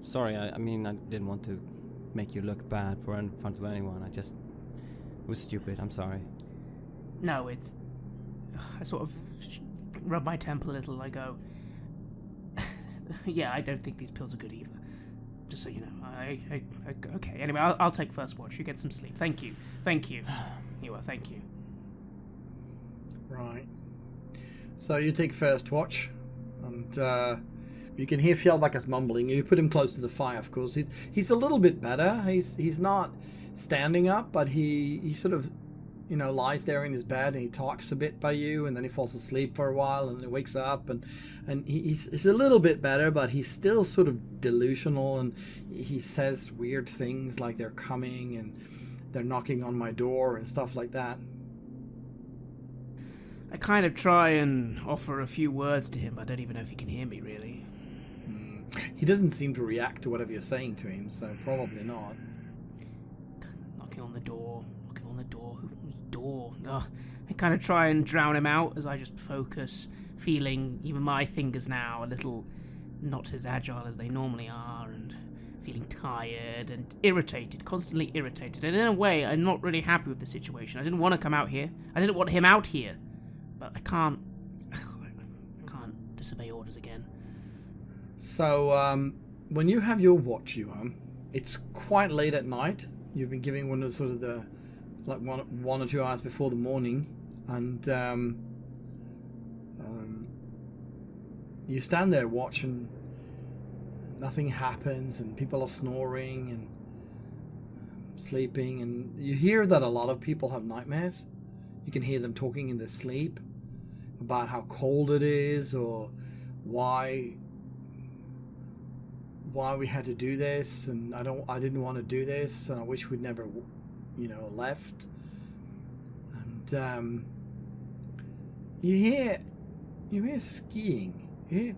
sorry, I mean, I didn't want to make you look bad in front of anyone, it was stupid, I'm sorry. No, it's... I sort of rub my temple a little, I go... yeah, I don't think these pills are good either. Just so you know. Okay, anyway, I'll take first watch. You get some sleep. Thank you. Yuha, thank you. Right. So you take first watch, and you can hear Fjellbacka's mumbling. You put him close to the fire, of course. He's a little bit better. He's not standing up, but he sort of, lies there in his bed and he talks a bit by you, and then he falls asleep for a while, and then he wakes up, and he's a little bit better, but he's still sort of delusional, and he says weird things like they're coming and they're knocking on my door and stuff like that. I kind of try and offer a few words to him, but I don't even know if he can hear me, really. He doesn't seem to react to whatever you're saying to him, so probably not. Knocking on the door. Whose door? Ugh. I kind of try and drown him out as I just focus feeling even my fingers now a little not as agile as they normally are, and feeling tired and irritated, constantly irritated. And in a way, I'm not really happy with the situation. I didn't want to come out here. I didn't want him out here. But I can't disobey orders again. So, when you have your watch, Johan, it's quite late at night. You've been giving one of sort of the, like one or 2 hours before the morning, and you stand there watching. Nothing happens, and people are snoring and sleeping, and you hear that a lot of people have nightmares. You can hear them talking in their sleep about how cold it is, or why we had to do this, and I didn't want to do this, and I wish we'd never, left. And you hear skiing. You hear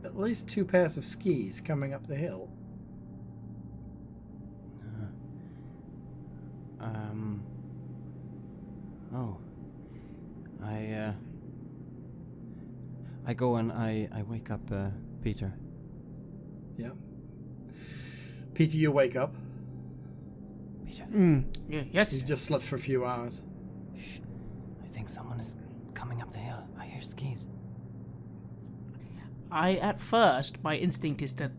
at least 2 pairs of skis coming up the hill. I go and I wake up Peter. Yeah. Peter, you wake up. Peter. Yeah, yes. You just slept for a few hours. Shh. I think someone is coming up the hill. I hear skis. At first, my instinct is to,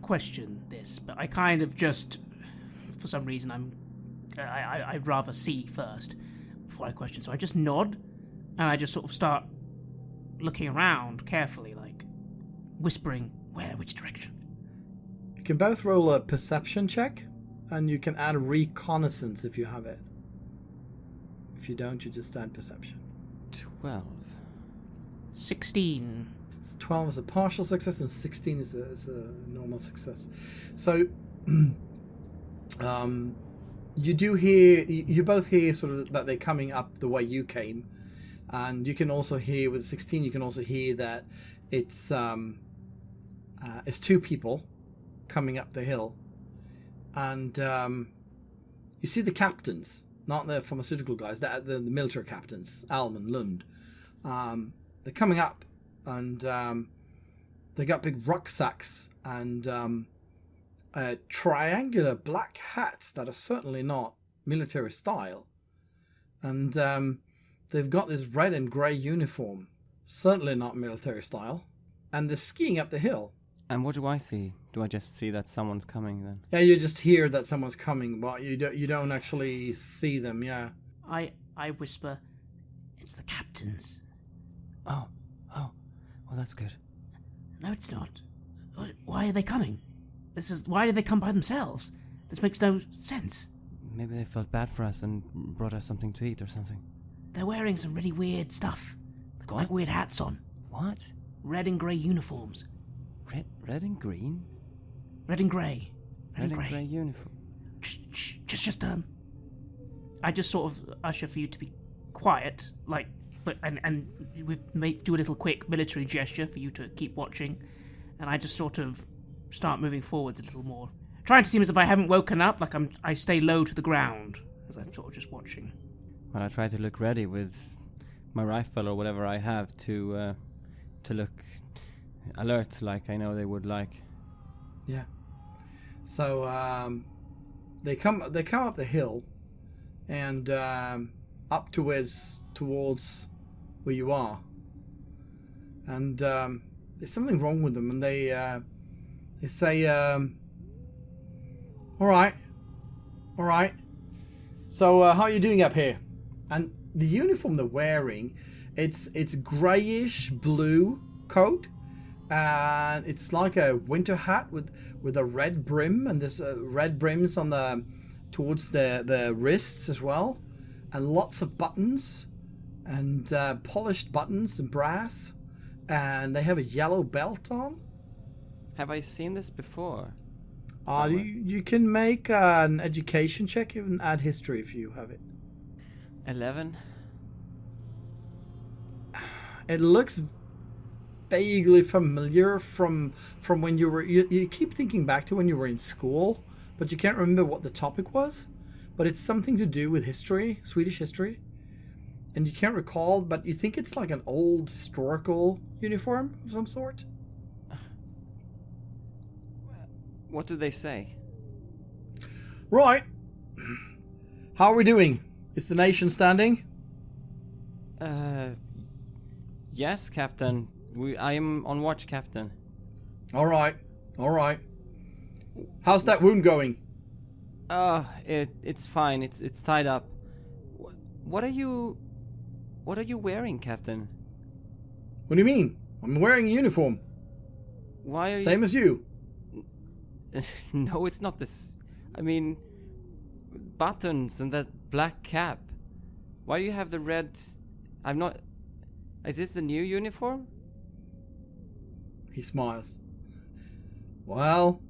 question this, but I kind of just, for some reason, I'd rather see first before I question. So I just nod, and I just sort of start looking around carefully, like whispering, which direction? You can both roll a perception check, and you can add a reconnaissance if you have it. If you don't, you just add perception. 12. 16. 12 is a partial success, and 16 is a normal success. So, you both hear sort of that they're coming up the way you came, and you can also hear with 16. You can also hear that it's 2 people coming up the hill, and you see the captains, not the pharmaceutical guys, the military captains, Alman, Lund. They're coming up. And they got big rucksacks and triangular black hats that are certainly not military style. And they've got this red and grey uniform, certainly not military style. And they're skiing up the hill. And what do I see? Do I just see that someone's coming then? Yeah, you just hear that someone's coming, but you don't actually see them. Yeah. I whisper, "It's the captains." Oh. Well, that's good. No, it's not. Why are they coming? Why did they come by themselves? This makes no sense. Maybe they felt bad for us and brought us something to eat or something. They're wearing some really weird stuff. They've got like weird hats on. What? Red and grey uniforms. Red and green? Red and grey. Red and grey uniform. Just I just sort of usher for you to be quiet, like. And we do a little quick military gesture for you to keep watching, and I just sort of start moving forwards a little more, trying to seem as if I haven't woken up, like I stay low to the ground as I'm sort of just watching. Well, I try to look ready with my rifle or whatever I have to look alert, like I know they would like. Yeah. So they come up the hill, and up towards where you are, and there's something wrong with them, and they say, all right, so how are you doing up here? And the uniform they're wearing, it's grayish blue coat, and it's like a winter hat with a red brim, and there's red brims on towards the wrists as well, and lots of buttons, and polished buttons and brass, and they have a yellow belt on. Have I seen this before? You can make an education check and add history if you have it. 11. It looks vaguely familiar from when you were. You keep thinking back to when you were in school, but you can't remember what the topic was. But it's something to do with history, Swedish history. and you can't recall, but you think it's like an old historical uniform of some sort. What do they say? Right. How are we doing? Is the nation standing? Yes, Captain. I am on watch, Captain. All right. How's that wound going? It's fine. It's tied up. What are you wearing, Captain? What do you mean? I'm wearing a uniform. Why are Same as you. No, it's not this. I mean, buttons and that black cap. Why do you have the red? I'm not. Is this the new uniform? He smiles. Well,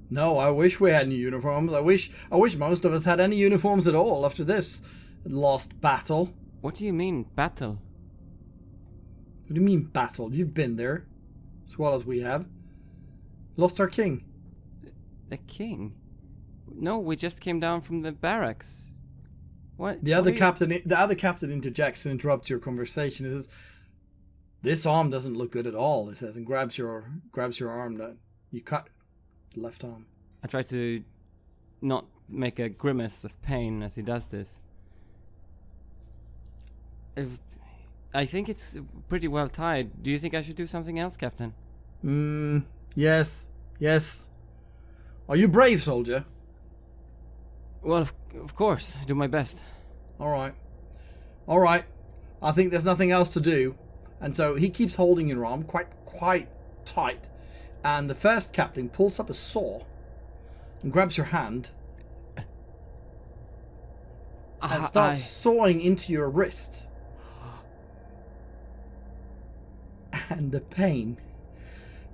no, I wish we had new uniforms. I wish most of us had any uniforms at all after this lost battle. What do you mean, battle? What do you mean, battle? You've been there, as well as we have. Lost our king. The king? No, we just came down from the barracks. What? The other captain interjects and interrupts your conversation. He says, "This arm doesn't look good at all," he says, and grabs your arm that you cut, the left arm. I try to not make a grimace of pain as he does this. I think it's pretty well tied. Do you think I should do something else, Captain? Yes. Are you brave, soldier? Well, of course. I do my best. All right. I think there's nothing else to do. And so he keeps holding your arm quite tight. And the first captain pulls up a saw and grabs your hand and starts sawing into your wrist. And the pain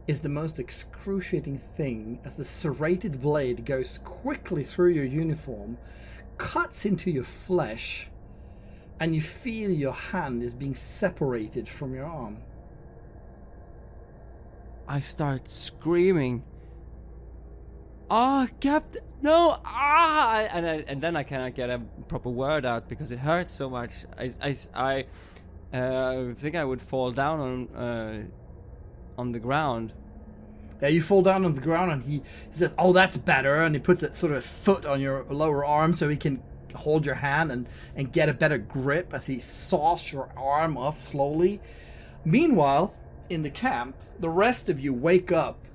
is the most excruciating thing as the serrated blade goes quickly through your uniform, cuts into your flesh, and you feel your hand is being separated from your arm. I start screaming. Captain, no! And then I cannot get a proper word out because it hurts so much. I think I would fall down on the ground. Yeah, you fall down on the ground and he says, "Oh, that's better," and he puts a sort of foot on your lower arm so he can hold your hand and get a better grip as he saws your arm off slowly. Meanwhile, in the camp, the rest of you wake up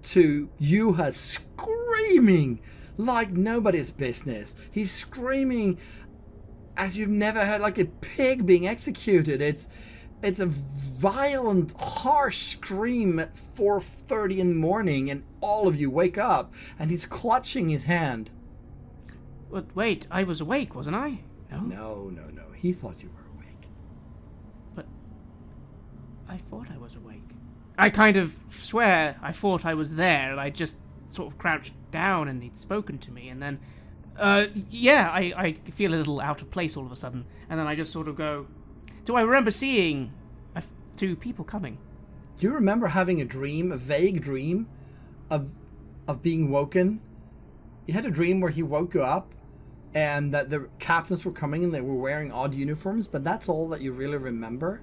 to Yuha screaming like nobody's business. He's screaming as you've never heard, like a pig being executed. It's a violent, harsh scream at 4:30 in the morning, and all of you wake up, and he's clutching his hand. But wait, I was awake, wasn't I? No. He thought you were awake. But I thought I was awake. I kind of swear I thought I was there, and I just sort of crouched down, and he'd spoken to me, and then, I feel a little out of place all of a sudden, and then I just sort of go, do I remember seeing two people coming? Do you remember having a vague dream of being woken? You had a dream where he woke you up and that the captains were coming and they were wearing odd uniforms, but that's all that you really remember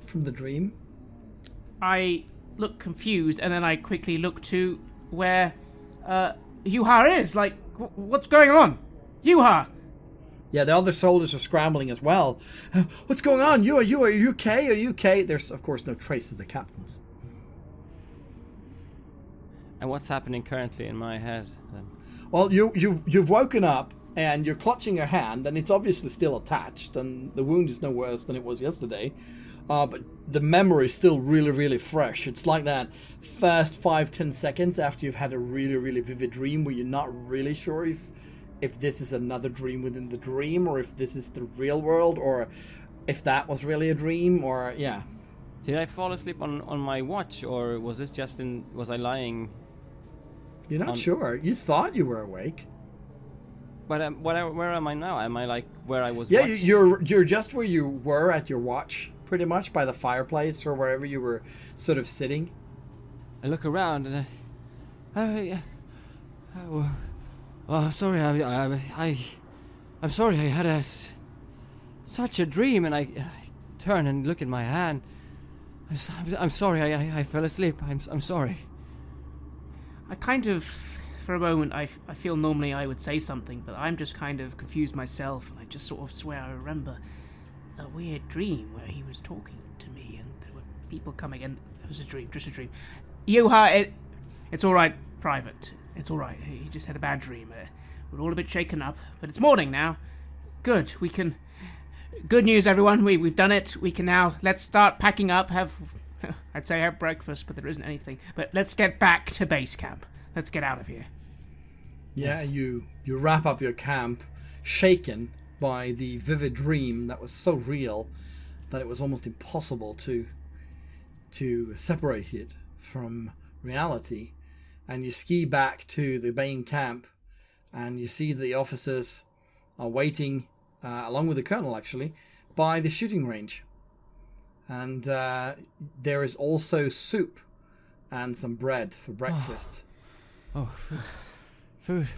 from the dream? I look confused, and then I quickly look to where Yuha is. Like, what's going on? Yuha! Yeah, the other soldiers are scrambling as well. What's going on? Are you okay? Are you okay? There's, of course, no trace of the captains. And what's happening currently in my head, then? Well, you've woken up, and you're clutching your hand, and it's obviously still attached, and the wound is no worse than it was yesterday. But the memory is still really, really fresh. It's like that first 5-10 seconds after you've had a really, really vivid dream where you're not really sure if this is another dream within the dream, or if this is the real world, or if that was really a dream, or yeah. Did I fall asleep on my watch, or was this just was I lying? You're not sure. You thought you were awake. But where am I now? Am I like where I was? Yeah, watching? you're just where you were at your watch, pretty much by the fireplace or wherever you were sort of sitting. I look around and sorry, I'm sorry. I had a such a dream, and I turn and look at my hand. I'm sorry, I fell asleep. I'm sorry. I kind of, for a moment, I feel normally I would say something, but I'm just kind of confused myself, and I just sort of swear I remember a weird dream where he was talking to me, and there were people coming in. It was a dream, just a dream. It's all right, Private. It's all right. He just had a bad dream. We're all a bit shaken up, but it's morning now. Good. Good news, everyone. We've done it. We can now. Let's start packing up. I'd say have breakfast, but there isn't anything. But let's get back to base camp. Let's get out of here. Yeah, yes. You wrap up your camp, shaken by the vivid dream that was so real that it was almost impossible to separate it from reality. And you ski back to the main camp, and you see the officers are waiting, along with the colonel actually, by the shooting range. And there is also soup and some bread for breakfast. Oh, food.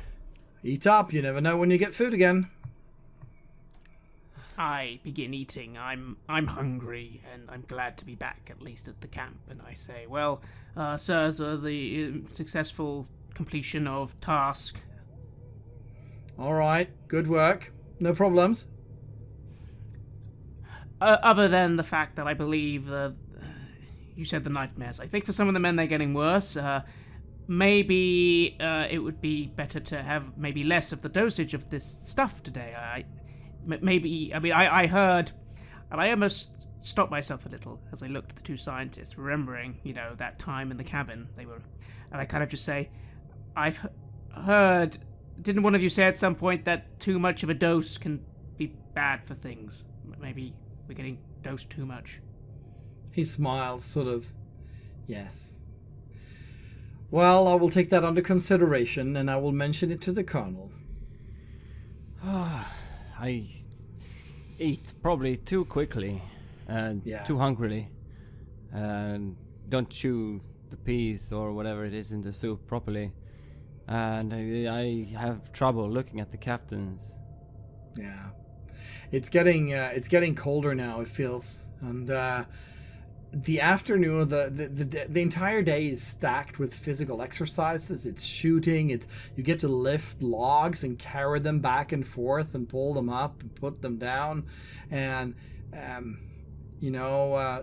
Eat up, you never know when you get food again. I begin eating. I'm hungry, and I'm glad to be back, at least at the camp. And I say, well, sirs, the successful completion of task. All right, good work. No problems. Other than the fact that I believe you said the nightmares. I think for some of the men they're getting worse. Maybe it would be better to have maybe less of the dosage of this stuff today. I heard, and I almost stopped myself a little as I looked at the two scientists, remembering, that time in the cabin they were, and I kind of just say, I've heard, didn't one of you say at some point that too much of a dose can be bad for things? Maybe we're getting dosed too much. He smiles, sort of, yes. Well, I will take that under consideration, and I will mention it to the colonel. I eat probably too quickly and too hungrily, and don't chew the peas or whatever it is in the soup properly, and I have trouble looking at the captains. Yeah, it's getting colder now, it feels, and the afternoon, the entire day is stacked with physical exercises. It's shooting. You get to lift logs and carry them back and forth and pull them up and put them down, and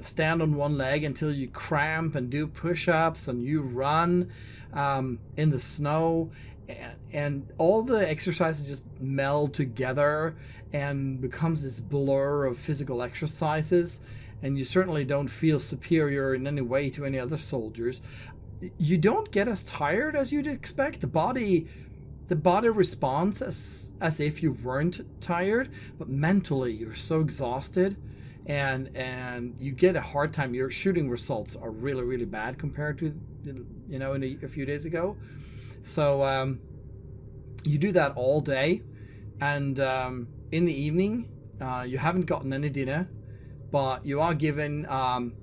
stand on one leg until you cramp and do push-ups, and you run in the snow, and all the exercises just meld together and becomes this blur of physical exercises. And you certainly don't feel superior in any way to any other soldiers. You don't get as tired as you'd expect. The body responds as if you weren't tired, but mentally you're so exhausted, and you get a hard time. Your shooting results are really, really bad compared to a few days ago. So you do that all day, and in the evening you haven't gotten any dinner. But you are given some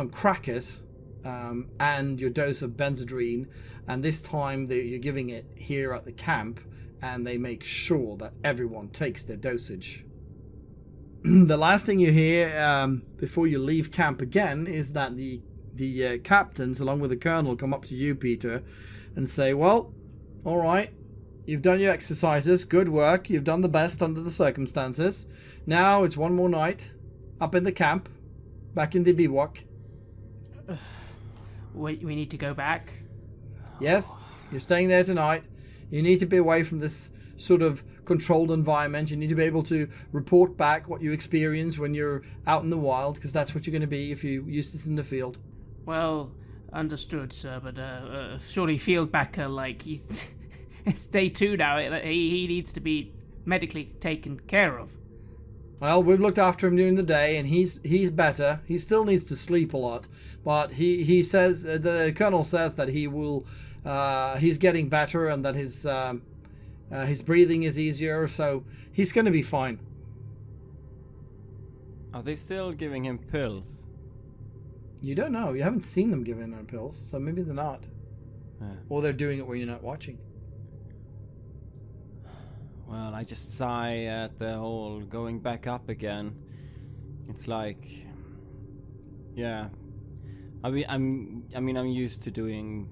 crackers and your dose of benzodrine, and this time you're giving it here at the camp, and they make sure that everyone takes their dosage. The last thing you hear before you leave camp again is that the captains, along with the colonel, come up to you, Peter, and say, well, all right, you've done your exercises, good work, you've done the best under the circumstances. Now it's one more night up in the camp, back in the bivouac. We need to go back? Yes, you're staying there tonight. You need to be away from this sort of controlled environment. You need to be able to report back what you experience when you're out in the wild, because that's what you're going to be if you use this in the field. Well, understood, sir, but surely Fieldbacker, he's... it's day 2 now. He needs to be medically taken care of. Well, we've looked after him during the day, and he's better. He still needs to sleep a lot, but he says, the colonel says that he will, he's getting better, and that his breathing is easier, so he's going to be fine. Are they still giving him pills? You don't know. You haven't seen them giving him pills, so maybe they're not. Yeah. Or they're doing it where you're not watching. Well, I just sigh at the whole going back up again. It's like, yeah. I mean, I'm used to doing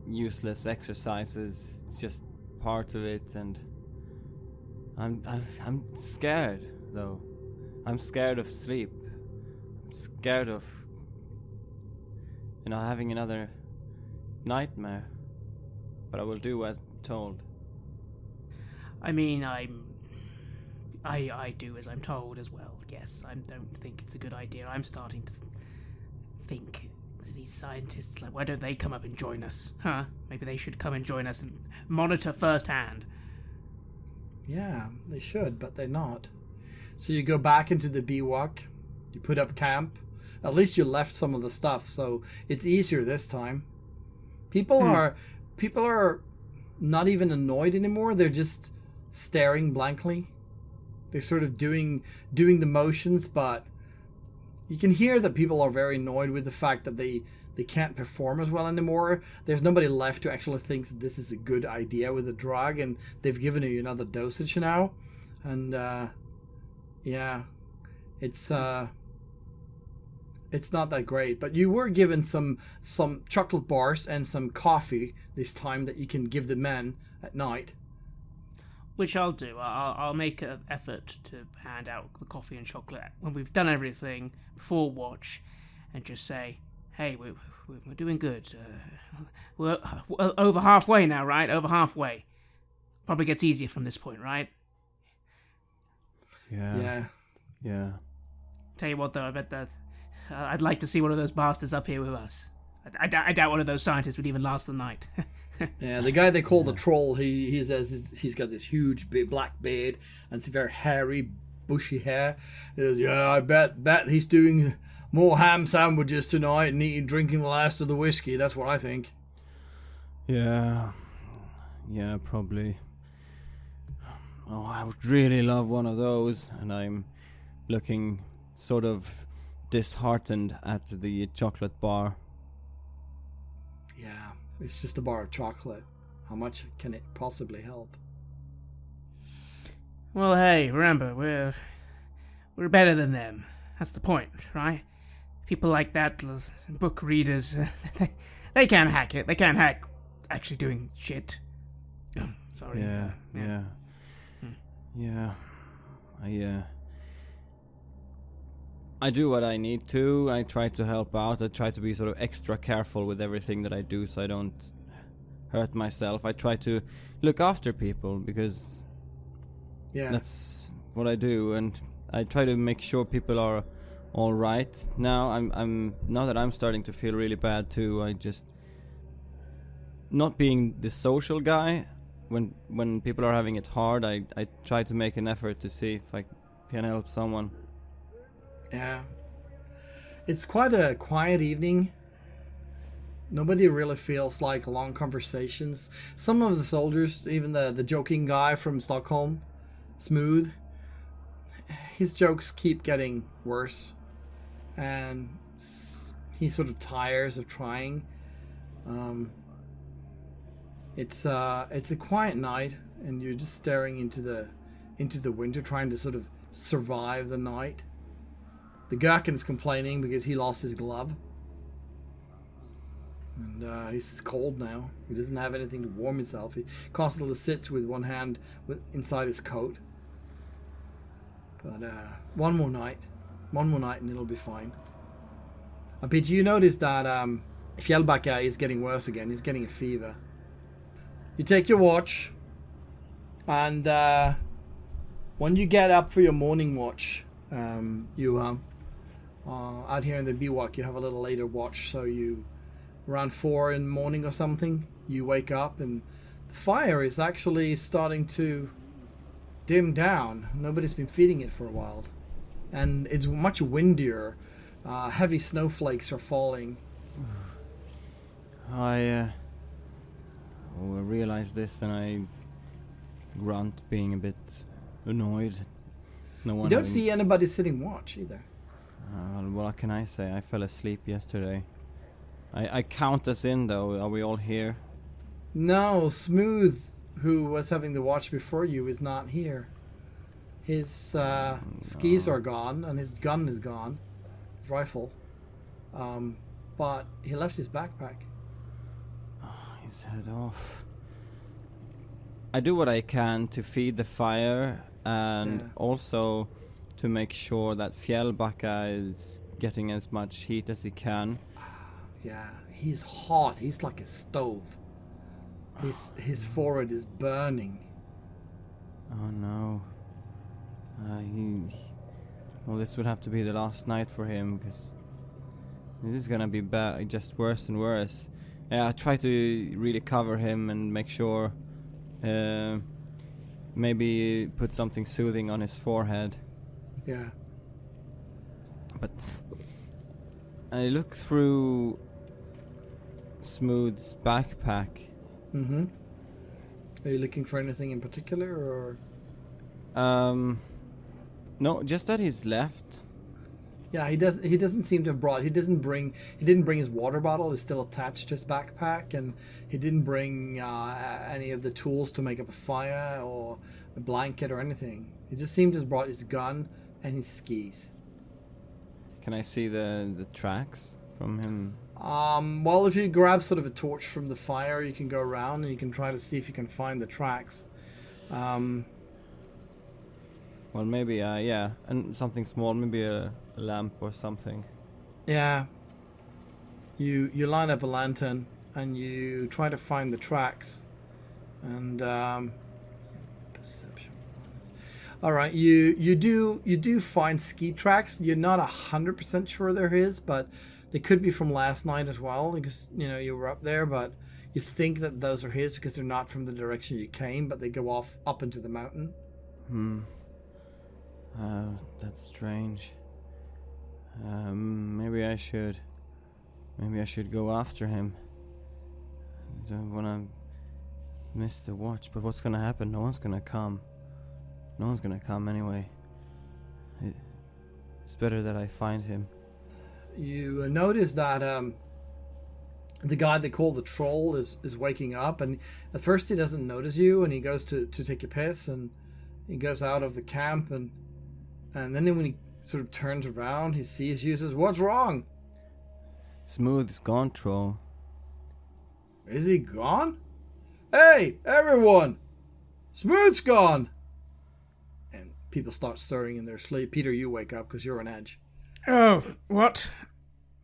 useless exercises. It's just part of it, and I'm scared though. I'm scared of sleep. I'm scared of, having another nightmare. But I will do as told. I mean, I do as I'm told as well. Yes, I don't think it's a good idea. I'm starting to think these scientists, like, why don't they come up and join us? Huh? Maybe they should come and join us and monitor firsthand. Yeah, they should, but they're not. So you go back into the bivouac, you put up camp. At least you left some of the stuff, so it's easier this time. People are not even annoyed anymore. They're just staring blankly. They're sort of doing the motions, but you can hear that people are very annoyed with the fact that they can't perform as well anymore. There's nobody left who actually thinks that this is a good idea with the drug, and they've given you another dosage now. And yeah, it's not that great. But you were given some chocolate bars and some coffee this time that you can give the men at night. Which I'll do. I'll make an effort to hand out the coffee and chocolate when we've done everything before watch, and just say, "Hey, we're doing good. We're over halfway now, right? Over halfway. Probably gets easier from this point, right?" Yeah. Tell you what, though, I bet that I'd like to see one of those bastards up here with us. I doubt one of those scientists would even last the night. Yeah, the guy they call the troll, he says he's got this huge black beard and it's very hairy, bushy hair. He says, "Yeah, I bet he's doing more ham sandwiches tonight and drinking the last of the whiskey. That's what I think." Yeah, probably. Oh, I would really love one of those, and I'm looking sort of disheartened at the chocolate bar. Yeah, it's just a bar of chocolate. How much can it possibly help? Well, hey, remember, we're better than them. That's the point, right? People like that, book readers, they can't hack it. They can't hack actually doing shit. Oh, sorry. Yeah. I do what I need to. I try to help out. I try to be sort of extra careful with everything that I do so I don't hurt myself. I try to look after people because that's what I do, and I try to make sure people are all right. Now now that I'm starting to feel really bad too. I just, not being the social guy, when people are having it hard, I try to make an effort to see if I can help someone. Yeah. It's quite a quiet evening. Nobody really feels like long conversations. Some of the soldiers, even the joking guy from Stockholm, Smooth, his jokes keep getting worse. And he sort of tires of trying. It's a quiet night, and you're just staring into the winter, trying to sort of survive the night. The Gherkin's complaining because he lost his glove. And he's cold now. He doesn't have anything to warm himself. He constantly sits with one hand inside his coat. But one more night and it'll be fine. But you notice that Fjällbacka is getting worse again. He's getting a fever. You take your watch, and when you get up for your morning watch, Johan, out here in the bivouac, you have a little later watch, so you, around 4 in the morning or something, you wake up and the fire is actually starting to dim down. Nobody's been feeding it for a while, and it's much windier. Heavy snowflakes are falling. I realize this, and I grunt, being a bit annoyed. You don't see anybody sitting watch either. What can I say? I fell asleep yesterday. I count us in, though. Are we all here? No, Smooth who was having the watch before you, is not here. His skis are gone, and his gun is gone, his rifle. But he left his backpack. Oh, he's head off. I do what I can to feed the fire, and also to make sure that Fjällbacka is getting as much heat as he can. Yeah, he's hot. He's like a stove. His forehead is burning. Oh no. Well, this would have to be the last night for him, because this is gonna be bad, just worse and worse. Yeah, I try to really cover him and make sure, maybe put something soothing on his forehead. Yeah. But I look through Smooth's backpack. Mm-hmm. Are you looking for anything in particular, or? No, just that he's left. Yeah, he doesn't seem to have brought. He didn't bring his water bottle. It's still attached to his backpack, and he didn't bring any of the tools to make up a fire or a blanket or anything. He just seemed to have brought his gun and his skis. Can I see the tracks from him? Well, if you grab sort of a torch from the fire, you can go around and you can try to see if you can find the tracks. Well, maybe, yeah, and something small, maybe a lamp or something. Yeah. You line up a lantern and you try to find the tracks. And perception. All right, you do find ski tracks. You're not 100% sure they're his, but they could be from last night as well, because you were up there. But you think that those are his because they're not from the direction you came, but they go off up into the mountain. That's strange. Maybe I should go after him. I don't want to miss the watch, but what's gonna happen? No one's gonna come anyway. It's better that I find him. You notice that the guy they call the troll is waking up, and at first he doesn't notice you, and he goes to take a piss, and he goes out of the camp, and then when he sort of turns around, he sees you and says, "What's wrong?" Smooth is gone, troll. Is he gone? Hey, everyone! Smooth's gone! And people start stirring in their sleep. Peter, you wake up because you're on edge. Oh, what?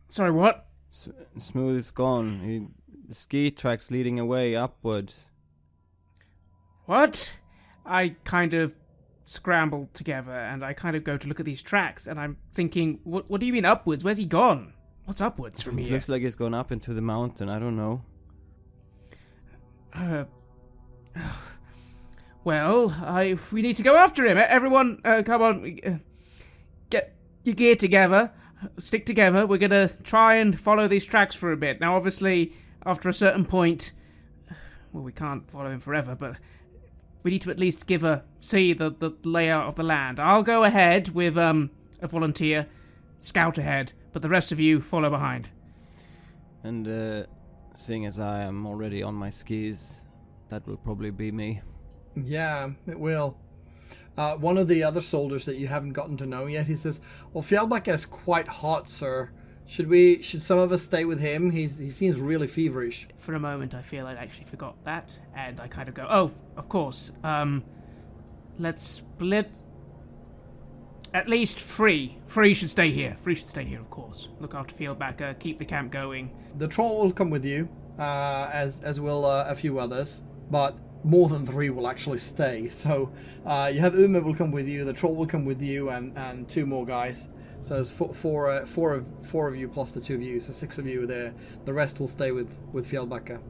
Sorry, what? Smooth is gone. The ski track's leading away upwards. What? I kind of scramble together and I kind of go to look at these tracks, and I'm thinking, what do you mean upwards? Where's he gone? What's upwards from It here? looks like he's gone up into the mountain. I don't know. Well, we need to go after him. Everyone, come on. Get your gear together. Stick together. We're going to try and follow these tracks for a bit. Now, obviously, after a certain point, well, we can't follow him forever, but we need to at least see the layout of the land. I'll go ahead with a volunteer, scout ahead, but the rest of you follow behind. And seeing as I am already on my skis, that will probably be me. Yeah, it will. One of the other soldiers that you haven't gotten to know yet, he says, "Well, Fjällbacka is quite hot, sir. Should some of us stay with him? He seems really feverish." For a moment, I feel I actually forgot that, and I kind of go, "Oh, of course. Let's split. At least Free should stay here. Free should stay here, of course. Look after Fjällbacka, keep the camp going." The troll will come with you, as will a few others, but more than 3 will actually stay. So you have Uma will come with you, the troll will come with you, and 2 more guys. So there's four of you plus the 2 of you, so 6 of you there. The rest will stay with Fjällbacka.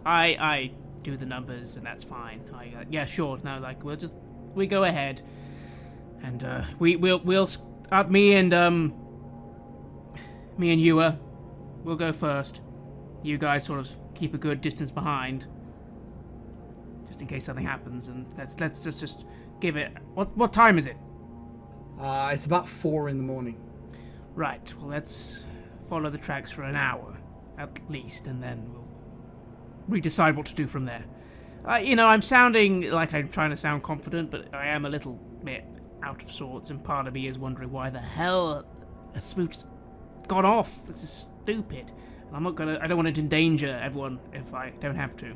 I do the numbers, and that's fine. Yeah, sure. No, like we go ahead, and we'll me and Ewa, we'll go first. You guys sort of keep a good distance behind, just in case something happens. And let's just give it. What time is it? It's about 4 in the morning. Right. Well, let's follow the tracks for an hour at least, and then we decide what to do from there. I'm sounding like I'm trying to sound confident, but I am a little bit out of sorts, and part of me is wondering why the hell a smoot's gone off. This is stupid. And I don't want to endanger everyone if I don't have to.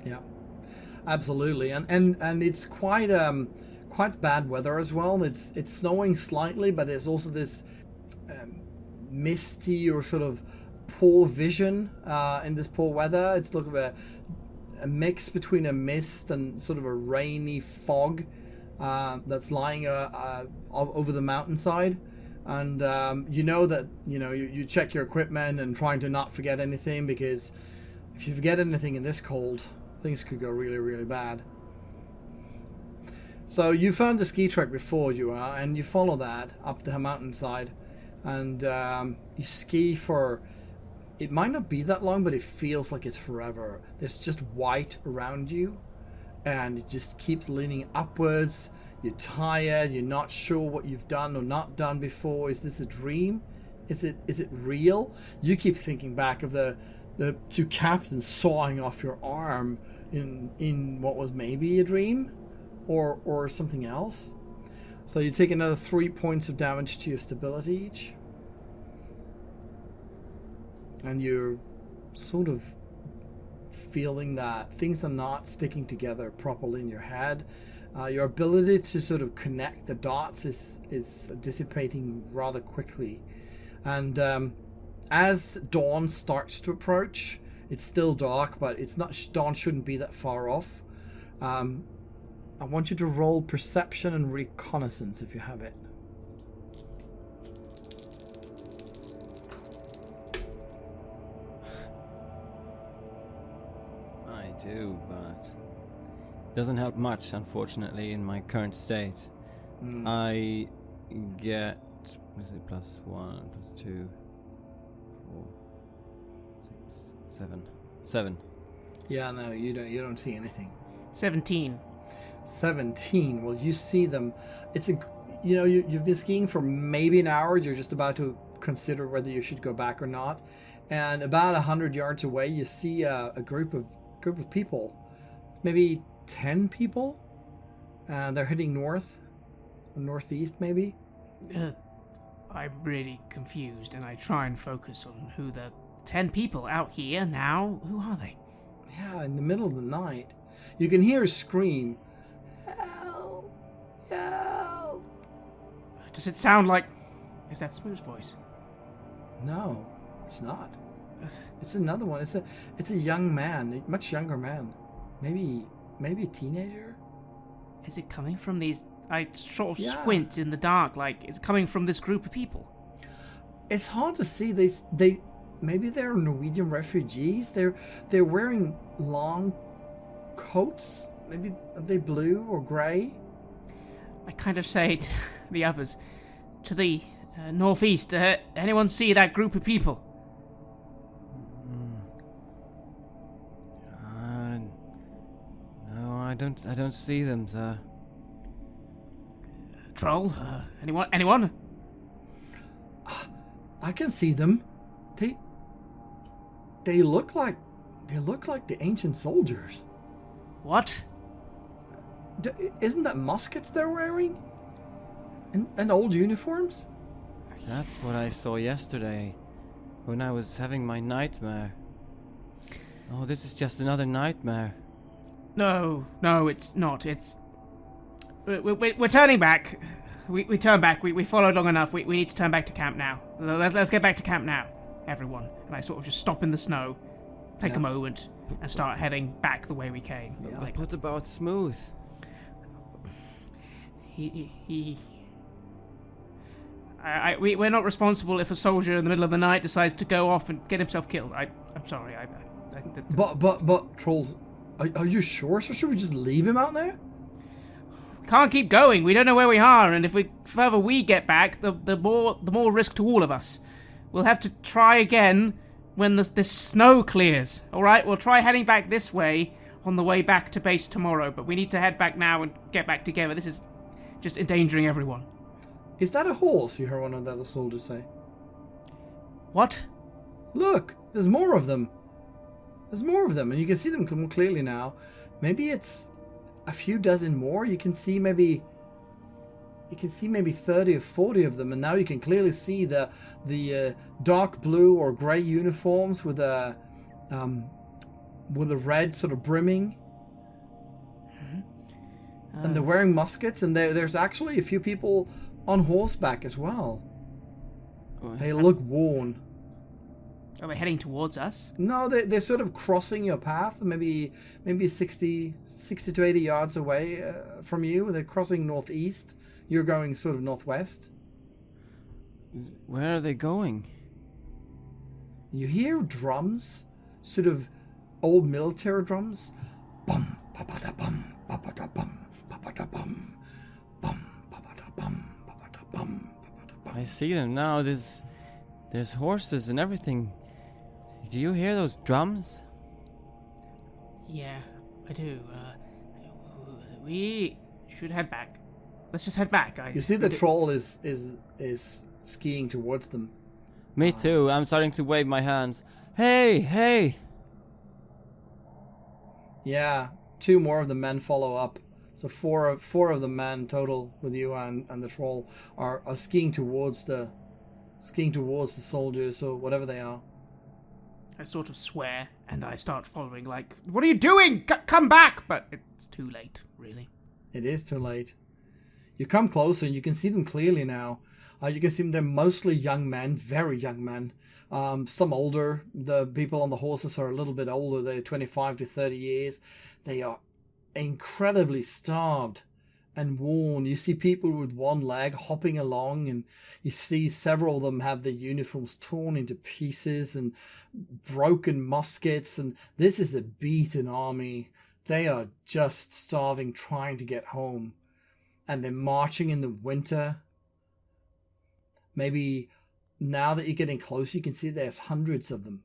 Yeah, absolutely. And it's quite bad weather as well. It's snowing slightly, but there's also this misty or sort of poor vision in this poor weather. It's like a mix between a mist and sort of a rainy fog that's lying over the mountainside. And you check your equipment and trying to not forget anything, because if you forget anything in this cold, things could go really, really bad. So you found the ski track before you are, and you follow that up the mountainside, and you ski for, it might not be that long, but it feels like it's forever. There's just white around you, and it just keeps leaning upwards. You're tired, you're not sure what you've done or not done before. Is this a dream? Is it real? You keep thinking back of the two captains sawing off your arm in what was maybe a dream or something else. So you take another 3 points of damage to your stability each. And you're sort of feeling that things are not sticking together properly in your head. Your ability to sort of connect the dots is dissipating rather quickly. And as dawn starts to approach, it's still dark, but it's not, dawn shouldn't be that far off. I want you to roll perception and reconnaissance if you have it. I do, but doesn't help much, unfortunately, in my current state. I get, what is it, +1, +2, 4, 6, 7. 7. Yeah, no, you don't see anything. 17. 17. Well, you see them. It's you've been skiing for maybe an hour. You're just about to consider whether you should go back or not. And about 100 yards away, you see a group of people, maybe 10 people. They're heading northeast, maybe. I'm really confused, and I try and focus on who the 10 people out here now. Who are they? Yeah, in the middle of the night, you can hear a scream. Help! Help! Does it sound like... Is that Smooth's voice? No, it's not. It's another one. It's a young man, a much younger man. Maybe a teenager? Is it coming from these... I sort of squint in the dark, like it's coming from this group of people. It's hard to see. They maybe they're Norwegian refugees. They're wearing long coats. Maybe are they blue or grey? I kind of say to the others, to the northeast, anyone see that group of people? No, I don't see them, sir. Troll? Anyone? I can see them. They look like the ancient soldiers. What? Isn't that muskets they're wearing? And old uniforms? That's what I saw yesterday when I was having my nightmare. Oh, this is just another nightmare. No, it's not. We're turning back. We turn back. We followed long enough. We need to turn back to camp now. Let's get back to camp now, everyone. And I sort of just stop in the snow, take a moment, and start heading back the way we came. Yeah, like, what about Smooth? We're not responsible if a soldier in the middle of the night decides to go off and get himself killed. I'm sorry. But trolls, are you sure? So should we just leave him out there? Can't keep going. We don't know where we are, and if further we get back, the more risk to all of us. We'll have to try again when this snow clears. All right, we'll try heading back this way on the way back to base tomorrow. But we need to head back now and get back together. This is just endangering everyone. Is that a horse? You heard one of the other soldiers say. What? Look, there's more of them. There's more of them, and you can see them more clearly now. maybe it's a few dozen more. You can see maybe 30 or 40 of them, and now you can clearly see the dark blue or gray uniforms with a red sort of brimming. And they're wearing muskets, and there's actually a few people on horseback as well. They look worn. Are they heading towards us? No, they're sort of crossing your path, maybe 60 to 80 yards away from you. They're crossing northeast. You're going sort of northwest. Where are they going? You hear drums, sort of old military drums. Bum, ba-ba-da, bum, ba-ba-da, bum, ba-ba-da, bum, bum, ba-ba-da, bum, ba-ba-da, bum, ba-ba-da, bum. I see them now. There's horses and everything. Do you hear those drums? Yeah, I do. We should head back. Let's just head back. You see the troll is skiing towards them. Me too. I'm starting to wave my hands. Hey! Yeah, 2 more of the men follow up. So four of the men total with you and the troll are skiing towards the soldiers or whatever they are. I sort of swear and I start following. Like, what are you doing? Come back! But it's too late, really. It is too late. You come closer and you can see them clearly now. You can see them, they're mostly young men, very young men. Some older. The people on the horses are a little bit older. They're 25 to 30 years. They are incredibly starved and worn. You see people with one leg hopping along, and you see several of them have their uniforms torn into pieces and broken muskets. And this is a beaten army. They are just starving, trying to get home. And they're marching in the winter. Maybe now that you're getting closer, you can see there's hundreds of them.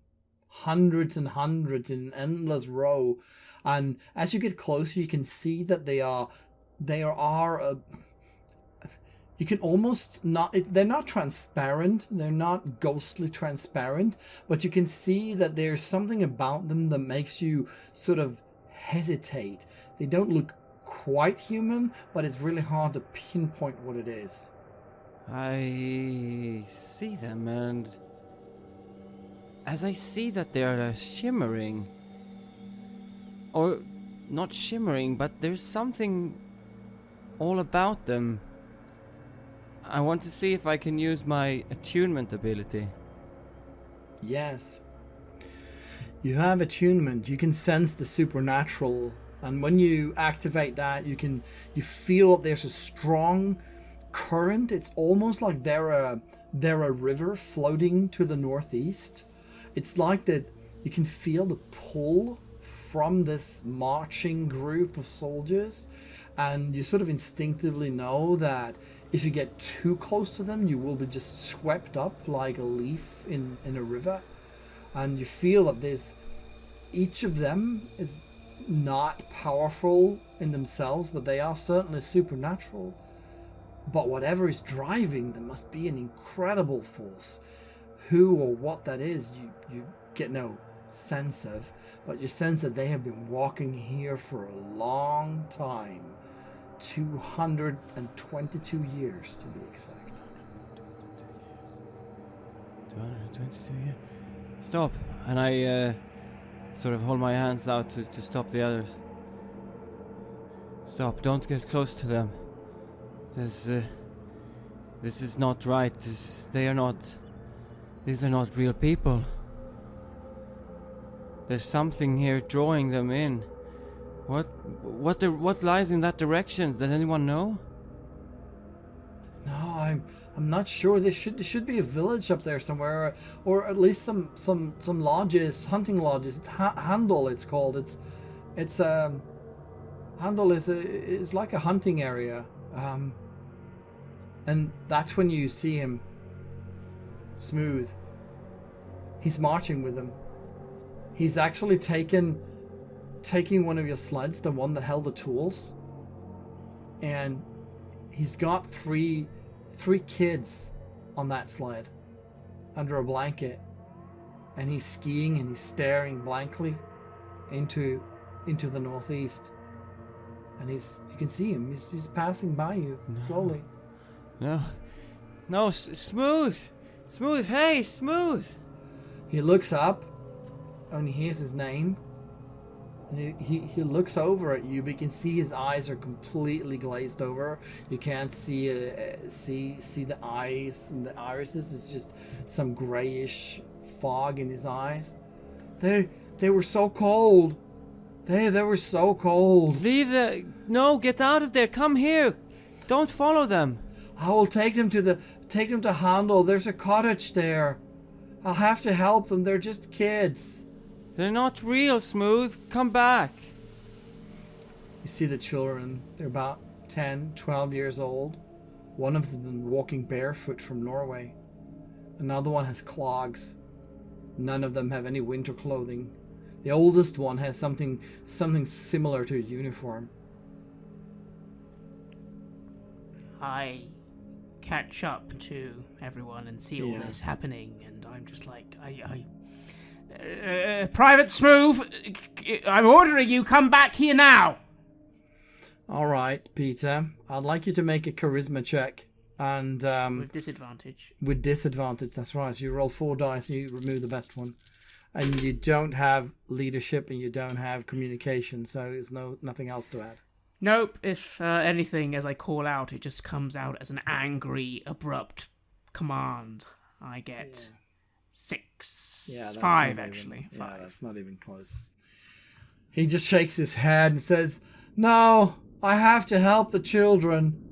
Hundreds and hundreds in an endless row. And as you get closer, you can see that you can almost not, they're not transparent. They're not ghostly transparent. But you can see that there's something about them that makes you sort of hesitate. They don't look quite human, but it's really hard to pinpoint what it is. I see them, and as I see that they are shimmering, or not shimmering, but there's something all about them. I want to see if I can use my attunement ability. Yes. You have attunement. You can sense the supernatural. And when you activate that, you feel that there's a strong current. It's almost like they're a river floating to the northeast. It's like that you can feel the pull from this marching group of soldiers, and you sort of instinctively know that if you get too close to them, you will be just swept up like a leaf in a river. And you feel that each of them is not powerful in themselves, but they are certainly supernatural. But whatever is driving them must be an incredible force. Who or what that is, you get no sense of, but you sense that they have been walking here for a long time. 222 years to be exact. 222 years. Stop. And I sort of hold my hands out to stop the others. Stop. Don't get close to them. This is not right. These are not real people. There's something here drawing them in. What lies in that direction? Does anyone know? No, I'm not sure. There should be a village up there somewhere, or at least some lodges, hunting lodges. It's Handel, it's called. It's Handel is like a hunting area. And that's when you see him. Smooth. He's marching with them. He's actually taking one of your sleds, the one that held the tools, and he's got three kids on that sled under a blanket, and he's skiing and he's staring blankly into into the northeast. And you can see him. He's passing by you slowly. No, Smooth! Smooth, hey, Smooth! He looks up and he hears his name. And he looks over at you, but you can see his eyes are completely glazed over. You can't see the eyes and the irises. It's just some grayish fog in his eyes. They were so cold. They were so cold. No, get out of there. Come here. Don't follow them. I will take them to Handel. There's a cottage there. I'll have to help them. They're just kids. They're not real, Smooth. Come back. You see the children. They're about 10, 12 years old. One of them walking barefoot from Norway. Another one has clogs. None of them have any winter clothing. The oldest one has something similar to a uniform. I catch up to everyone and see all this happening, and I'm just like, Private Smooth, I'm ordering you, come back here now. All right, Peter. I'd like you to make a charisma check. And with disadvantage. With disadvantage, that's right. So you roll 4 dice and you remove the best one. And you don't have leadership and you don't have communication, so there's nothing else to add. Nope. If anything, as I call out, it just comes out as an angry, abrupt command. I get 6. Yeah, that's 5, actually. 5. Yeah, that's not even close. He just shakes his head and says, "No, I have to help the children.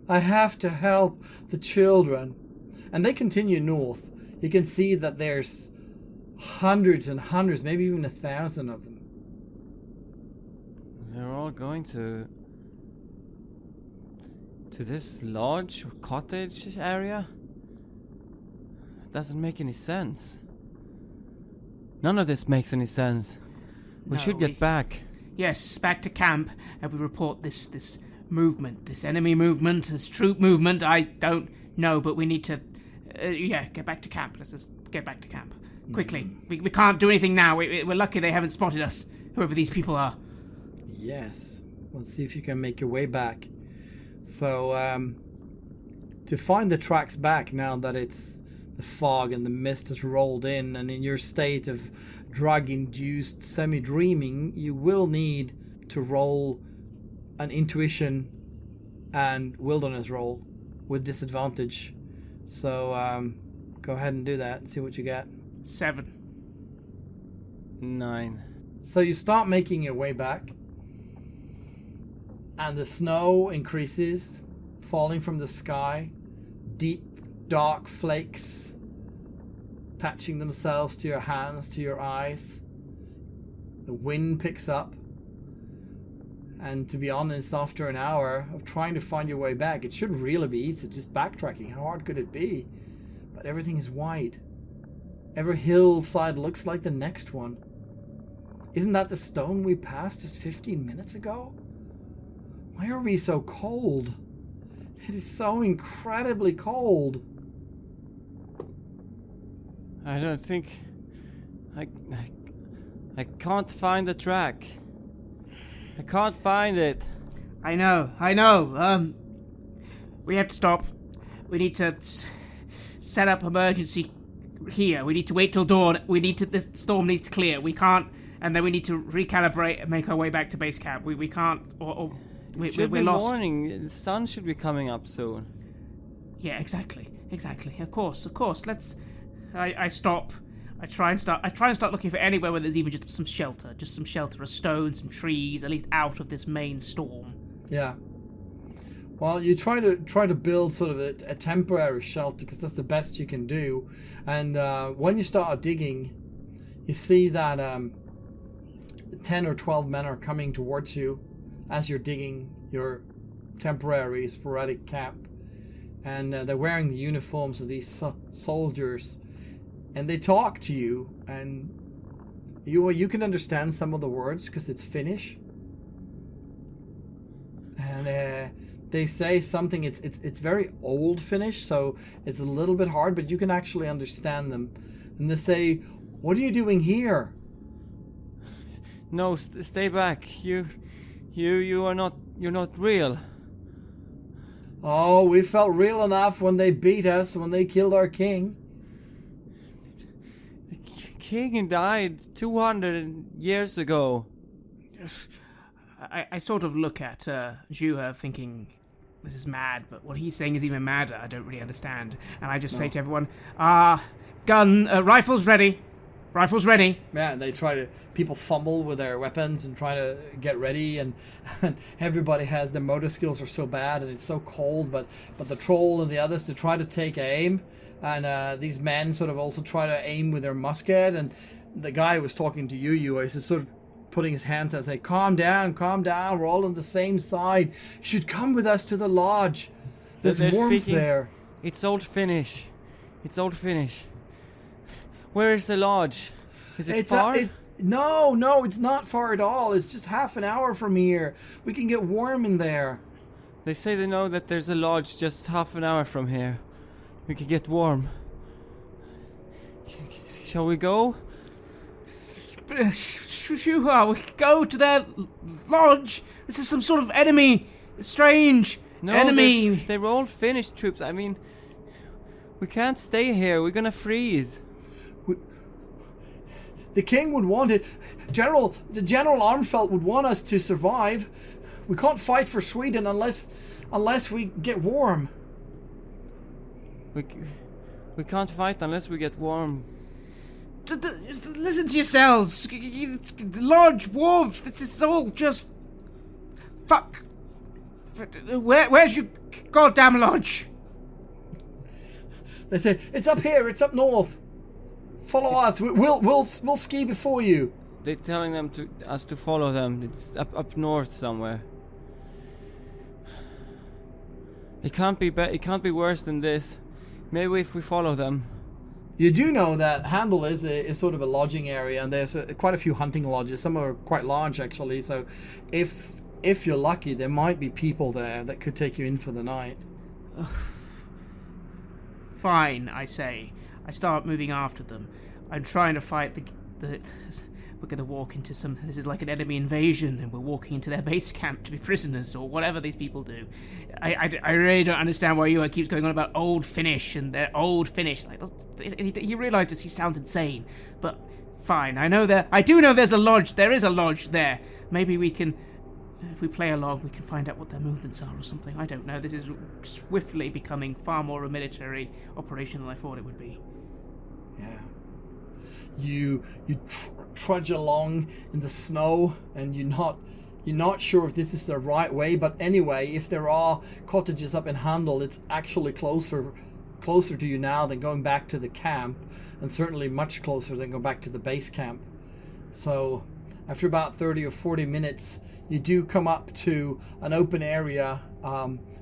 I have to help the children." And they continue north. You can see that there's hundreds and hundreds, maybe even 1,000 of them. They're all going to this lodge or cottage area? It doesn't make any sense. None of this makes any sense. We should get back. Yes, back to camp, and we report this movement, this enemy movement, this troop movement. I don't know, but we need to, get back to camp. Let's just get back to camp. Quickly. We can't do anything now. We're lucky they haven't spotted us, whoever these people are. Yes. Let's see if you can make your way back. So, to find the tracks back now that it's the fog and the mist has rolled in, and in your state of drug-induced semi-dreaming, you will need to roll an intuition and wilderness roll with disadvantage. So, go ahead and do that and see what you get. 7. 9. So you start making your way back, and the snow increases, falling from the sky. Deep, dark flakes attaching themselves to your hands, to your eyes. The wind picks up. And to be honest, after an hour of trying to find your way back, it should really be easy, just backtracking. How hard could it be? But everything is wide. Every hillside looks like the next one. Isn't that the stone we passed just 15 minutes ago? Why are we so cold? It is so incredibly cold. I don't think... I can't find the track. I can't find it. I know. We have to stop. We need to set up emergency here. We need to wait till dawn. This storm needs to clear. We can't, and then we need to recalibrate and make our way back to base camp. We can't, we're lost. Morning. The sun should be coming up soon. Yeah, exactly. Of course. Let's. I stop. I try and start looking for anywhere where there's even just some shelter, a stone, some trees, at least out of this main storm. Yeah. Well, you try to build sort of a temporary shelter because that's the best you can do. And when you start digging, you see that 10 or 12 men are coming towards you as you're digging your temporary sporadic camp, and they're wearing the uniforms of these soldiers. And they talk to you, and you can understand some of the words because it's Finnish. And they say something. It's very old Finnish, so it's a little bit hard, but you can actually understand them. And they say, "What are you doing here?" No, stay back. You're not real. Oh, we felt real enough when they beat us, when they killed our king. The king died 200 years ago. I sort of look at Juha thinking, this is mad, but what he's saying is even madder. I don't really understand. And I just say to everyone, rifles ready. Rifles ready. Yeah, and people fumble with their weapons and try to get ready, and everybody has, their motor skills are so bad, and it's so cold, but the troll and the others to try to take aim, and these men sort of also try to aim with their musket, and the guy who was talking to you is sort of putting his hands out and saying, calm down, we're all on the same side. You should come with us to the lodge. There's warmth there. It's Old Finnish. Where is the lodge? Is it far? No, it's not far at all. It's just half an hour from here. We can get warm in there. They say they know that there's a lodge just half an hour from here. We could get warm. Shall we go? Sure, we could go to their lodge. This is some sort of enemy. Strange enemy. They're all Finnish troops. I mean, we can't stay here. We're gonna freeze. The king would want it. General Armfelt would want us to survive. We can't fight for Sweden unless we get warm. We can't fight unless we get warm. Listen to yourselves. The lodge, warmth. This is all just... Fuck. Where's your goddamn lodge? They say, it's up here, it's up north. Follow us. We'll ski before you. They're telling us to follow them. It's up north somewhere. It can't be worse than this. Maybe if we follow them. You do know that Handel is sort of a lodging area, and there's quite a few hunting lodges. Some are quite large actually. So, if you're lucky, there might be people there that could take you in for the night. Fine, I say. I start moving after them. I'm trying to fight the we're going to walk into this is like an enemy invasion, and we're walking into their base camp to be prisoners, or whatever these people do. I really don't understand why you keeps going on about Old Finnish, and they're Old Finnish. Like, he realizes he sounds insane, but fine. I do know there's a lodge. There is a lodge there. Maybe we can, if we play along, we can find out what their movements are or something. I don't know. This is swiftly becoming far more a military operation than I thought it would be. Yeah. You trudge along in the snow, and you're not sure if this is the right way, but anyway, if there are cottages up in Handel, it's actually closer to you now than going back to the camp, and certainly much closer than going back to the base camp. So after about 30 or 40 minutes, you do come up to an open area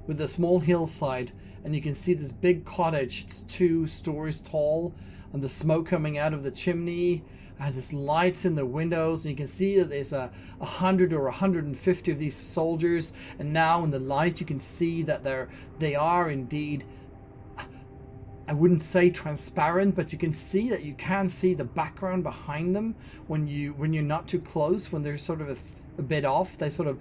with a small hillside, and you can see this big cottage. It's 2 stories tall, and the smoke coming out of the chimney, and there's lights in the windows, and you can see that there's 100 or 150 of these soldiers, and now in the light you can see that they are indeed, I wouldn't say transparent, but you can see the background behind them when you're not too close, when they're sort of a bit off. They sort of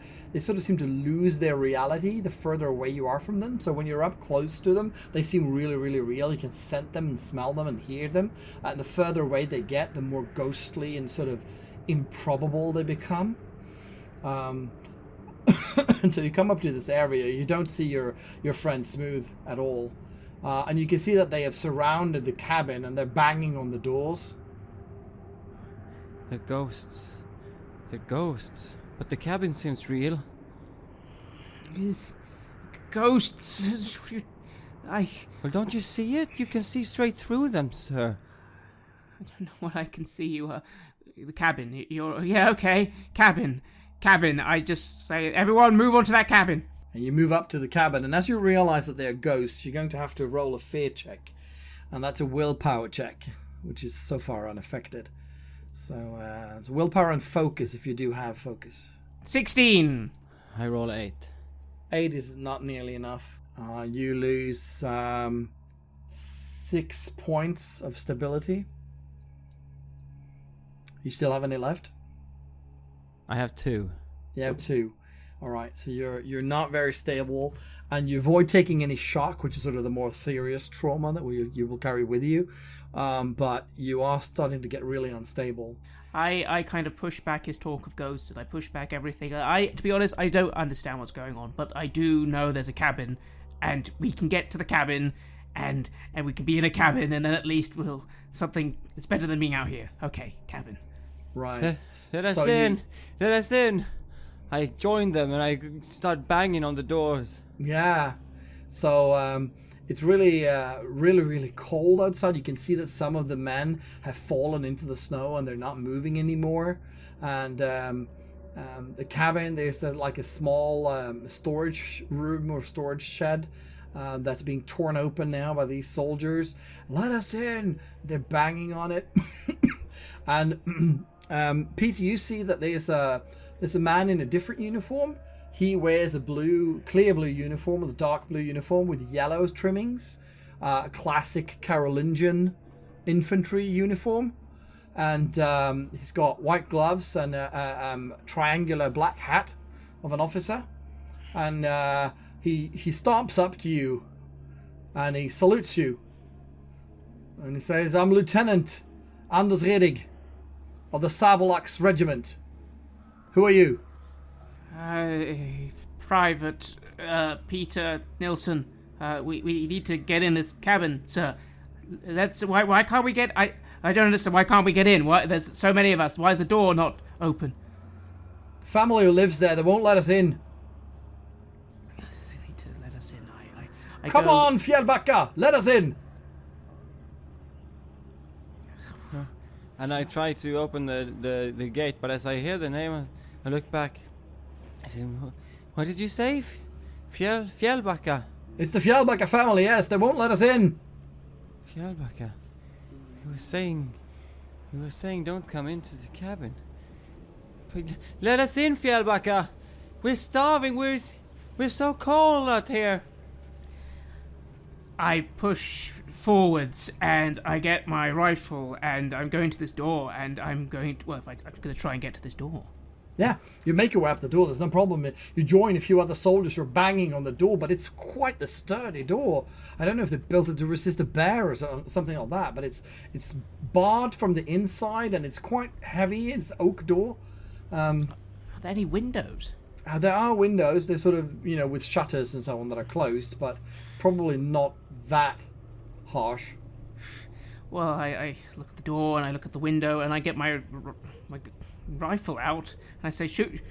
seem to lose their reality the further away you are from them. So when you're up close to them, they seem really, really real. You can scent them and smell them and hear them. And the further away they get, the more ghostly and sort of improbable they become. And so you come up to this area. You don't see your friend Smooth at all. And you can see that they have surrounded the cabin, and they're banging on the doors. They're ghosts. But the cabin seems real. It's ghosts. Well, don't you see it? You can see straight through them, sir. I don't know what I can see. The cabin. Okay. Cabin. I just say, everyone move on to that cabin. And you move up to the cabin, and as you realize that they're ghosts, you're going to have to roll a fear check. And that's a willpower check, which is so far unaffected. So, it's willpower and focus if you do have focus. 16! I roll 8. 8 is not nearly enough. You lose 6 points of stability. You still have any left? I have 2. You have 2. All right, so you're not very stable, and you avoid taking any shock, which is sort of the more serious trauma that you will carry with you. But you are starting to get really unstable. I kind of push back his talk of ghosts, and I push back everything. To be honest, I don't understand what's going on, but I do know there's a cabin, and we can get to the cabin, and we can be in a cabin, and then at least it's better than being out here. Okay, cabin. Right. Let us in. Let us in. I joined them and I start banging on the doors. Yeah. So it's really, really cold outside. You can see that some of the men have fallen into the snow and they're not moving anymore. And the cabin, there's like a small storage room or storage shed that's being torn open now by these soldiers. Let us in. They're banging on it. And Peter, you see that there's a man in a different uniform. He wears a clear blue uniform with a dark blue uniform with yellow trimmings, a classic Carolingian infantry uniform, and he's got white gloves and a triangular black hat of an officer, and he stomps up to you, and he salutes you, and he says, "I'm Lieutenant Anders Redig of the Savolax Regiment. Who are you?" Private Peter Nilsson. We need to get in this cabin, sir. That's why can't we get? I don't understand. Why can't we get in? Why there's so many of us? Why is the door not open? Family who lives there. They won't let us in. They need to let us in. I Come on, Fjällbacka, let us in. And I try to open the gate, but as I hear the name, I look back. I say, "What did you say? Fjällbacka?" It's the Fjällbacka family, yes. They won't let us in. Fjällbacka. He was saying, "Don't come into the cabin." But let us in, Fjällbacka. We're starving. We're so cold out here. I push forwards and I get my rifle and I'm going to this door and I'm going to try and get to this door. Yeah, you make your way up the door. There's no problem. You join a few other soldiers who are banging on the door, but it's quite the sturdy door. I don't know if they built it to resist a bear or something like that, but it's barred from the inside and it's quite heavy. It's oak door. Are there any windows? There are windows. They're sort of, with shutters and so on that are closed, but probably not that harsh. Well, I look at the door and I look at the window and I get my rifle out and I say, shoot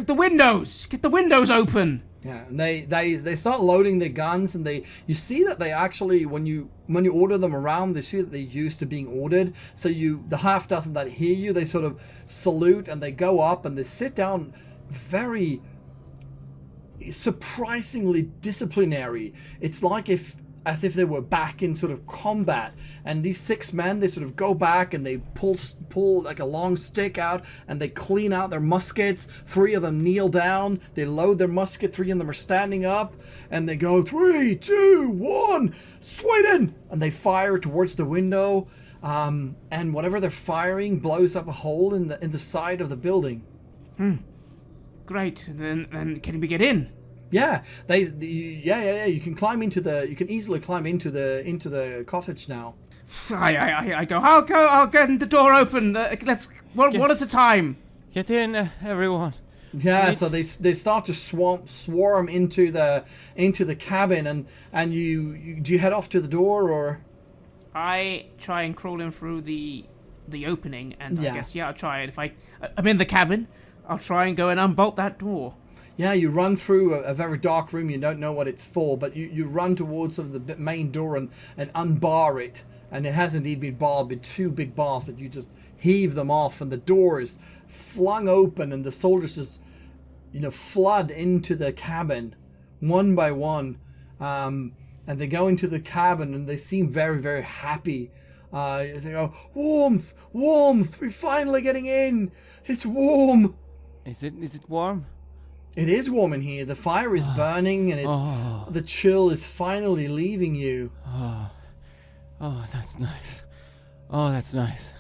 the windows! Get the windows open! Yeah, and they start loading their guns, and you see that they actually, when you order them around, they see that they're used to being ordered. So the half dozen that hear you, they sort of salute and they go up and they sit down very surprisingly disciplinary. It's like as if they were back in sort of combat, and these 6 men, they sort of go back and they pull like a long stick out and they clean out their muskets. 3 of them kneel down, they load their musket, 3 of them are standing up, and they go 3, 2, 1, Sweden, and they fire towards the window, and whatever they're firing blows up a hole in the side of the building. Great. Then can we get in? Yeah, you can climb you can easily climb into the cottage now. I go, I'll get the door open. Let's one at a time. Get in, everyone. Yeah, so they start to swarm into the cabin, and you do you head off to the door, or? I try and crawl in through the opening, and I guess I'll try it. If I'm in the cabin, I'll try and go and unbolt that door. Yeah, you run through a very dark room. You don't know what it's for, but you run towards sort of the main door and unbar it. And it has indeed been barred with 2 big bars, but you just heave them off, and the door is flung open, and the soldiers just, flood into the cabin one by one. And they go into the cabin, and they seem very, very happy. They go, warmth, we're finally getting in. It's warm. Is it warm? It is warm in here. The fire is burning, and the chill is finally leaving you. Oh, that's nice. Oh, that's nice.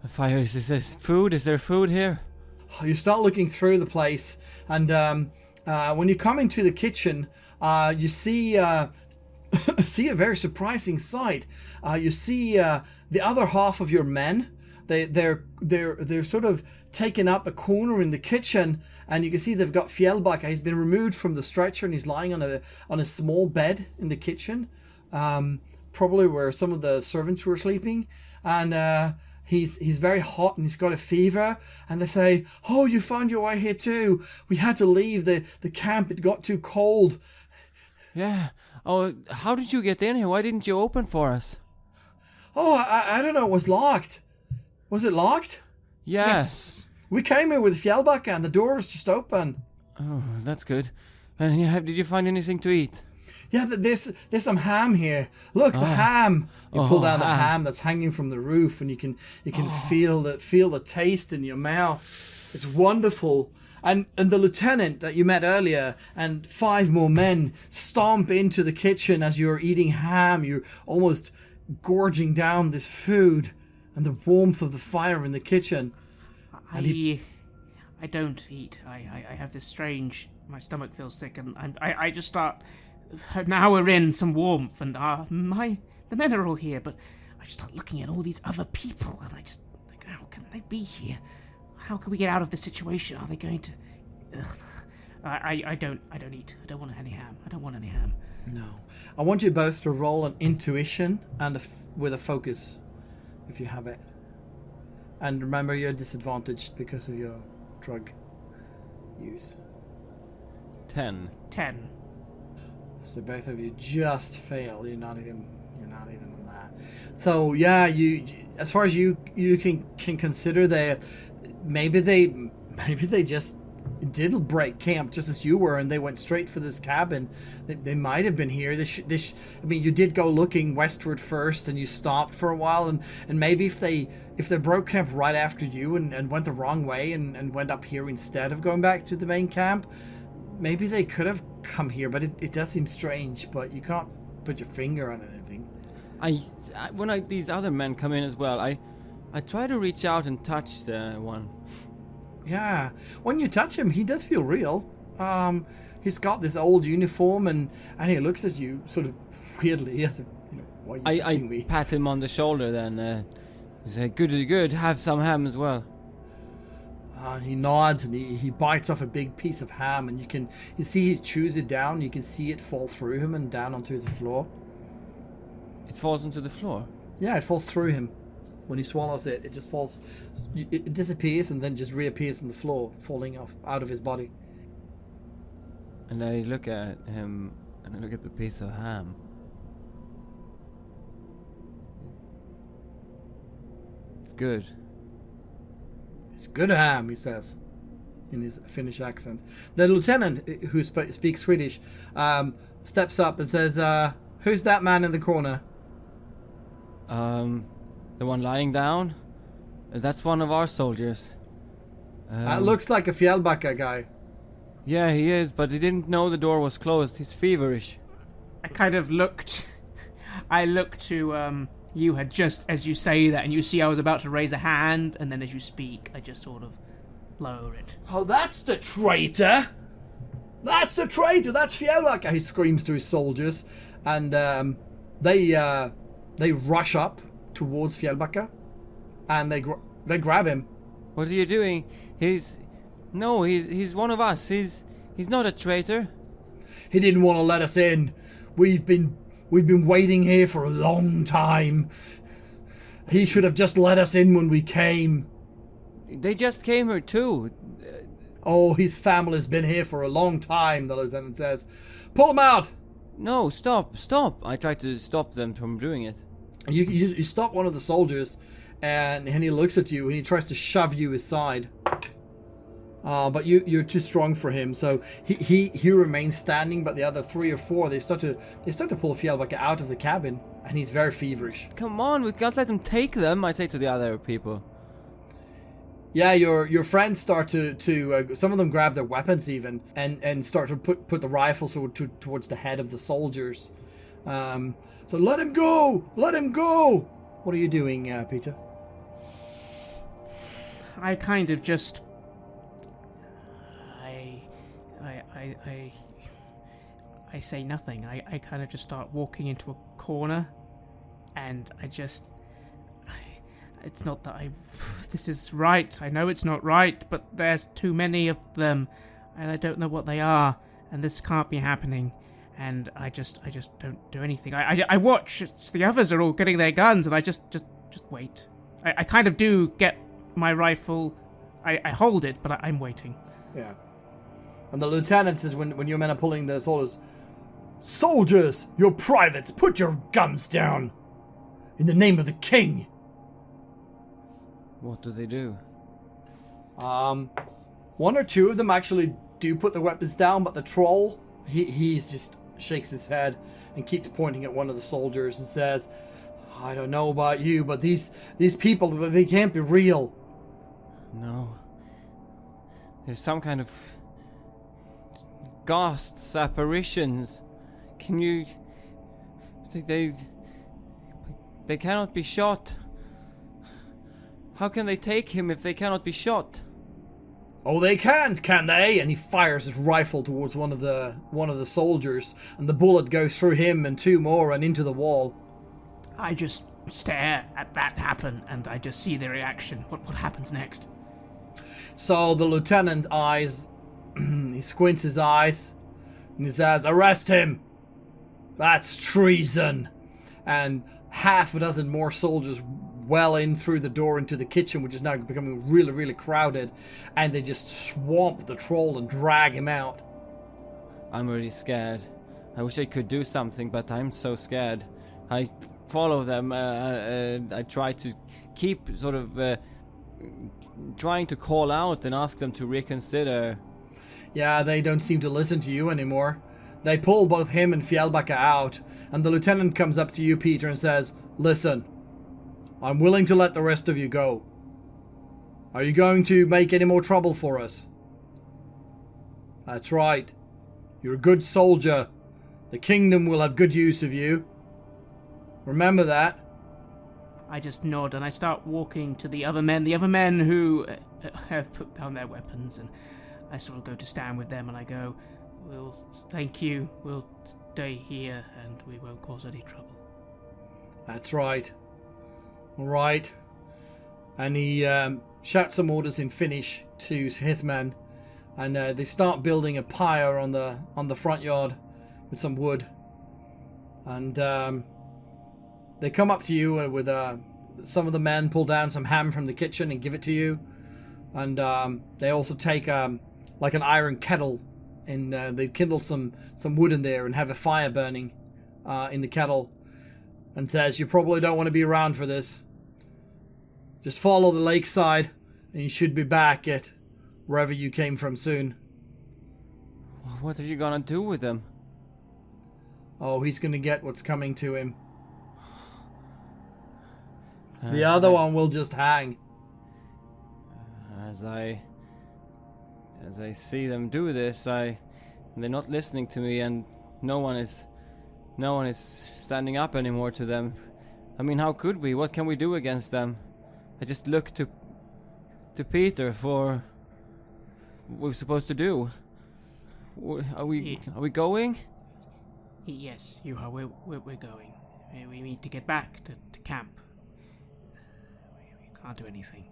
The fire is there food? Is there food here? You start looking through the place, and when you come into the kitchen, you see see a very surprising sight. You see the other half of your men. They're sort of taken up a corner in the kitchen, and you can see they've got Fjällbacka. He's been removed from the stretcher, and he's lying on a small bed in the kitchen, probably where some of the servants were sleeping, and he's very hot and he's got a fever. And they say, "Oh, you found your way here too. We had to leave the camp. It got too cold." Yeah. Oh, how did you get in here? Why didn't you open for us? Oh, I don't know. It was locked. Was it locked? Yes. We came here with Fjällbacka and the door was just open. Oh, that's good. And did you find anything to eat? Yeah, there's some ham here. Look, the ham. You pull down the ham that's hanging from the roof, and you can feel the taste in your mouth. It's wonderful. And the lieutenant that you met earlier and 5 more men stomp into the kitchen as you're eating ham. You're almost gorging down this food and the warmth of the fire in the kitchen. I don't eat. I have this strange... My stomach feels sick, and I just start... Now we're in some warmth, and the men are all here, but I just start looking at all these other people, and I just think, how can they be here? How can we get out of this situation? Are they going to... Ugh. I don't eat. I don't want any ham. I don't want any ham. No. I want you both to roll an intuition and with a focus, if you have it. And remember, you're disadvantaged because of your drug use. 10. So both of you just fail. You're not even on that. So yeah, you, as far as you can consider, maybe they just did break camp just as you were, and they went straight for this cabin. They might have been here. I mean, you did go looking westward first, and you stopped for a while, and maybe if they broke camp right after you and went the wrong way and went up here instead of going back to the main camp, maybe they could have come here. But it does seem strange, but you can't put your finger on anything. When these other men come in as well, I try to reach out and touch the one. Yeah, when you touch him, he does feel real. He's got this old uniform, and he looks at you sort of weirdly. He has a, why are you touching me? I pat him on the shoulder then. Say, good, have some ham as well. He nods, and he bites off a big piece of ham, and you see he chews it down. You can see it fall through him and down onto the floor. It falls into the floor? Yeah, it falls through him. When he swallows it, it just falls. It disappears and then just reappears on the floor, falling off out of his body. And I look at him, and I look at the piece of ham. It's good. It's good ham, he says, in his Finnish accent. The lieutenant, who speaks Swedish, steps up and says, "Who's that man in the corner?" The one lying down? That's one of our soldiers. Looks like a Fjällbacka guy. Yeah, he is, but he didn't know the door was closed. He's feverish. I kind of looked... I look to, you had just, as you say that, and you see I was about to raise a hand, and then as you speak, I just sort of lower it. "Oh, that's the traitor! That's the traitor! That's Fjällbacka!" He screams to his soldiers, and they rush up towards Fjällbacka, and they grab him. What are you doing? He's one of us. He's not a traitor. He didn't want to let us in. We've been waiting here for a long time. He should have just let us in when we came. They just came here too. Oh, his family's been here for a long time, the lieutenant says. "Pull him out!" No, stop. I try to stop them from doing it. You stop one of the soldiers, and he looks at you, and he tries to shove you aside. But you're too strong for him, so he remains standing. But the other 3 or 4, they start to pull Fjällbacka out of the cabin, and he's very feverish. Come on, we can't let them take them, I say to the other people. Yeah, your friends start to some of them grab their weapons even, and start to put the rifles towards the head of the soldiers. So let him go! Let him go! What are you doing, Peter? I kind of just I say nothing. I kind of just start walking into a corner, and it's not that this is right. I know it's not right, but there's too many of them, and I don't know what they are, and this can't be happening. And I just don't do anything. I watch. The others are all getting their guns, and I just wait. I kind of do get my rifle. I hold it, but I'm waiting. Yeah. And the lieutenant says, when your men are pulling their swords, "Soldiers, you're privates, put your guns down! In the name of the king!" What do they do? One or two of them actually do put their weapons down, but the troll, he's just shakes his head and keeps pointing at one of the soldiers and says, "I don't know about you, but these people, they can't be real." No. There's some kind of ghosts, apparitions. Can you... They cannot be shot. How can they take him if they cannot be shot? "Oh, they can't, can they?" And he fires his rifle towards one of the soldiers, and the bullet goes through him and two more and into the wall. I just stare at that happen, and I just see the reaction. What happens next? So the lieutenant eyes, he squints his eyes, and he says, "Arrest him! That's treason!" And half a dozen more soldiers well in through the door into the kitchen, which is now becoming really, really crowded, and they just swamp the troll and drag him out. I'm really scared. I wish I could do something, but I'm so scared. I follow them. I try to keep sort of trying to call out and ask them to reconsider. Yeah, they don't seem to listen to you anymore. They pull both him and Fjellbacka out, and the lieutenant comes up to you, Peter, and says, "Listen, I'm willing to let the rest of you go. Are you going to make any more trouble for us?" "That's right. You're a good soldier. The kingdom will have good use of you. Remember that." I just nod and I start walking to the other men who have put down their weapons, and I sort of go to stand with them and I go, "Well, thank you. We'll stay here and we won't cause any trouble." "That's right. All right." And he shouts some orders in Finnish to his men, and they start building a pyre on the front yard with some wood. And they come up to you with some of the men pull down some ham from the kitchen and give it to you, and they also take like an iron kettle, and they kindle some wood in there and have a fire burning in the kettle, and says, "You probably don't want to be around for this. Just follow the lakeside and you should be back at wherever you came from soon." What are you gonna do with them? "Oh, he's gonna get what's coming to him. The other one will just hang." As I see them do this, they're not listening to me, and no one is standing up anymore to them. I mean, how could we? What can we do against them? I just look to Peter for what we're supposed to do. Are we going? Yes, you are. We're going. We need to get back to camp. We can't do anything.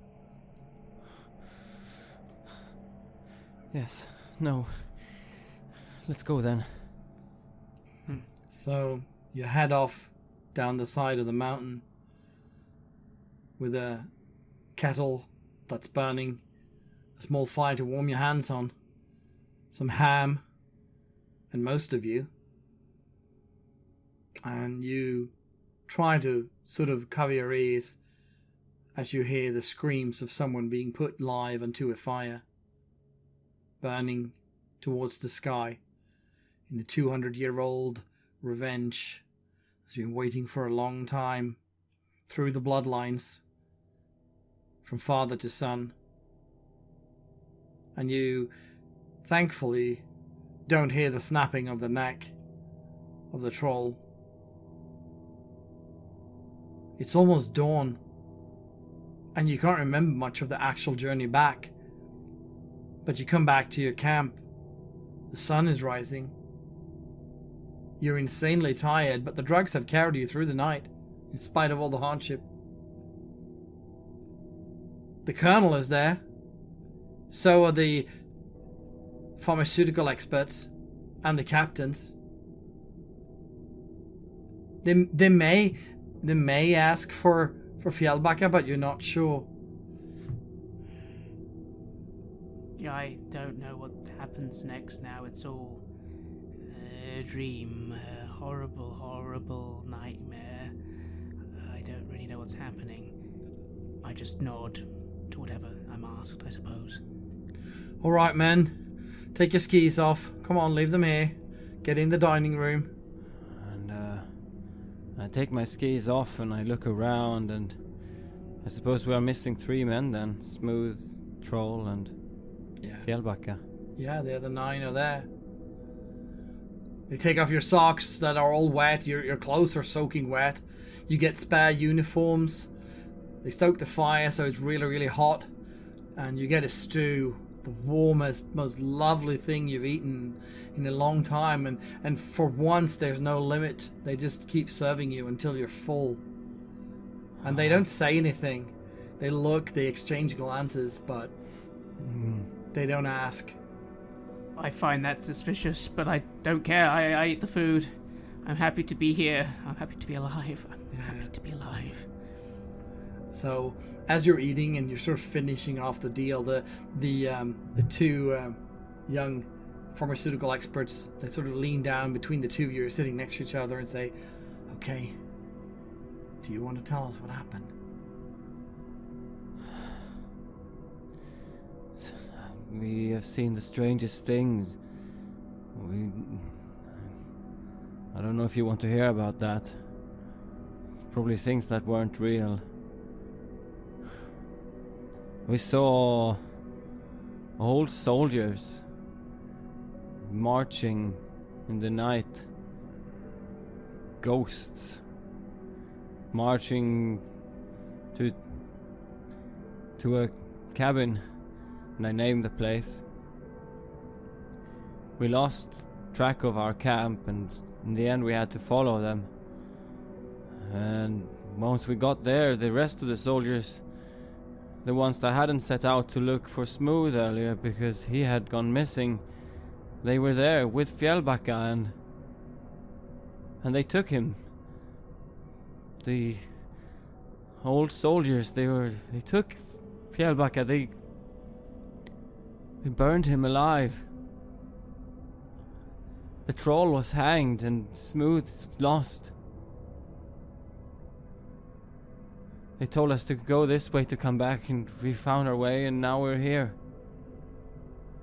Yes. No. Let's go then. So you head off down the side of the mountain with a kettle that's burning, a small fire to warm your hands on, some ham, and most of you. And you try to sort of cover your ears as you hear the screams of someone being put live onto a fire, burning towards the sky in the 200-year-old revenge that's been waiting for a long time through the bloodlines from father to son. And you thankfully don't hear the snapping of the neck of the troll. It's almost dawn, and you can't remember much of the actual journey back, but you come back to your camp The sun is rising. You're insanely tired, but the drugs have carried you through the night, in spite of all the hardship. The colonel is there. So are the pharmaceutical experts and the captains. They may ask for Fjällbacka, but you're not sure. Yeah, I don't know what happens next now. It's all a dream, a horrible, horrible nightmare. I don't really know what's happening. I just nod to whatever I'm asked, I suppose. All right, men. Take your skis off. Come on, leave them here. Get in the dining room. And I take my skis off and I look around, and I suppose we are missing 3 men then. Smooth, Troll, and Fjällbacka. Yeah, the other 9 are there. They take off your socks that are all wet. Your clothes are soaking wet. You get spare uniforms. They stoke the fire so it's really, really hot. And you get a stew. The warmest, most lovely thing you've eaten in a long time. And for once, there's no limit. They just keep serving you until you're full. And they don't say anything. They look, they exchange glances, but they don't ask. I find that suspicious, but I don't care. I eat the food. I'm happy to be here. I'm happy to be alive. I'm happy to be alive. So, as you're eating and you're sort of finishing off the deal, the 2 young pharmaceutical experts, they sort of lean down between the 2 of you sitting next to each other and say, "Okay, do you want to tell us what happened?" We have seen the strangest things. I don't know if you want to hear about that. Probably things that weren't real. We saw old soldiers marching in the night. Ghosts marching to a cabin, and I named the place. We lost track of our camp, and in the end we had to follow them. And once we got there, the rest of the soldiers, the ones that hadn't set out to look for Smooth earlier because he had gone missing, they were there with Fjällbacka, and they took him. The old soldiers, they took Fjällbacka, they burned him alive. The troll was hanged and Smooth's lost. They told us to go this way to come back, and we found our way, and now we're here.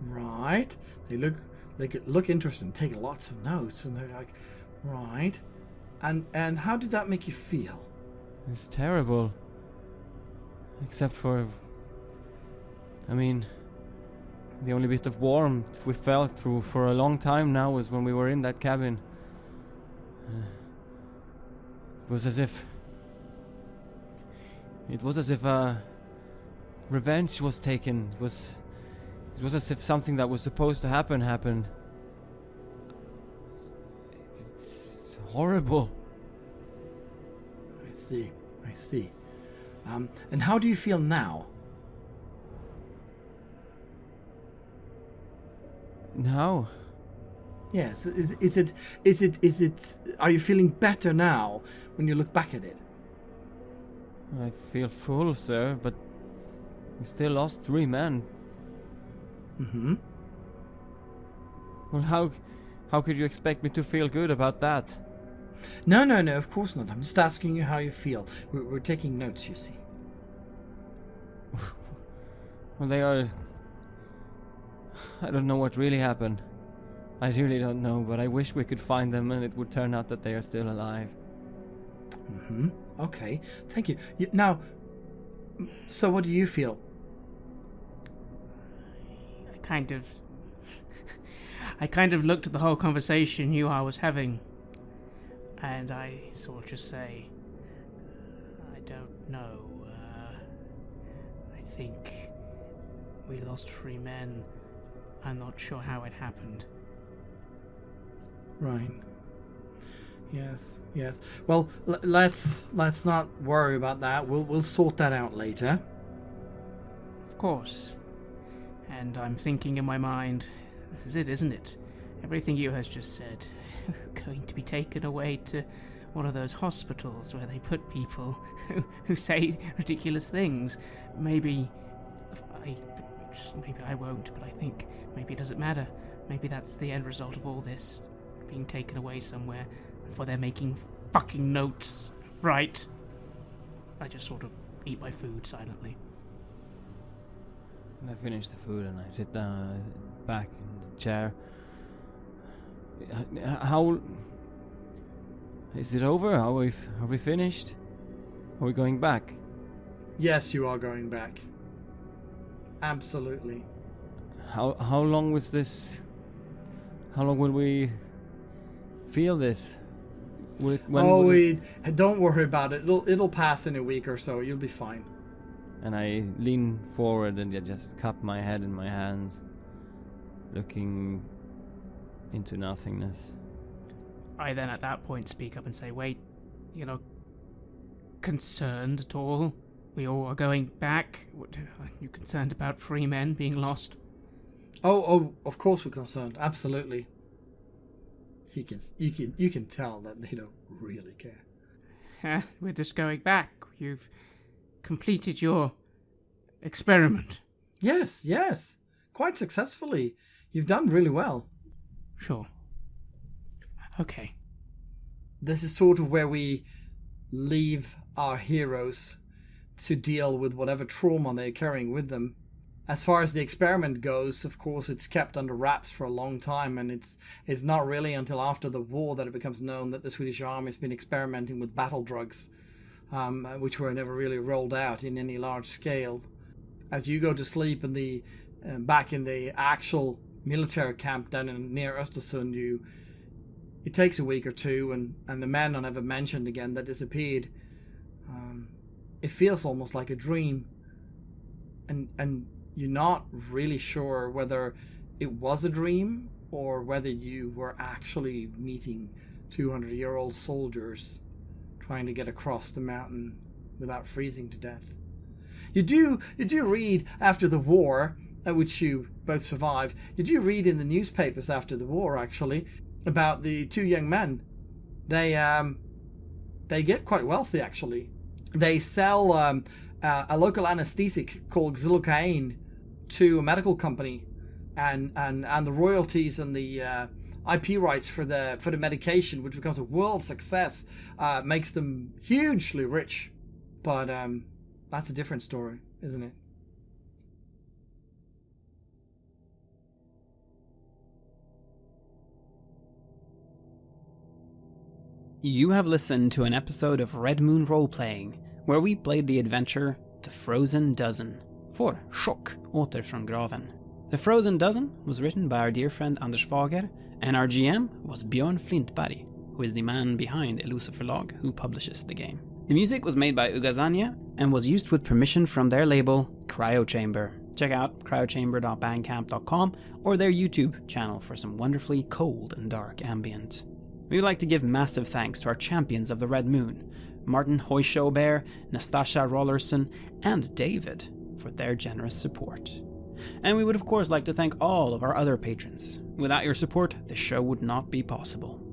Right. They look interesting, take lots of notes, and they're like, right. And how did that make you feel? It's terrible. Except for, I mean, the only bit of warmth we felt through for a long time now was when we were in that cabin. It was as if revenge was taken. It was as if something that was supposed to happen happened. It's horrible. I see. And how do you feel now? Now? Yes. Is it? Are you feeling better now when you look back at it? I feel full, sir, but we still lost 3 men. Mm-hmm. Well, how could you expect me to feel good about that? No, of course not. I'm just asking you how you feel. We're taking notes, you see. Well, they are... I don't know what really happened. I really don't know, but I wish we could find them and it would turn out that they are still alive. Mm-hmm. Okay, thank you. Now, so what do you feel? I kind of looked at the whole conversation you I was having, and I sort of just say, I don't know. I think we lost 3 men. I'm not sure how it happened. Right. Yes. Well, let's not worry about that. We'll sort that out later. Of course. And I'm thinking in my mind, this is it, isn't it? Everything you has just said, going to be taken away to one of those hospitals where they put people who say ridiculous things. Maybe I won't, but I think maybe it doesn't matter. Maybe that's the end result of all this, being taken away somewhere. That's why they're making fucking notes, right? I just sort of eat my food silently. And I finish the food and I sit down back in the chair. How is it over? Are we finished? Are we going back? Yes, you are going back. Absolutely. How long was this? How long will we feel this? Don't worry about it. It'll pass in a week or so. You'll be fine. And I lean forward and I just cup my head in my hands, looking into nothingness. I then at that point speak up and say, wait, concerned at all? We all are going back? Are you concerned about free men being lost? Oh, of course we're concerned. Absolutely. You can tell that they don't really care. We're just going back. You've completed your experiment. Yes. Quite successfully. You've done really well. Sure. Okay. This is sort of where we leave our heroes to deal with whatever trauma they're carrying with them. As far as the experiment goes, of course, it's kept under wraps for a long time, and it's not really until after the war that it becomes known that the Swedish army has been experimenting with battle drugs, which were never really rolled out in any large scale. As you go to sleep in the back in the actual military camp down near Östersund, it takes a week or two, and the men are never mentioned again. That disappeared. It feels almost like a dream, and you're not really sure whether it was a dream or whether you were actually meeting 200-year-old soldiers trying to get across the mountain without freezing to death. You do read after the war, which you both survived. You do read in the newspapers after the war, actually, about the two young men. They get quite wealthy, actually. They sell a local anesthetic called xylocaine to a medical company, and the royalties and the IP rights for the medication, which becomes a world success, makes them hugely rich. But that's a different story, isn't it? You have listened to an episode of Red Moon Roleplaying, where we played the adventure The Frozen Dozen for Chock, Åter från Graven. The Frozen Dozen was written by our dear friend Anders Fager, and our GM was Björn Flintberg, who is the man behind Eloso Förlag, who publishes the game. The music was made by Ugazania and was used with permission from their label Chock. Check out cryochamber.bandcamp.com or their YouTube channel for some wonderfully cold and dark ambient. We would like to give massive thanks to our champions of the Red Moon, Martin Heuschober, Nastasia Raulerson, and David, for their generous support. And we would of course like to thank all of our other patrons. Without your support, the show would not be possible.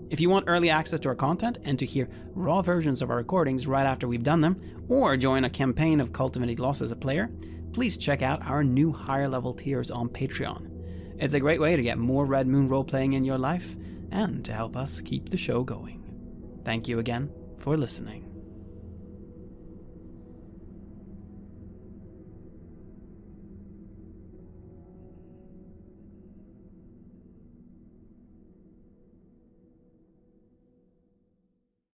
If you want early access to our content and to hear raw versions of our recordings right after we've done them, or join a campaign of Cultivated Loss as a player, please check out our new higher level tiers on Patreon. It's a great way to get more Red Moon role-playing in your life, and to help us keep the show going. Thank you again for listening.